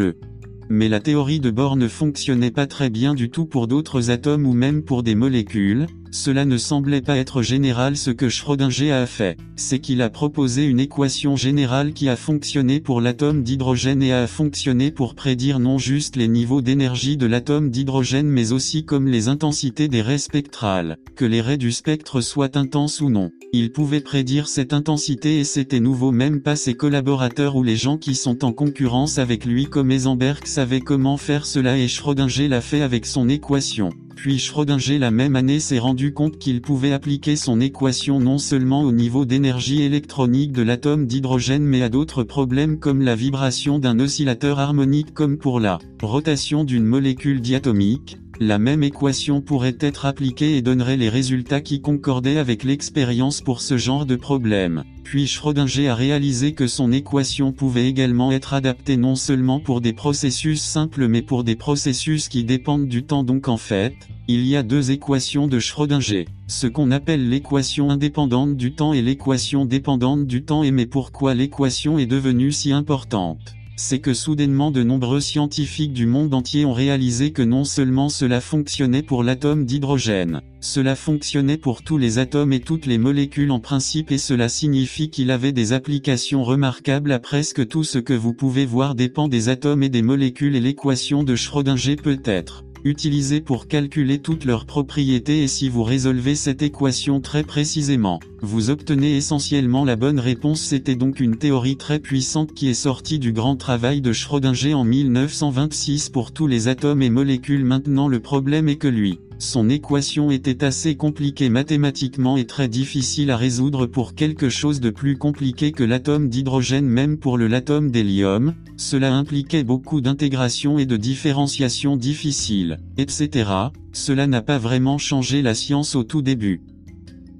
mais la théorie de Bohr ne fonctionnait pas très bien du tout pour d'autres atomes ou même pour des molécules. Cela ne semblait pas être général. Ce que Schrödinger a fait, c'est qu'il a proposé une équation générale qui a fonctionné pour l'atome d'hydrogène et a fonctionné pour prédire non juste les niveaux d'énergie de l'atome d'hydrogène mais aussi comme les intensités des raies spectrales, que les raies du spectre soient intenses ou non. Il pouvait prédire cette intensité et c'était nouveau, même pas ses collaborateurs ou les gens qui sont en concurrence avec lui comme Heisenberg savaient comment faire cela et Schrödinger l'a fait avec son équation. Puis Schrödinger la même année s'est rendu compte qu'il pouvait appliquer son équation non seulement au niveau d'énergie électronique de l'atome d'hydrogène mais à d'autres problèmes comme la vibration d'un oscillateur harmonique comme pour la rotation d'une molécule diatomique. La même équation pourrait être appliquée et donnerait les résultats qui concordaient avec l'expérience pour ce genre de problème. Puis Schrödinger a réalisé que son équation pouvait également être adaptée non seulement pour des processus simples mais pour des processus qui dépendent du temps. Donc en fait, il y a deux équations de Schrödinger, ce qu'on appelle l'équation indépendante du temps et l'équation dépendante du temps. Et mais pourquoi l'équation est devenue si importante ? C'est que soudainement de nombreux scientifiques du monde entier ont réalisé que non seulement cela fonctionnait pour l'atome d'hydrogène, cela fonctionnait pour tous les atomes et toutes les molécules en principe, et cela signifie qu'il avait des applications remarquables à presque tout ce que vous pouvez voir dépend des atomes et des molécules, et l'équation de Schrödinger peut être utilisée pour calculer toutes leurs propriétés, et si vous résolvez cette équation très précisément, vous obtenez essentiellement la bonne réponse. C'était donc une théorie très puissante qui est sortie du grand travail de Schrödinger en 1926 pour tous les atomes et molécules. Maintenant le problème est que son équation était assez compliquée mathématiquement et très difficile à résoudre pour quelque chose de plus compliqué que l'atome d'hydrogène, même pour l'atome d'hélium. Cela impliquait beaucoup d'intégration et de différenciation difficiles, etc. Cela n'a pas vraiment changé la science au tout début.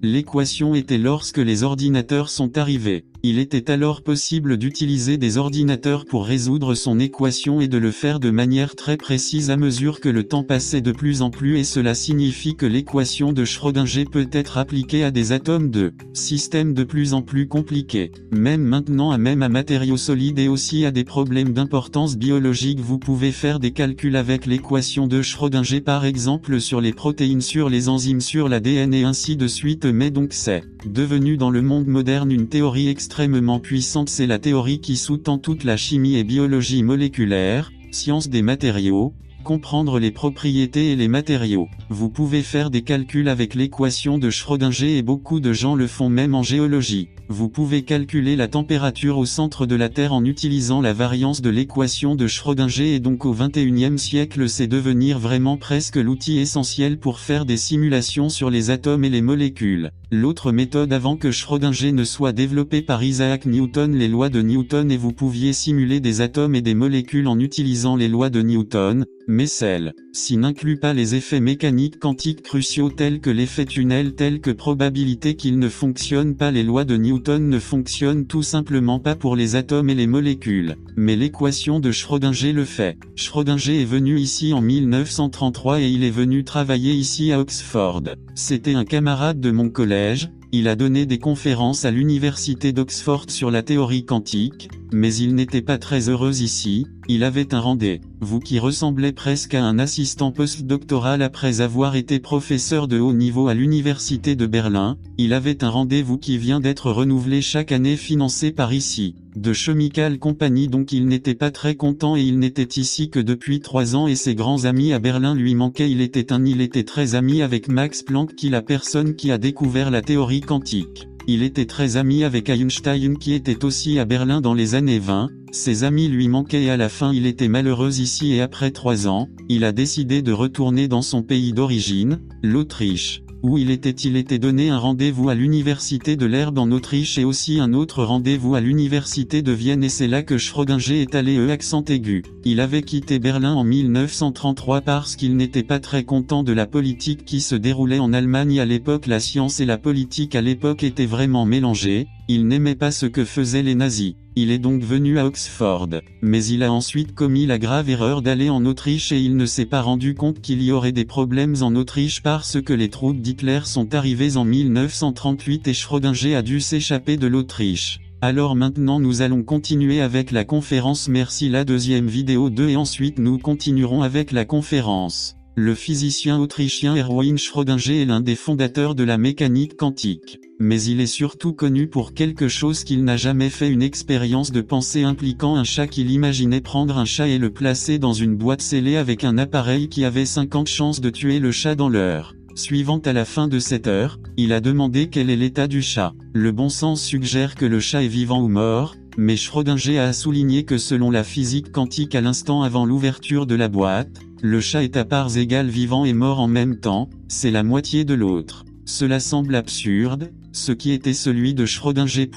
L'équation était lorsque les ordinateurs sont arrivés. Il était alors possible d'utiliser des ordinateurs pour résoudre son équation et de le faire de manière très précise à mesure que le temps passait de plus en plus, et cela signifie que l'équation de Schrödinger peut être appliquée à des atomes de systèmes de plus en plus compliqués. Même maintenant à matériaux solides et aussi à des problèmes d'importance biologique. Vous pouvez faire des calculs avec l'équation de Schrödinger, par exemple sur les protéines, sur les enzymes, sur l'ADN et ainsi de suite. Mais donc c'est devenu dans le monde moderne une théorie extrêmement puissante. C'est la théorie qui sous-tend toute la chimie et biologie moléculaire, science des matériaux, comprendre les propriétés et les matériaux. Vous pouvez faire des calculs avec l'équation de Schrödinger et beaucoup de gens le font même en géologie. Vous pouvez calculer la température au centre de la Terre en utilisant la variance de l'équation de Schrödinger, et donc au XXIe siècle c'est devenir vraiment presque l'outil essentiel pour faire des simulations sur les atomes et les molécules. L'autre méthode avant que Schrödinger ne soit développée par Isaac Newton, les lois de Newton, et vous pouviez simuler des atomes et des molécules en utilisant les lois de Newton, mais celle-ci n'inclut pas les effets mécaniques quantiques cruciaux tels que l'effet tunnel, tels que probabilité qu'ils ne fonctionnent pas. Les lois de Newton ne fonctionnent tout simplement pas pour les atomes et les molécules, mais l'équation de Schrödinger le fait. Schrödinger est venu ici en 1933 et il est venu travailler ici à Oxford. C'était un camarade de mon collège. Il a donné des conférences à l'université d'Oxford sur la théorie quantique, mais il n'était pas très heureux ici. Il avait un rendez-vous qui ressemblait presque à un assistant postdoctoral après avoir été professeur de haut niveau à l'université de Berlin. Il avait un rendez-vous qui vient d'être renouvelé chaque année, financé par ici de Chemical Company, donc il n'était pas très content et il n'était ici que depuis 3 ans et ses grands amis à Berlin lui manquaient. Il était très ami avec Max Planck, qui est la personne qui a découvert la théorie quantique. Il était très ami avec Einstein qui était aussi à Berlin dans les années 20. Ses amis lui manquaient et à la fin il était malheureux ici, et après 3 ans, il a décidé de retourner dans son pays d'origine, l'Autriche, où il était donné un rendez-vous à l'université de l'Herbe en Autriche et aussi un autre rendez-vous à l'université de Vienne, et c'est là que Schrödinger est allé accent aigu. Il avait quitté Berlin en 1933 parce qu'il n'était pas très content de la politique qui se déroulait en Allemagne à l'époque. La science et la politique à l'époque étaient vraiment mélangées. Il n'aimait pas ce que faisaient les nazis. Il est donc venu à Oxford, mais il a ensuite commis la grave erreur d'aller en Autriche et il ne s'est pas rendu compte qu'il y aurait des problèmes en Autriche parce que les troupes d'Hitler sont arrivées en 1938 et Schrödinger a dû s'échapper de l'Autriche. Alors maintenant nous allons continuer avec la conférence. Merci. La deuxième vidéo 2 et ensuite nous continuerons avec la conférence. Le physicien autrichien Erwin Schrödinger est l'un des fondateurs de la mécanique quantique. Mais il est surtout connu pour quelque chose qu'il n'a jamais fait, une expérience de pensée impliquant un chat qu'il imaginait prendre un chat et le placer dans une boîte scellée avec un appareil qui avait 50 chances de tuer le chat dans l'heure suivante. À la fin de cette heure, il a demandé quel est l'état du chat. Le bon sens suggère que le chat est vivant ou mort, Mais Schrödinger a souligné que selon la physique quantique à l'instant avant l'ouverture de la boîte, le chat est à parts égales vivant et mort en même temps, c'est la moitié de l'autre. Cela semble absurde, ce qui était celui de Schrödinger.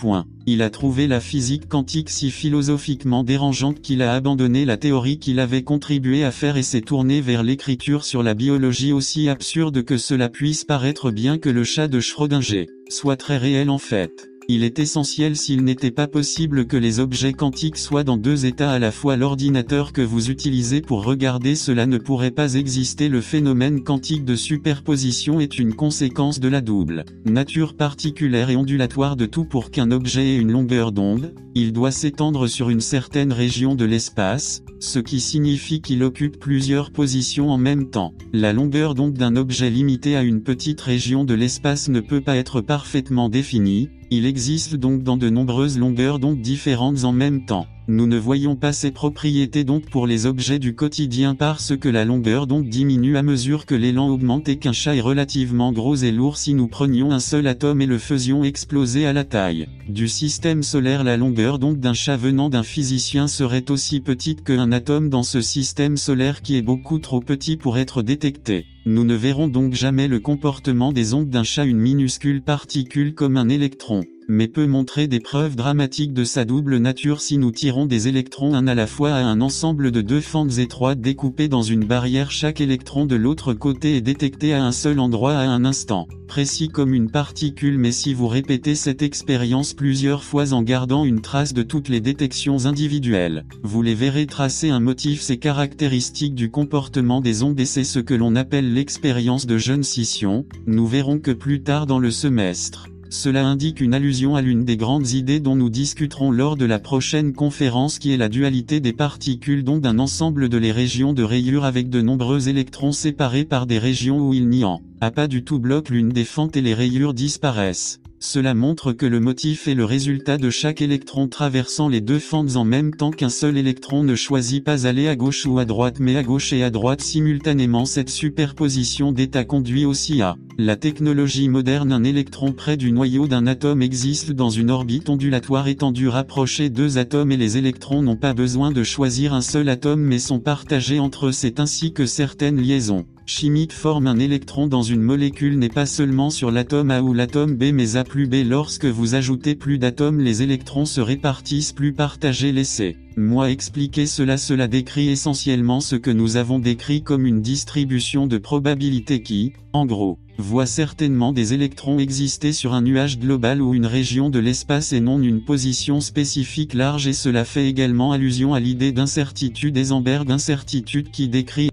Il a trouvé la physique quantique si philosophiquement dérangeante qu'il a abandonné la théorie qu'il avait contribué à faire et s'est tourné vers l'écriture sur la biologie, aussi absurde que cela puisse paraître, bien que le chat de Schrödinger soit très réel en fait. Il est essentiel s'il n'était pas possible que les objets quantiques soient dans deux états à la fois. L'ordinateur que vous utilisez pour regarder cela ne pourrait pas exister. Le phénomène quantique de superposition est une conséquence de la double nature particulière et ondulatoire de tout. Pour qu'un objet ait une longueur d'onde, il doit s'étendre sur une certaine région de l'espace, ce qui signifie qu'il occupe plusieurs positions en même temps. La longueur d'onde d'un objet limité à une petite région de l'espace ne peut pas être parfaitement définie. Il existe donc dans de nombreuses longueurs d'onde différentes en même temps. Nous ne voyons pas ces propriétés donc pour les objets du quotidien parce que la longueur d'onde diminue à mesure que l'élan augmente et qu'un chat est relativement gros et lourd. Si nous prenions un seul atome et le faisions exploser à la taille du système solaire, la longueur d'onde d'un chat venant d'un physicien serait aussi petite qu'un atome dans ce système solaire qui est beaucoup trop petit pour être détecté. Nous ne verrons donc jamais le comportement des ondes d'un chat, une minuscule particule comme un électron, mais peut montrer des preuves dramatiques de sa double nature si nous tirons des électrons un à la fois à un ensemble de deux fentes étroites découpées dans une barrière. Chaque électron de l'autre côté est détecté à un seul endroit à un instant précis comme une particule, mais si vous répétez cette expérience plusieurs fois en gardant une trace de toutes les détections individuelles, vous les verrez tracer un motif. C'est caractéristique du comportement des ondes et c'est ce que l'on appelle l'expérience de jeune scission. Nous verrons que plus tard dans le semestre. Cela indique une allusion à l'une des grandes idées dont nous discuterons lors de la prochaine conférence, qui est la dualité des particules, donc d'un ensemble de les régions de rayures avec de nombreux électrons séparés par des régions où il n'y en a pas du tout. Bloque l'une des fentes et les rayures disparaissent. Cela montre que le motif est le résultat de chaque électron traversant les deux fentes en même temps, qu'un seul électron ne choisit pas aller à gauche ou à droite mais à gauche et à droite simultanément. Cette superposition d'états conduit aussi à la technologie moderne. Un électron près du noyau d'un atome existe dans une orbite ondulatoire étendue. Rapprocher deux atomes et les électrons n'ont pas besoin de choisir un seul atome mais sont partagés entre eux. C'est ainsi que certaines liaisons chimiques forment un électron dans une molécule n'est pas seulement sur l'atome A ou l'atome B mais A plus B. Lorsque vous ajoutez plus d'atomes, les électrons se répartissent plus partagés. Laissez-moi expliquer cela. Cela décrit essentiellement ce que nous avons décrit comme une distribution de probabilité qui, en gros, voit certainement des électrons exister sur un nuage global ou une région de l'espace et non une position spécifique large, et cela fait également allusion à l'idée d'incertitude Heisenberg, incertitude qui décrit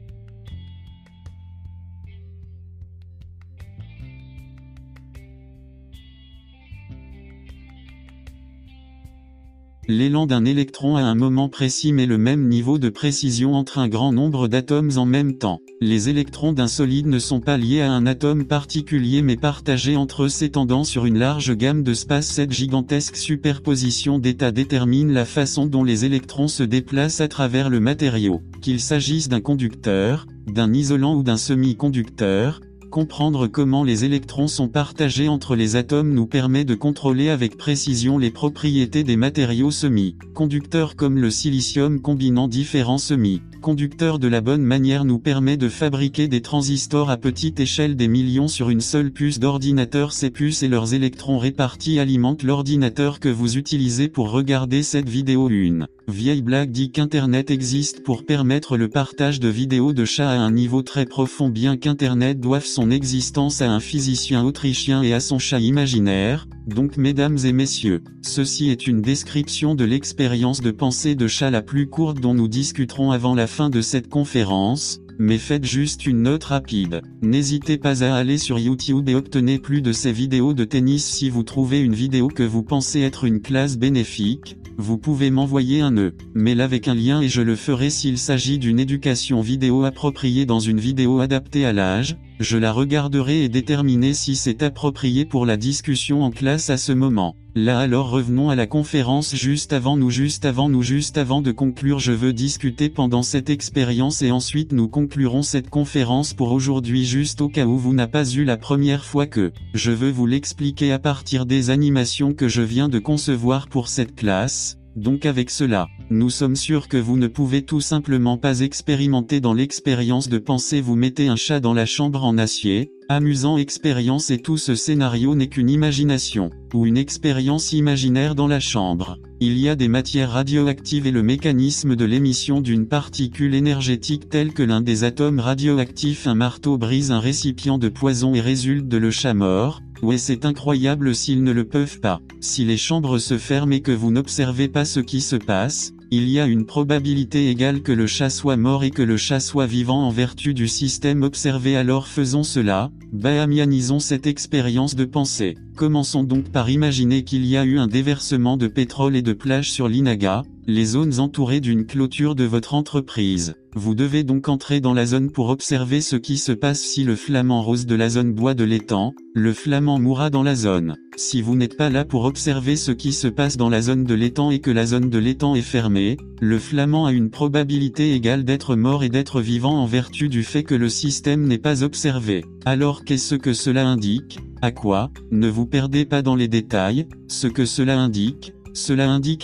l'élan d'un électron à un moment précis mais le même niveau de précision entre un grand nombre d'atomes en même temps. Les électrons d'un solide ne sont pas liés à un atome particulier mais partagés entre eux s'étendant sur une large gamme de space. Cette gigantesque superposition d'états détermine la façon dont les électrons se déplacent à travers le matériau, qu'il s'agisse d'un conducteur, d'un isolant ou d'un semi-conducteur. Comprendre comment les électrons sont partagés entre les atomes nous permet de contrôler avec précision les propriétés des matériaux semi-conducteurs comme le silicium. Combinant différents semi-conducteurs de la bonne manière nous permet de fabriquer des transistors à petite échelle, des millions sur une seule puce d'ordinateur. Ces puces et leurs électrons répartis alimentent l'ordinateur que vous utilisez pour regarder cette vidéo. Une vieille blague dit qu'Internet existe pour permettre le partage de vidéos de chats à un niveau très profond, bien qu'Internet doive son existence à un physicien autrichien et à son chat imaginaire. Donc mesdames et messieurs, ceci est une description de l'expérience de pensée de chat la plus courte dont nous discuterons avant la fin de cette conférence. Mais faites juste une note rapide. N'hésitez pas à aller sur YouTube et obtenez plus de ces vidéos de tennis. Si vous trouvez une vidéo que vous pensez être une classe bénéfique, vous pouvez m'envoyer un mail avec un lien et je le ferai. S'il s'agit d'une éducation vidéo appropriée dans une vidéo adaptée à l'âge, je la regarderai et déterminer si c'est approprié pour la discussion en classe à ce moment. Là alors revenons à la conférence. Juste avant de conclure, je veux discuter pendant cette expérience et ensuite nous conclurons cette conférence pour aujourd'hui. Juste au cas où vous n'avez pas eu la première fois que je veux vous l'expliquer à partir des animations que je viens de concevoir pour cette classe. Donc avec cela, nous sommes sûrs que vous ne pouvez tout simplement pas expérimenter dans l'expérience de penser. Vous mettez un chat dans la chambre en acier, amusant expérience, et tout ce scénario n'est qu'une imagination, ou une expérience imaginaire dans la chambre. Il y a des matières radioactives et le mécanisme de l'émission d'une particule énergétique telle que l'un des atomes radioactifs, un marteau, brise un récipient de poison et résulte de le chat mort. Ouais, c'est incroyable s'ils ne le peuvent pas. Si les chambres se ferment et que vous n'observez pas ce qui se passe, il y a une probabilité égale que le chat soit mort et que le chat soit vivant en vertu du système observé. Alors faisons cela, bahamianisons cette expérience de pensée. Commençons donc par imaginer qu'il y a eu un déversement de pétrole et de plage sur l'Inaga, les zones entourées d'une clôture de votre entreprise. Vous devez donc entrer dans la zone pour observer ce qui se passe. Si le flamant rose de la zone boit de l'étang, le flamant mourra dans la zone. Si vous n'êtes pas là pour observer ce qui se passe dans la zone de l'étang et que la zone de l'étang est fermée, le flamant a une probabilité égale d'être mort et d'être vivant en vertu du fait que le système n'est pas observé. Alors qu'est-ce que cela indique? À quoi? Ne vous perdez pas dans les détails. Ce que cela indique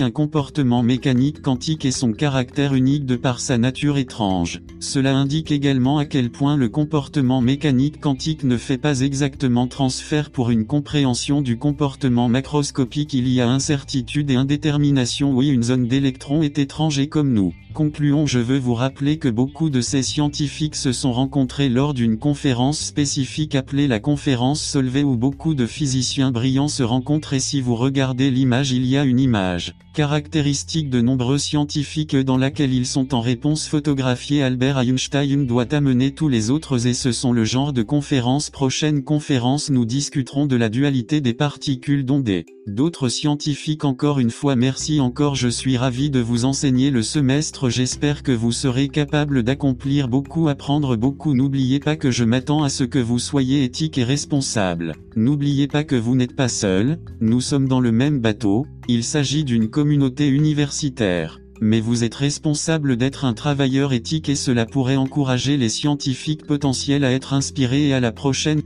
un comportement mécanique quantique et son caractère unique de par sa nature étrange. Cela indique également à quel point le comportement mécanique quantique ne fait pas exactement transfert. Pour une compréhension du comportement macroscopique, il y a incertitude et indétermination. Oui, une zone d'électrons est étrange et comme nous. Concluons. Je veux vous rappeler que beaucoup de ces scientifiques se sont rencontrés lors d'une conférence spécifique appelée la conférence Solvay, où beaucoup de physiciens brillants se rencontrent, et si vous regardez l'image, il y a une image caractéristique de nombreux scientifiques dans laquelle ils sont en réponse photographiés. Albert Einstein doit amener tous les autres, et ce sont le genre de conférences. Prochaine conférence, nous discuterons de la dualité des particules d'ondées. D'autres scientifiques. Encore une fois merci encore, je suis ravi de vous enseigner le semestre. J'espère que vous serez capable d'accomplir beaucoup, apprendre beaucoup. N'oubliez pas que je m'attends à ce que vous soyez éthique et responsable. N'oubliez pas que vous n'êtes pas seul, nous sommes dans le même bateau, il s'agit d'une communauté universitaire. Mais vous êtes responsable d'être un travailleur éthique et cela pourrait encourager les scientifiques potentiels à être inspirés. Et à la prochaine.